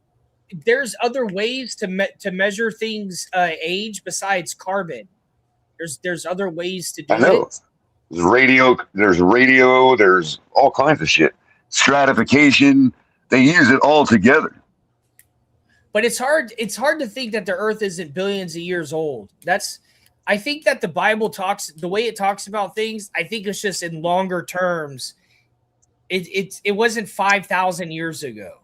there's other ways to measure things age besides carbon. There's other ways to do it. I know. There's radio. There's all kinds of shit. Stratification. They use it all together. But it's hard to think that the Earth isn't billions of years old. I think that the Bible the way it talks about things, I think it's just in longer terms. It wasn't 5,000 years ago.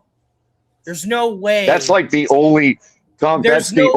There's no way. That's like the only Tom. That's the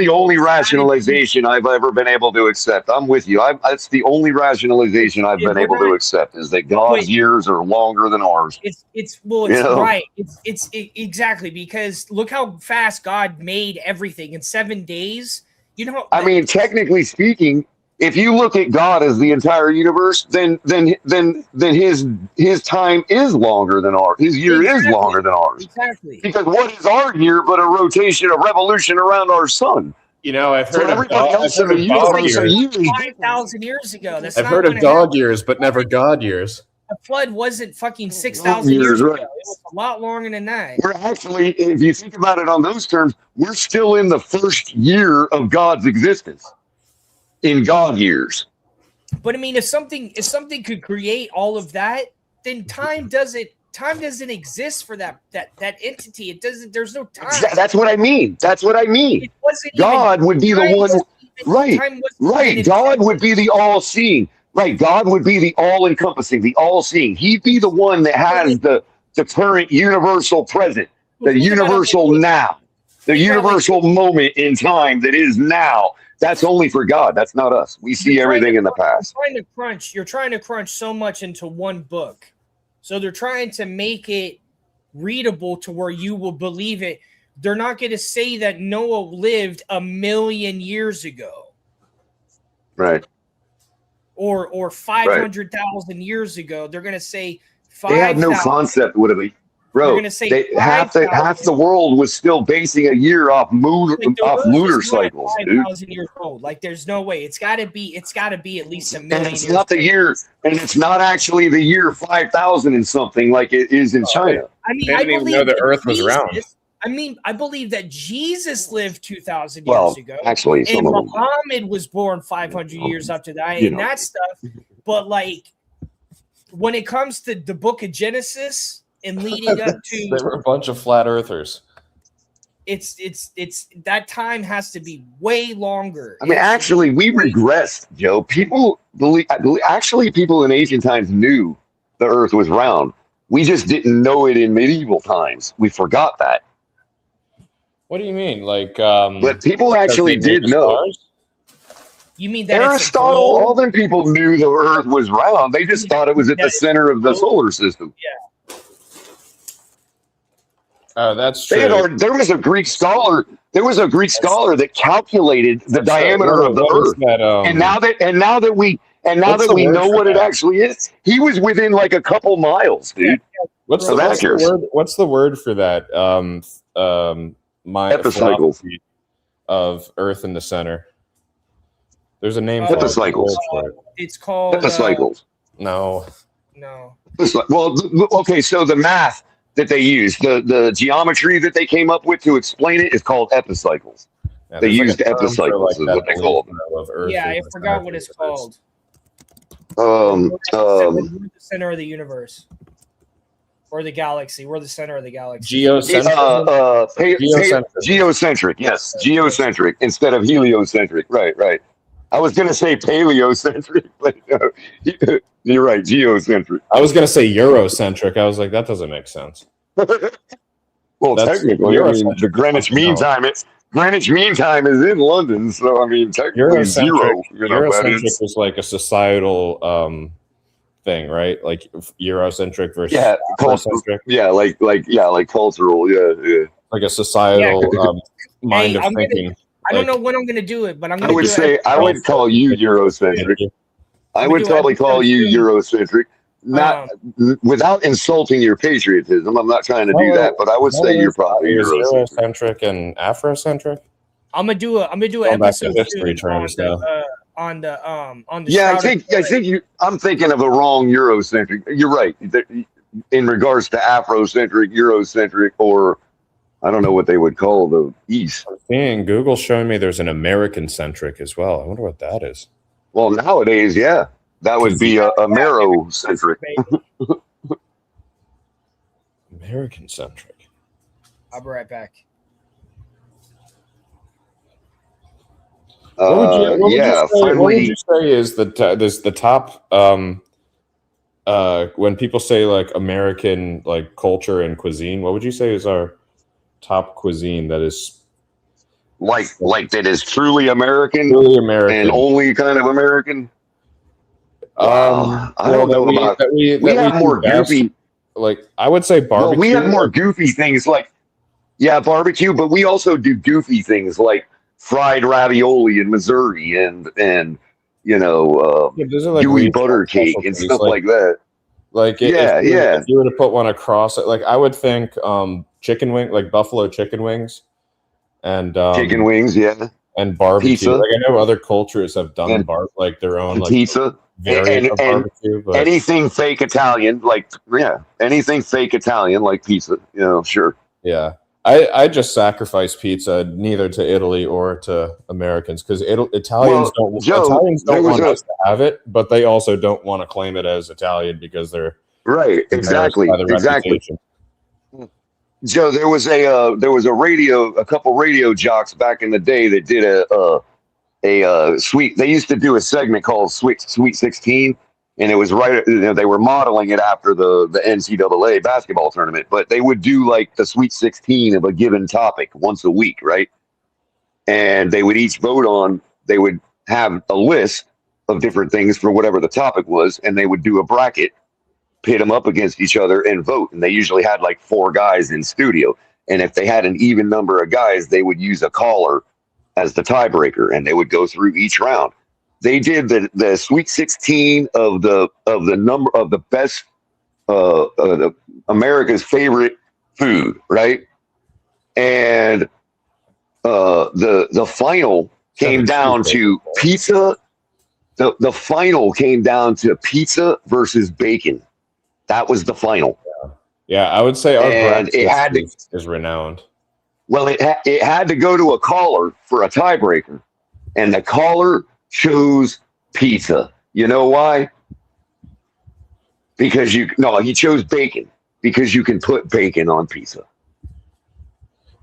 only rationalization I've ever been able to accept. I'm with you. That's the only rationalization I've been able to accept is that God's years are longer than ours. It's right. It's exactly, because look how fast God made everything in 7 days. You know, I mean, technically speaking, if you look at God as the entire universe, then his time is longer than ours. His year is longer than ours. Exactly. Because what is our year but a revolution around our sun? You know, I've heard of everybody else in the universe 5,000 years ago. I've heard of dog years, but never God years. The flood wasn't fucking 6,000 years ago. It was a lot longer than that. We're actually, if you think about it on those terms, we're still in the first year of God's existence. In God years. But I mean, if something could create all of that, then time doesn't exist for that entity. It doesn't. There's no time. That's what I mean. It wasn't God would be the one. Right. God would be the all-seeing. Right. God would be the all-encompassing, the all-seeing. He'd be the one that has the current universal present, the universal now, the universal moment in time that is now. That's only for God. That's not us. We see everything in the past. You're trying to crunch so much into one book. So they're trying to make it readable to where you will believe it. They're not going to say that Noah lived 1,000,000 years ago. Right. Or 500,000 years ago. They're going to say 5,000. They have no concept, would it be? Bro, half the world was still basing a year off lunar cycles, dude. 5,000 years old. Like, there's no way. It's got to be at least 1,000,000. And it's not the year, and it's not actually the year 5,000 and something like it is in China. I mean, I didn't even know the Earth was round. I believe that Jesus lived 2,000 years ago. Actually, and Muhammad was born 500 years after that, and that stuff. But like, when it comes to the Book of Genesis. And leading up to there were a bunch of flat earthers. it's that time has to be way longer. I mean, actually, we regressed, Joe. People believe actually people in ancient times knew the Earth was round. We just didn't know it in medieval times. We forgot that. What do you mean? Like, but people actually did know. Stars? You mean that Aristotle? All them people knew the Earth was round. They just thought it was at the center of the solar system. Yeah. Oh, that's true. There was a Greek scholar. There was a Greek scholar that calculated the diameter of the Earth. And now that we know what it actually is, he was within like a couple miles, dude. What's the word for that? Epicycles of Earth in the center. There's a name. Epicycles. It's called epicycles. No. Well, okay. So the math that they use, the geometry that they came up with to explain it is called epicycles. Yeah, they used epicycles is what they call them. Yeah, I forgot what it's called. We're the center of the universe. Or the galaxy. We're the center of the galaxy. Geocentric. Yes, geocentric instead of heliocentric. Right. I was going to say paleocentric, but you're right, geocentric. I was going to say Eurocentric. I was like, that doesn't make sense. Well, technically, I mean, the Greenwich Mean Time. Greenwich Mean Time is in London, so I mean, technically zero. Eurocentric is like a societal thing, right? Like Eurocentric versus Afrocentric. Like cultural. Yeah. Like a societal mind of thinking. I don't know when I'm going to do it, but I'm going to. I would call you Eurocentric. I would probably call you Eurocentric, not without insulting your patriotism. I'm not trying to do that, but I would say you're probably Eurocentric and Afrocentric. I'm gonna do an episode history terms on the Yeah, I think I'm thinking of the wrong Eurocentric. You're right. In regards to Afrocentric, Eurocentric, or I don't know what they would call the East. And Google's showing me there's an American-centric as well. I wonder what that is. Well, nowadays, yeah, that would be a Amero-centric. American-centric. I'll be right back. What would you say is the top when people say like American like culture and cuisine? What would you say is our top cuisine that is like that is truly American and only kind of American? I don't know about we have more goofy. Like I would say barbecue. Well, we have more goofy things like barbecue, but we also do goofy things like fried ravioli in Missouri and gooey butter cake and stuff like that. Like if you were to put one across it, like I would think chicken wing, like buffalo chicken wings, and chicken wings, and barbecue. Pizza. Like I know other cultures have done like their own like pizza variant of barbecue, but anything fake Italian, anything fake Italian like pizza. Sure. Yeah. I just sacrifice pizza neither to Italy or to Americans because Italians don't want us to have it, but they also don't want to claim it as Italian because they're right. Exactly. Joe, there was a couple radio jocks back in the day that did a sweet. They used to do a segment called Sweet 16. And it was they were modeling it after the NCAA basketball tournament, but they would do like the Sweet 16 of a given topic once a week, right? And they would each vote they would have a list of different things for whatever the topic was, and they would do a bracket, pit them up against each other and vote. And they usually had like 4 guys in studio. And if they had an even number of guys, they would use a caller as the tiebreaker, and they would go through each round. They did the Sweet 16 of the number of the best America's favorite food, right? And the final came down to pizza. The final came down to pizza versus bacon. That was the final. Yeah, I would say our breakfast is renowned. Well, it had to go to a caller for a tiebreaker, and the caller chose pizza. You know why? He chose bacon because you can put bacon on pizza.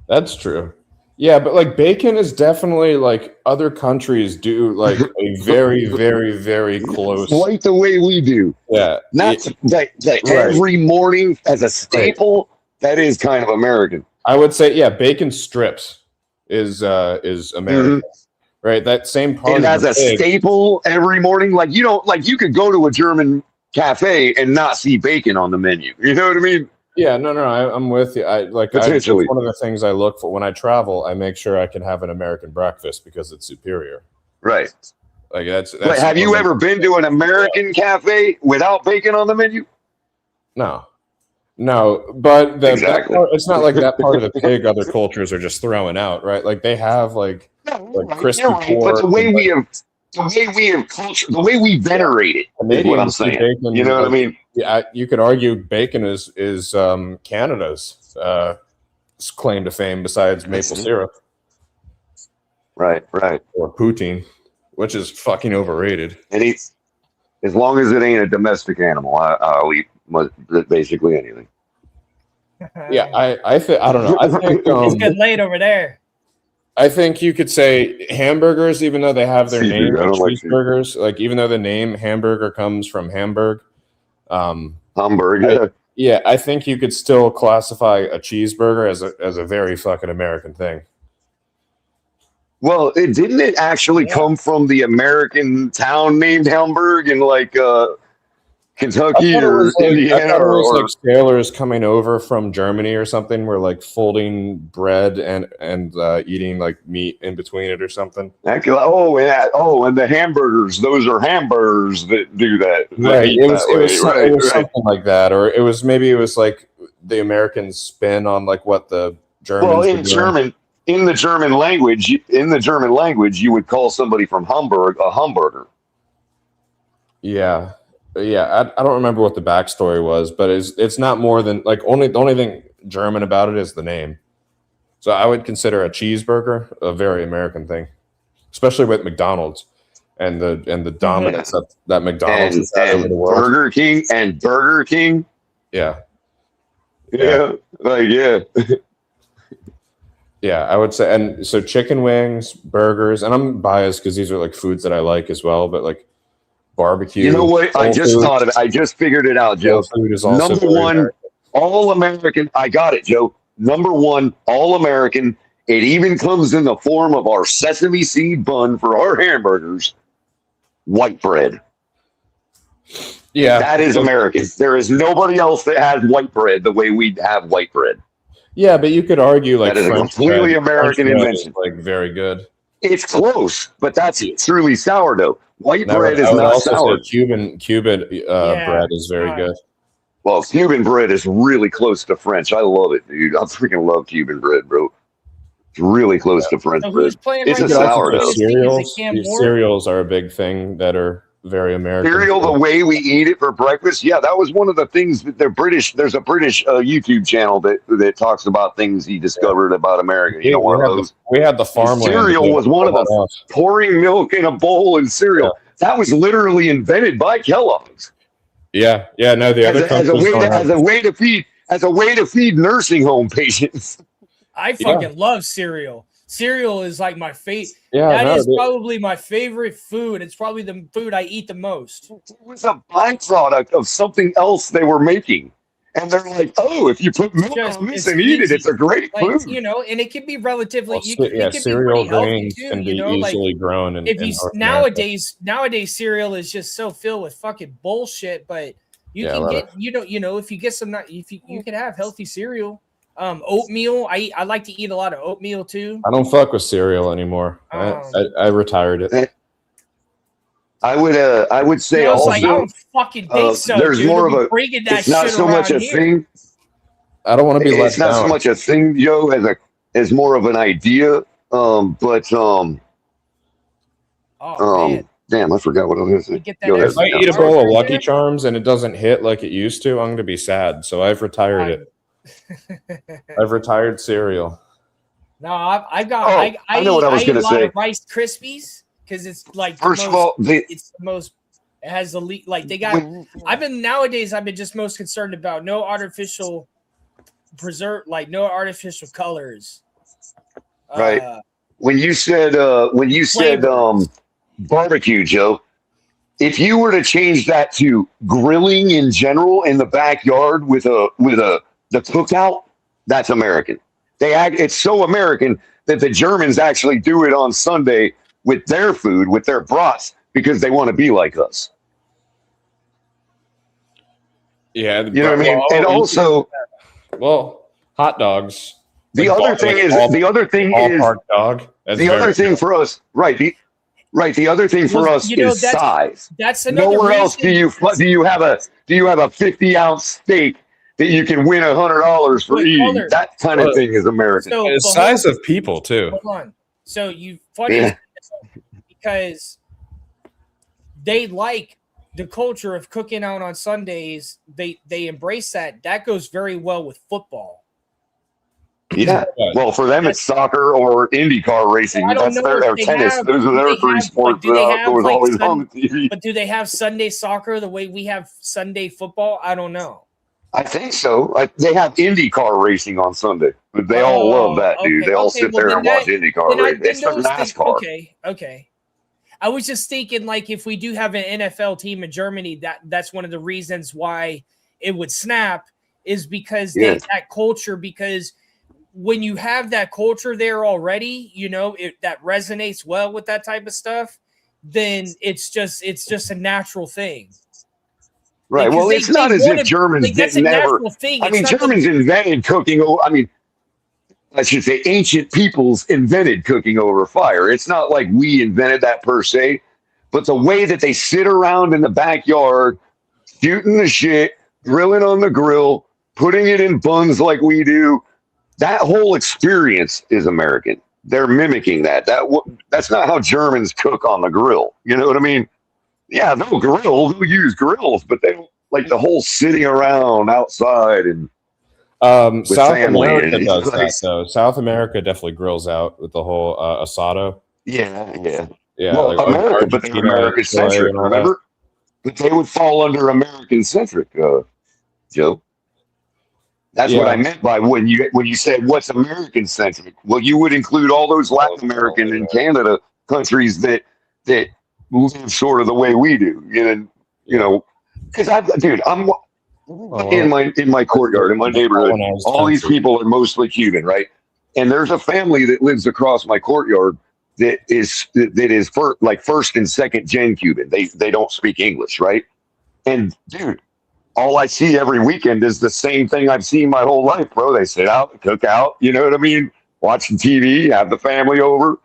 That's true. Yeah, but like bacon is definitely like other countries do like a very, very, very close. Like the way we do. Yeah. Not like every morning as a staple. Right. That is kind of American. I would say, yeah, bacon strips is American. Right. That same part. And as a staple every morning, like you don't like you could go to a German cafe and not see bacon on the menu. You know what I mean? Yeah, no, I'm with you. It's one of the things I look for when I travel. I make sure I can have an American breakfast because it's superior. Right. Like that's but have you ever been to an American cafe without bacon on the menu? No, but it's not like that part of the pig other cultures are just throwing out, right? Like they have like crispy pork. But the way we have culture, the way we venerate it, is what I'm saying. Bacon, you know what I mean? Yeah, you could argue bacon is Canada's claim to fame besides maple syrup. Right. Or poutine, which is fucking overrated. And as long as it ain't a domestic animal, I'll eat basically anything. Yeah, I don't know. I think it's good late over there. I think you could say hamburgers, even though they have their name, cheeseburgers. Like even though the name hamburger comes from Hamburg. Hamburg, yeah. I think you could still classify a cheeseburger as a very fucking American thing. Well, didn't it actually come from the American town named Hamburg in like Kentucky or Indiana? I thought it was like sailors coming over from Germany or something were like folding bread and eating like meat in between it or something. And the hamburgers, those are hamburgers that do that. Right. It was something like that. Or it was like the Americans spin on like what the Germans in the German language, you would call somebody from Hamburg a hamburger. Yeah. Yeah, I don't remember what the backstory was, but it's not more than like the only thing German about it is the name. So I would consider a cheeseburger a very American thing, especially with McDonald's and the dominance that McDonald's has over the world. Burger King. Yeah. Yeah, I would say, and so chicken wings, burgers, and I'm biased because these are like foods that I like as well, but like. Barbecue. You know what? I just thought of it. I just figured it out, Joe. Number one, all American. I got it, Joe. Number one, all American. It even comes in the form of our sesame seed bun for our hamburgers. White bread. Yeah. That is American. There is nobody else that has white bread the way we have white bread. Yeah, but you could argue like that is a completely American invention. Like very good. It's close, but that's truly sourdough. White bread is not sour. Cuban bread is very good. Well, Cuban bread is really close to French. I love it, dude. I freaking love Cuban bread, bro. It's really close to French bread. It's a sourdough. Cereals are a big thing that are very American. Cereal, the way we eat it for breakfast. Yeah, that was one of the things that they're British. There's a British YouTube channel that talks about things he discovered about America. You know, one of those. We had the farmland. Cereal was one of them. Pouring milk in a bowl and cereal. Yeah. That was literally invented by Kellogg's. Yeah. No, the other as a way to feed nursing home patients. I fucking love cereal. Cereal is like my favorite. Yeah, that is probably my favorite food. It's probably the food I eat the most. It was a byproduct of something else they were making. And they're like, oh, if you put milk on this and eat it, it's a great food. You know, and it can be relatively cereal grains can be easily grown. Nowadays cereal is just so filled with fucking bullshit, but you can get if you get some you can have healthy cereal. Oatmeal. I like to eat a lot of oatmeal too. I don't fuck with cereal anymore. I retired it. I would say also. Like, I don't fucking think so. There's dude. more of a. It's not so much a thing. I don't want to be let down. It's not so much a thing, Joe, as more of an idea. Man. Damn, I forgot what it is. If I eat a bowl of Lucky Charms and it doesn't hit like it used to, I'm gonna be sad. So I've retired it. I've retired cereal. No, I know what I was going to say. Rice Krispies because it's like it's the most. It has the like they got. I've been just most concerned about no artificial no artificial colors Right. When you said barbecue, Joe, if you were to change that to grilling in general in the backyard with the cookout, that's American. It's so American that the Germans actually do it on Sunday with their food, with their brats, because they want to be like us. Yeah, you know what I mean. And also, hot dogs. The other thing is size. That's another Nowhere reason. else do you have a 50-ounce steak that you can win $100 for eating. That kind of thing is American. So the size of people too. Hold on. So you funny because they like the culture of cooking out on Sundays. They embrace that. That goes very well with football. Yeah. Well, for them, it's soccer or IndyCar racing. That's their tennis. Those are their three sports that was always on the TV. But do they have Sunday soccer the way we have Sunday football? I don't know. I think so. They have IndyCar racing on Sunday. But they all love that, dude. They all sit there and watch IndyCar racing. It's NASCAR. Okay. I was just thinking, like, if we do have an NFL team in Germany, that's one of the reasons why it would snap is because that culture, because when you have that culture there already, that resonates well with that type of stuff, then it's just a natural thing. Right. Well, it's not as if Germans didn't ever. I mean, Germans invented cooking. I mean, I should say ancient peoples invented cooking over fire. It's not like we invented that per se, but the way that they sit around in the backyard, shooting the shit, grilling on the grill, putting it in buns like we do, that whole experience is American. They're mimicking that. That's not how Germans cook on the grill. You know what I mean? Yeah, they'll grill, they'll use grills, but they don't like the whole sitting around outside and South America does that though. South America definitely grills out with the whole asado. Yeah. Well, like America, but they're American centric, remember? But they would fall under American centric, Joe. That's what I meant by when you said what's American centric. Well, you would include all those Latin American and Canada countries that live sort of the way we do. Because I'm in my courtyard in my neighborhood. All these people are mostly Cuban, right? And there's a family that lives across my courtyard that is first and second gen Cuban. They don't speak English, right? And dude, all I see every weekend is the same thing I've seen my whole life, bro. They sit out, cook out, you know what I mean? Watching TV, have the family over,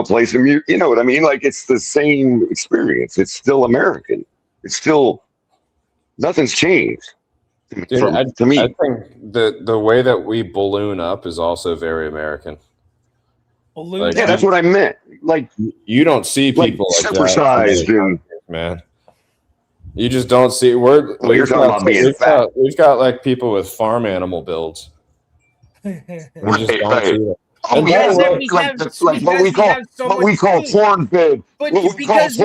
play some music, you know what I mean? Like, it's the same experience. It's still American. It's still, nothing's changed. Dude, to me. I think the way that we balloon up is also very American. Balloon yeah, that's what I meant. Like, you don't see people like supersized that, man. You just don't see. We've got like people with farm animal builds. We just don't see them. Oh, yeah, what we call corn fed. But because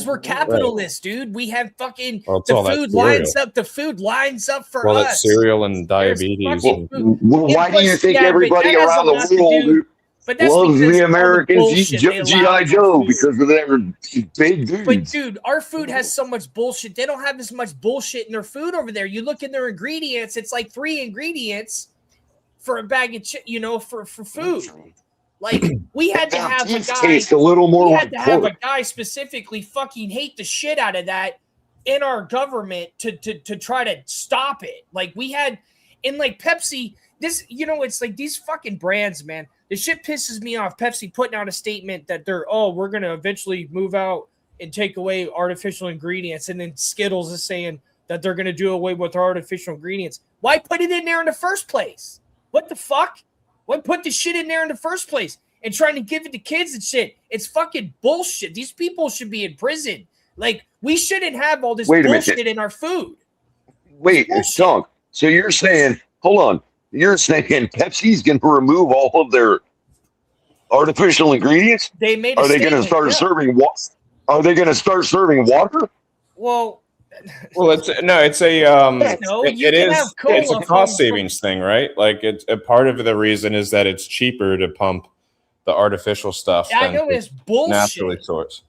we're capitalists, dude. We have fucking the food lines up. The food lines up for us. That's cereal and diabetes. Why do you think everybody around the world loves the Americans G.I. Joe? Because of their big dudes. But dude, our food has so much bullshit. They don't have as much bullshit in their food over there. You look in their ingredients, it's like 3 ingredients for a bag of for food. Like, we had to have a guy taste a little more. We had to have a guy specifically fucking hate the shit out of that in our government to try to stop it. Like, we had in like Pepsi, this, it's like these fucking brands, man. The shit pisses me off. Pepsi putting out a statement that we're going to eventually move out and take away artificial ingredients. And then Skittles is saying that they're going to do away with artificial ingredients. Why put it in there in the first place? What the fuck? Why put the shit in there in the first place and trying to give it to kids and shit? It's fucking bullshit. These people should be in prison. Like, we shouldn't have all this bullshit in our food. Wait, Dog. So you're saying, hold on. You're saying Pepsi's going to remove all of their artificial ingredients? They made. Are they going to start serving? Are they going to start serving water? Well, Well, it's a cost savings thing, right? Like it's a part of the reason is that it's cheaper to pump the artificial stuff. I know it's bullshit. Naturally sourced.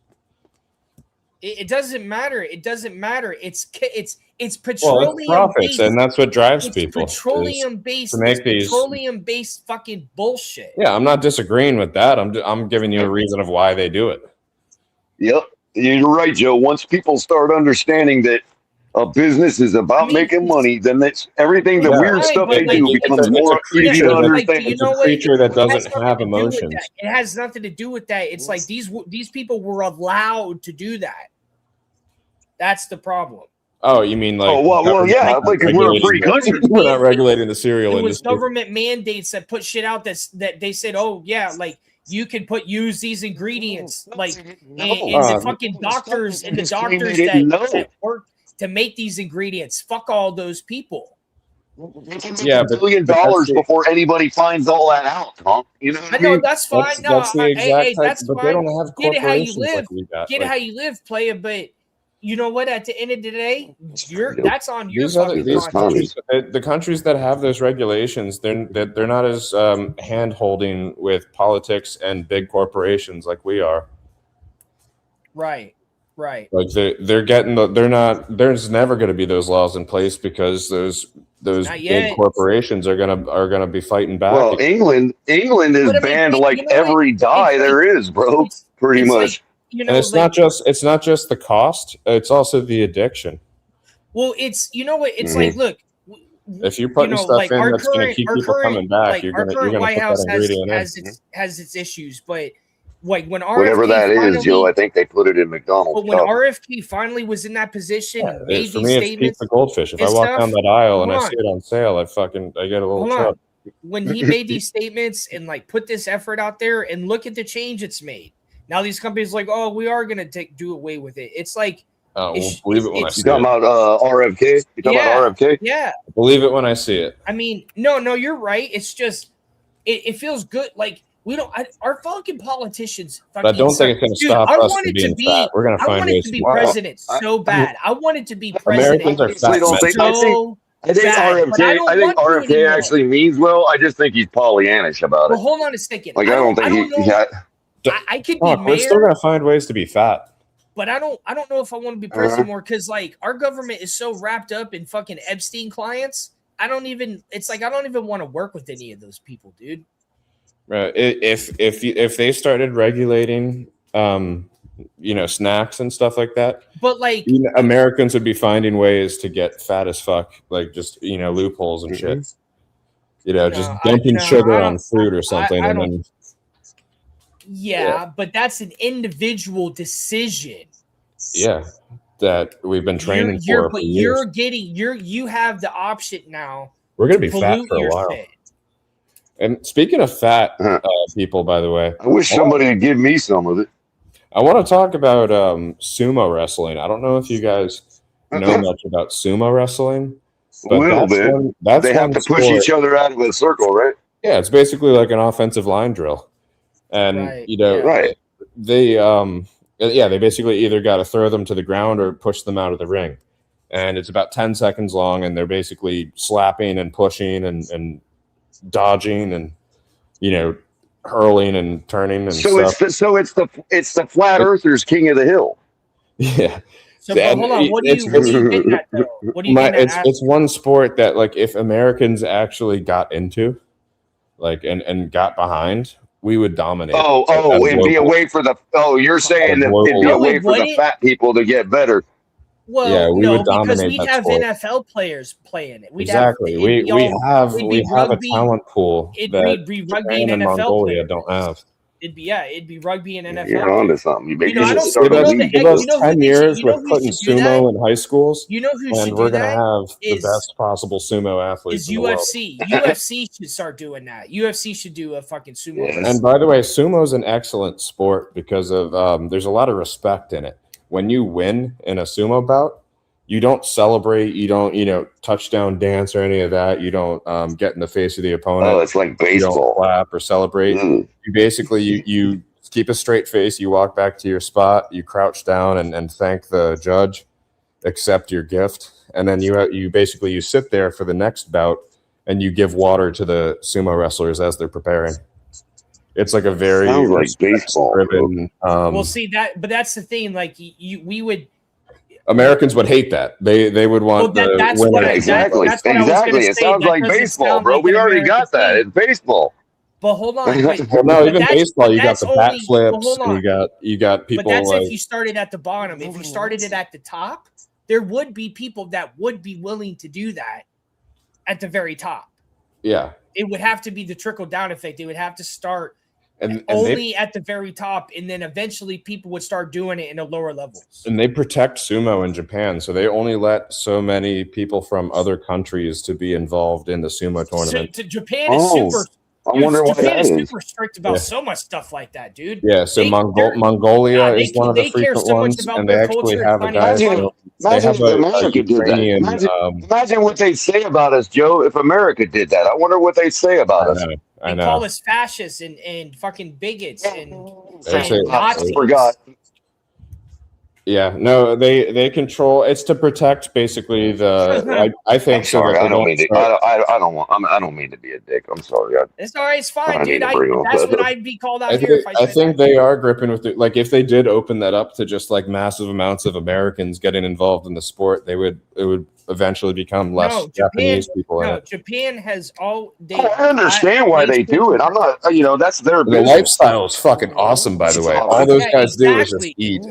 It doesn't matter. It doesn't matter. It's petroleum. Well, it's profits, based, and that's what drives people. Petroleum based to make these petroleum based fucking bullshit. Yeah, I'm not disagreeing with that. I'm giving you a reason of why they do it. Yep, you're right, Joe. Once people start understanding that a business is about making money, then that's everything. The weird stuff they do becomes more easy to understand. It's a creature that doesn't have emotions. It has nothing to do with that. It's like these people were allowed to do that. That's the problem. Oh, you mean like? Oh, well, yeah. Like we're a free country. We're not regulating the cereal industry. It was government mandates that put shit out that they said, oh yeah, like you can use these ingredients, like and the fucking doctors and the doctors that work to make these ingredients. Fuck all those people. Yeah, $1 billion before anybody finds all that out, huh? You know what I know that's fine. That's the exact type, but they don't have get it how you live. like we got. Get it how you live, player. But you know what? At the end of the day, that's on your countries. The countries that have those regulations, they're not as hand holding with politics and big corporations like we are. Right. Like there's never going to be those laws in place because those big corporations are gonna be fighting back. Well, England is banned every dye there is, bro. Pretty much. And it's not just the cost; it's also the addiction. Well, it's it's like, look, if you're putting stuff in that's going to keep people coming back, you're going to put that ingredient in. has its issues, but like when RFK whatever that is, Joe, I think they put it in McDonald's. But when RFK finally was in that position, and made for these me, statements, it's the goldfish. If I walk down that aisle and I see it on sale, I get a little chub. When he made these statements and like put this effort out there, and look at the change it's made. Now these companies like, oh, we are gonna do away with it. It's like, believe it when I see it. You talking about RFK? You talking about RFK? Yeah. Believe it when I see it. I mean, no, you're right. It's just, it feels good. Like we don't. Our fucking politicians. But I don't think it's going to stop us from being fat. We're going to find ways to be president so bad. I wanted to be president. Americans are fat. I think RFK actually means well. I just think he's Pollyannish about it. Well, hold on a second. Like I don't think he got. I could be mayor. We're still going to find ways to be fat. But I don't know if I want to be president more because like our government is so wrapped up in fucking Epstein clients. I don't even want to work with any of those people, dude. Right. If they started regulating, snacks and stuff like that, but like Americans would be finding ways to get fat as fuck, like just loopholes and shit. Just dumping sugar on food or something, Yeah, but that's an individual decision. Yeah, that we've been training for years. You have the option now. We're gonna be fat for a while. Shit. And speaking of fat people, by the way, I wish somebody would give me some of it. I want to talk about sumo wrestling. I don't know if you guys know much about sumo wrestling. But a little bit. They have to push each other out of a circle, right? Yeah, it's basically like an offensive line drill. And they basically either got to throw them to the ground or push them out of the ring. And it's about 10 seconds long, and they're basically slapping and pushing and dodging and hurling and turning and stuff. It's the flat earthers king of the hill. Yeah. So hold on, what do you getting at though? What do you getting at? It's one sport that like if Americans actually got into, like and got behind, we would dominate. It'd be a way for the. You're saying that it'd be a way for the fat people to get better. Well, yeah, we would dominate because we'd have sport. NFL players playing it. We have a talent pool that be rugby and Mongolia don't have. It'd be rugby and NFL. You're onto something. You give us 10 years with putting sumo in high schools. You know who and we're gonna have the best possible sumo athletes. Is UFC? UFC should start doing that. UFC should do a fucking sumo. Yeah. And by the way, sumo is an excellent sport because of there's a lot of respect in it. When you win in a sumo bout, you don't celebrate, you don't, touchdown dance or any of that. You don't get in the face of the opponent. Oh, it's like baseball. You don't clap or celebrate. You basically, you keep a straight face. You walk back to your spot. You crouch down and thank the judge. accept your gift, and then you basically sit there for the next bout, and you give water to the sumo wrestlers as they're preparing. It's like a very sounds like baseball. Driven, well, see that, but that's the thing. Like we would. Americans would hate that. They would want that's the what exactly. It sounds like baseball, bro. We already got that. It's baseball. But hold on. No, even baseball, you got the bat flips, and you got people. But that's if you started at the bottom. If you started it at the top, there would be people that would be willing to do that at the very top. Yeah, it would have to be the trickle down effect. They would have to start. And only at the very top, and then eventually people would start doing it in the lower levels. And they protect sumo in Japan, so they only let so many people from other countries to be involved in the sumo tournament. So Japan is super. I wonder what Japan that is is. super strict about so much stuff like that, dude. Yeah, so Mongolia is one of the frequent ones, and they actually have a guy. Imagine if America did that. Imagine what they'd say about us, Joe, if America did that. I wonder what they'd say about us. I know. They call us fascists and fucking bigots and Nazis. I forgot. Yeah, no, they control. It's to protect basically the. I think so. I don't mean to. I don't mean to be a dick. I'm sorry. It's all right. It's fine, dude. That's what I'd be called out here. I think they are gripping with it. Like if they did open that up to just like massive amounts of Americans getting involved in the sport, it would eventually become less Japanese people in it. Japan has all. I understand why they do it. I'm not. That's their business. The lifestyle is fucking awesome, by the way. All those guys do is just eat.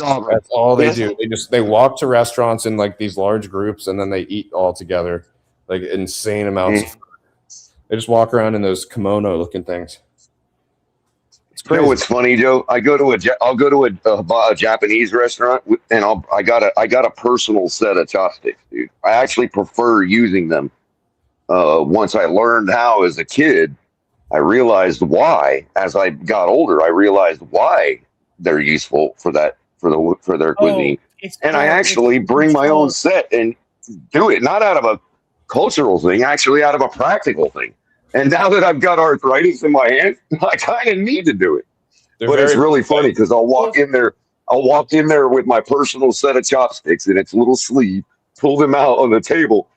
That's all they do. They walk to restaurants in like these large groups, and then they eat all together, like insane amounts. They just walk around in those kimono looking things. It's crazy. You know what's funny, Joe? I'll go to a Japanese restaurant, and I got a personal set of chopsticks, dude. I actually prefer using them. Once I learned how as a kid, I realized why. As I got older, I realized why they're useful for their cuisine. And I actually bring my own set and do it, not out of a cultural thing, actually out of a practical thing. And now that I've got arthritis in my hand, I kind of need to do it. But it's really funny because I'll walk in there with my personal set of chopsticks in its little sleeve, pull them out on the table,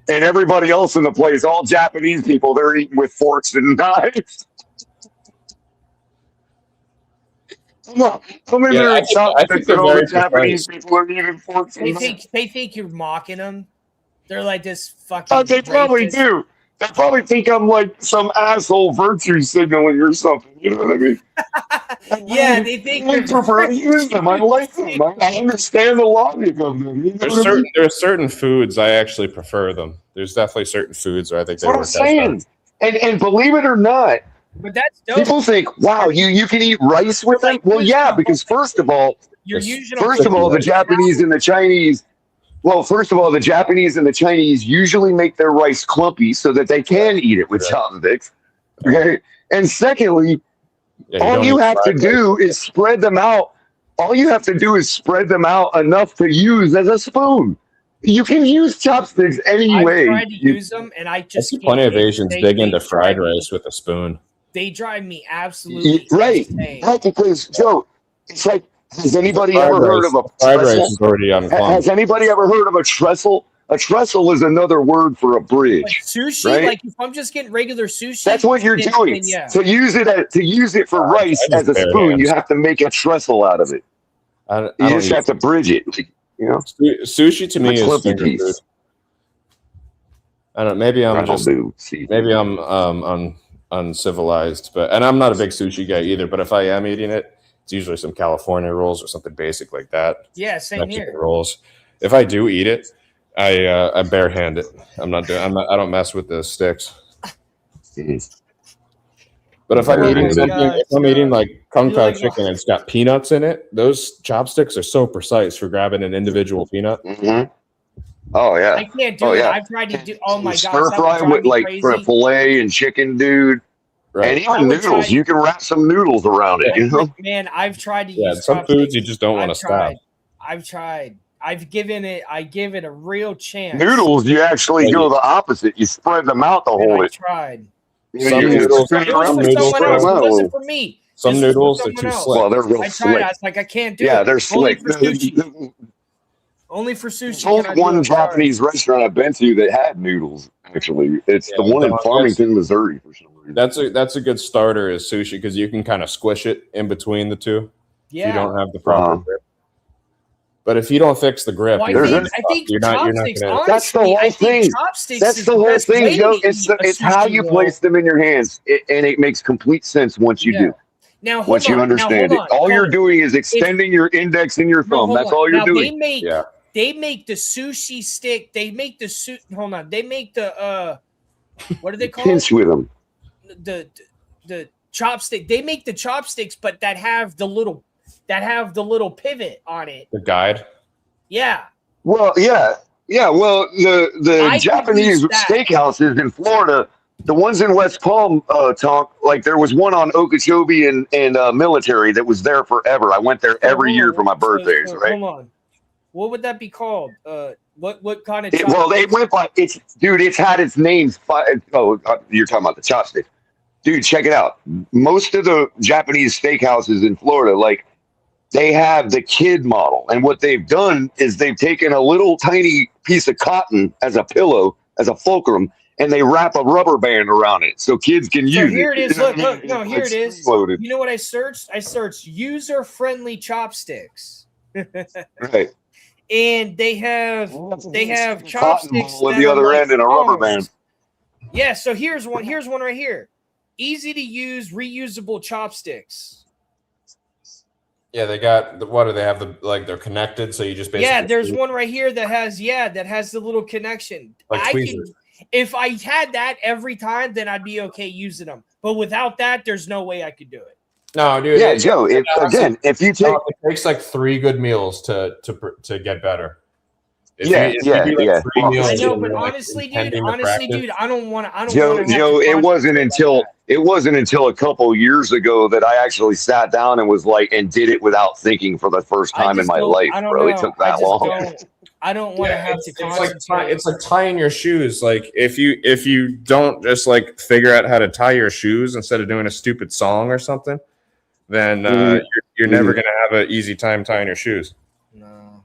and everybody else in the place, all Japanese people, they're eating with forks and knives. I think all the Japanese people are eating forks and knives. They think you're mocking them. They're like this fucking. They probably do. They probably think I'm like some asshole virtue signaling or something. You know what I mean? Yeah, they think I prefer to use them. I like them. I understand the logic of them. You know there's certain foods I actually prefer them. There's definitely certain foods where I think they work best. And believe it or not, but that's dope. People think, wow, you can eat rice with them? Well, yeah, because first of all, the Japanese and the Chinese. Well, first of all, the Japanese and the Chinese usually make their rice clumpy so that they can eat it with chopsticks. Okay. And secondly, all you have to do is spread them out. All you have to do is spread them out enough to use as a spoon. You can use chopsticks anyway. I tried to use them, and I just can't. Plenty of Asians dig into fried rice with a spoon. They drive me absolutely insane. Right, because Joe, it's like. Has anybody ever heard of a trestle? Has anybody ever heard of a trestle? A trestle is another word for a bridge. Like sushi, right? Like if I'm just getting regular sushi. That's what you're doing. Yeah. To use it for rice as a spoon, you have to make a trestle out of it. You just have to bridge it. You know, sushi to me is finger food. I don't. Maybe I'm uncivilized, and I'm not a big sushi guy either. But if I am eating it, it's usually some California rolls or something basic like that. Yeah, same Mexican here. Rolls. If I do eat it, I barehand it. I don't mess with the sticks. But if I'm eating eating like kung pao chicken and it's got peanuts in it, those chopsticks are so precise for grabbing an individual peanut. Mm-hmm. Oh yeah. I can't do it. I've tried to do. Oh my god. Stir fry with like filet and chicken, dude. Right. And even noodles, you can wrap some noodles around it. You know, man, I've tried to use some foods you just don't want to stop. I've tried. I give it a real chance. Noodles, you actually go the opposite. You spread them out to hold it. I tried. Some noodles wasn't for me. Some noodles are too slick. Well, they're real I tried. slick. I was like, I can't do it. Yeah, they're slick. Only for sushi. There's only one Japanese restaurant I've been to that had noodles. Actually, it's the one in Farmington, Missouri. For some reason, that's a good starter is sushi because you can kind of squish it in between the two. Yeah, you don't have the proper grip. But if you don't fix the grip, I think you're not gonna. That's the whole thing. That's the whole thing, Joe. It's how you place them in your hands, and it makes complete sense once you do. Now, once you understand it, all you're doing is extending your index and your thumb. That's all you're doing. They make the sushi stick. They make the Hold on. They make the what are they called? Pinch with them. The chopstick. They make the chopsticks, but that have the little pivot on it. The guide. Yeah. Well, yeah. Well, the Japanese steakhouses in Florida. The ones in West Palm, like there was one on Okeechobee and Military that was there forever. I went there every year for my birthdays, right? Hold on. What would that be called? What kind of well, they went by it's had its names. You're talking about the chopstick. Dude, check it out. Most of the Japanese steakhouses in Florida, like they have the kid model. And what they've done is they've taken a little tiny piece of cotton as a pillow, as a fulcrum, and they wrap a rubber band around it so kids can use it. Here it is. Look. No, here it is. Loaded. You know what I searched? I searched user-friendly chopsticks. Right. And they have chopsticks with the other end and a rubber band. Yeah. So here's one right here. Easy to use, reusable chopsticks. Yeah, they got what do they have they're connected, so you just basically there's one right here that has the little connection. If I had that every time, then I'd be okay using them. But without that, there's no way I could do it. No, dude. Yeah, Joe. If you take, it takes like 3 good meals to get better. If you do 3 meals, I know, but honestly, dude, I don't want to. Joe, it wasn't until a couple years ago that I actually sat down and was like, and did it without thinking for the first time in my life, bro. It took that long. I don't want to have to concentrate. It's like tying your shoes. Like if you don't just like figure out how to tie your shoes instead of doing a stupid song or something, then you're never gonna have an easy time tying your shoes. No.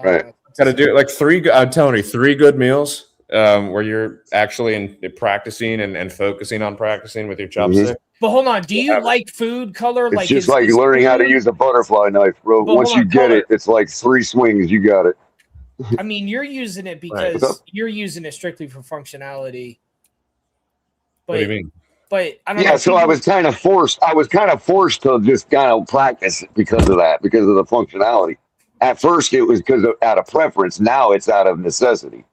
Right. Got to do it like 3. I'm telling you, 3 good meals where you're actually practicing and focusing on practicing with your chopstick. But hold on, do you like food color? It's just like learning how to use a butterfly knife, bro. Once you get it, it's like 3 swings. You got it. I mean, you're using it because you're using it strictly for functionality. But, what do you mean? But I don't know. So I was kind of forced. To just kind of practice because of that, because of the functionality. At first, it was out of preference. Now it's out of necessity.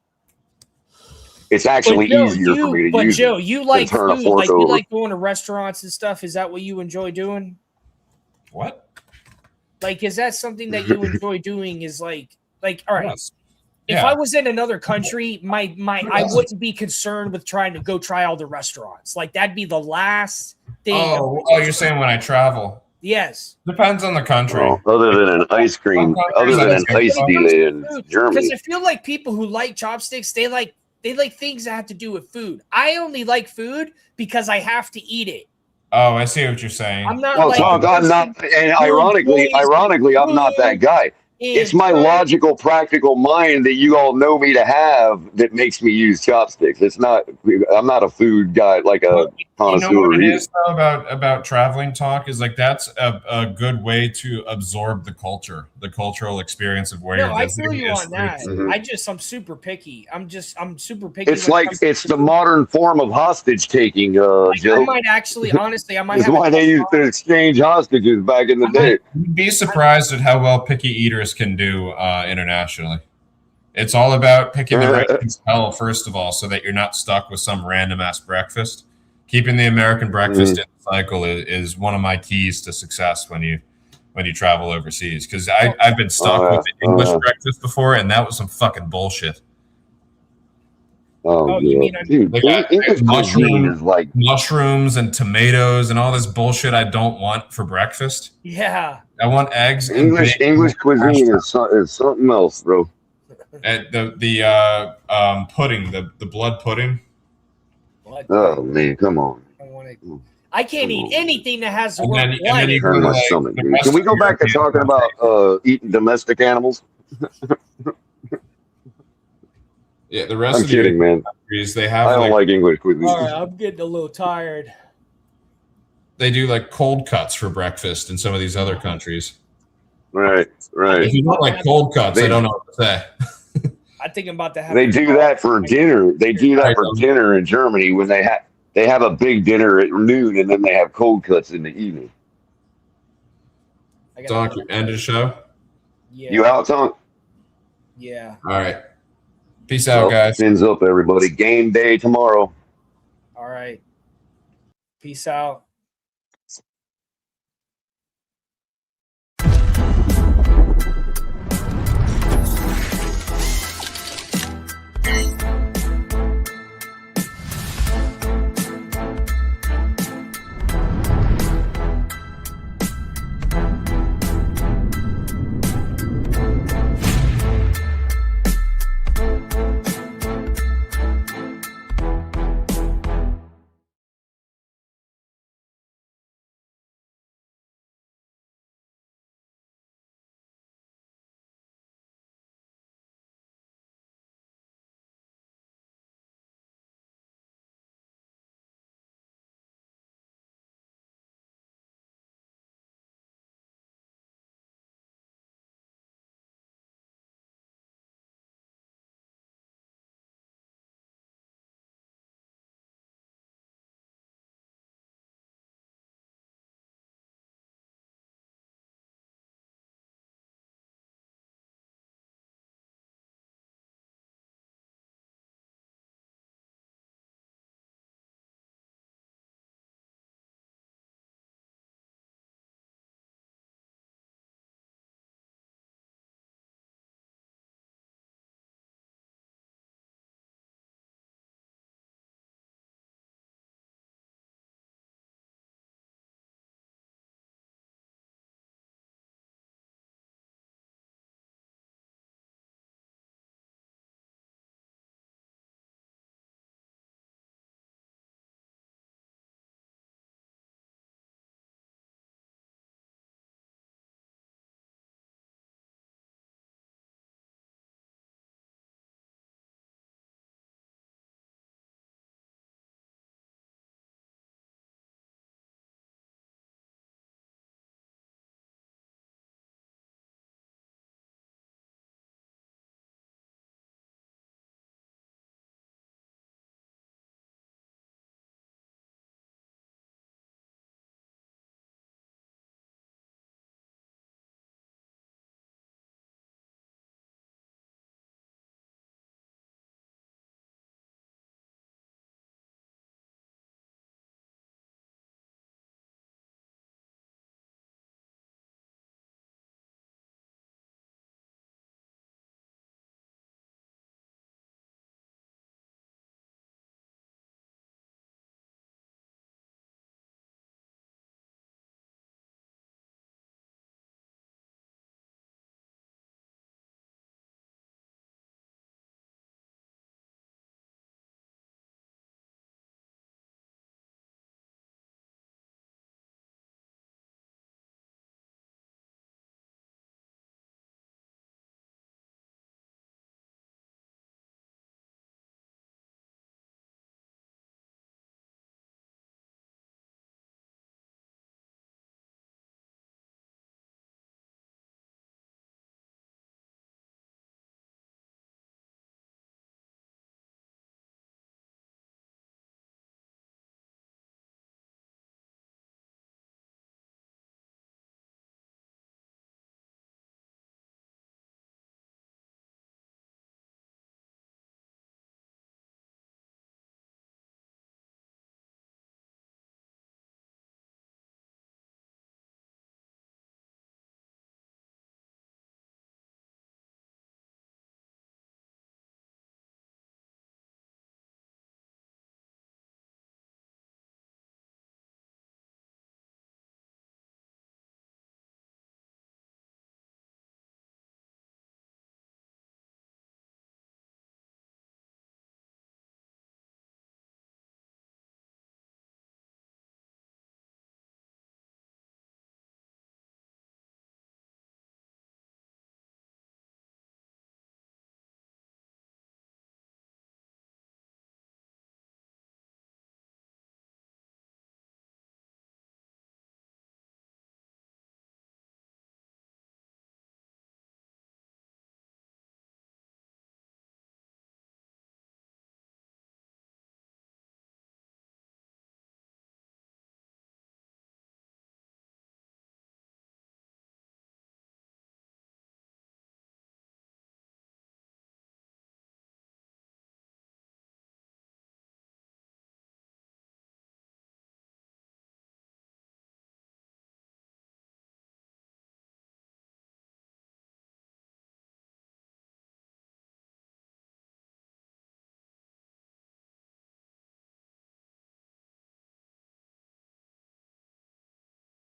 It's actually easier for me to use. But Joe, you like food, like you like going to restaurants and stuff. Is that what you enjoy doing? What? Like, is that something that you enjoy doing? Is like, all right. Yes. If I was in another country, I wouldn't be concerned with trying to go try all the restaurants. Like that'd be the last thing. Oh, you're saying when I travel? Yes. Depends on the country. Well, other than an ice cream, other than an ice dealer in Germany. Because I feel like people who like chopsticks, they like things that have to do with food. I only like food because I have to eat it. Oh, I see what you're saying. I'm not. I'm not. And ironically, I'm not that guy. It's my logical, practical mind that you all know me to have that makes me use chopsticks. It's not. I'm not a food guy like a connoisseur. You know what it is though about traveling talk is like that's a good way to absorb the cultural experience of where you're visiting. I feel you on that. Mm-hmm. I'm super picky. I'm super picky. It's like it's the modern form of hostage taking. Joe. I might actually, honestly, That's why they used to exchange hostages back in the day. You'd be surprised at how well picky eaters can do internationally. It's all about picking the right hotel first of all, so that you're not stuck with some random ass breakfast. Keeping the American breakfast in the cycle is one of my keys to success when you travel overseas. Because I've been stuck with the English breakfast before, and that was some fucking bullshit. You mean mushrooms and tomatoes and all this bullshit I don't want for breakfast? Yeah, I want eggs. English cuisine is something else, bro. And the pudding, the blood pudding. Oh man, come on! I can't eat anything that has the word blood. Can we go back to talking about eating domestic animals? Yeah, the rest I'm of the kidding, man. countries, they have. I don't like English cuisine. All right, I'm getting a little tired. They do like cold cuts for breakfast in some of these other countries. Right. If you don't like cold cuts, I don't know what to say. I think I'm about to have. They do that for dinner. They do that for dinner in Germany when they have a big dinner at noon and then they have cold cuts in the evening. Donk, end of the show. Yeah. You out, Tonk? Yeah. All right. Peace out, guys. Fins up, everybody. Game day tomorrow. All right. Peace out.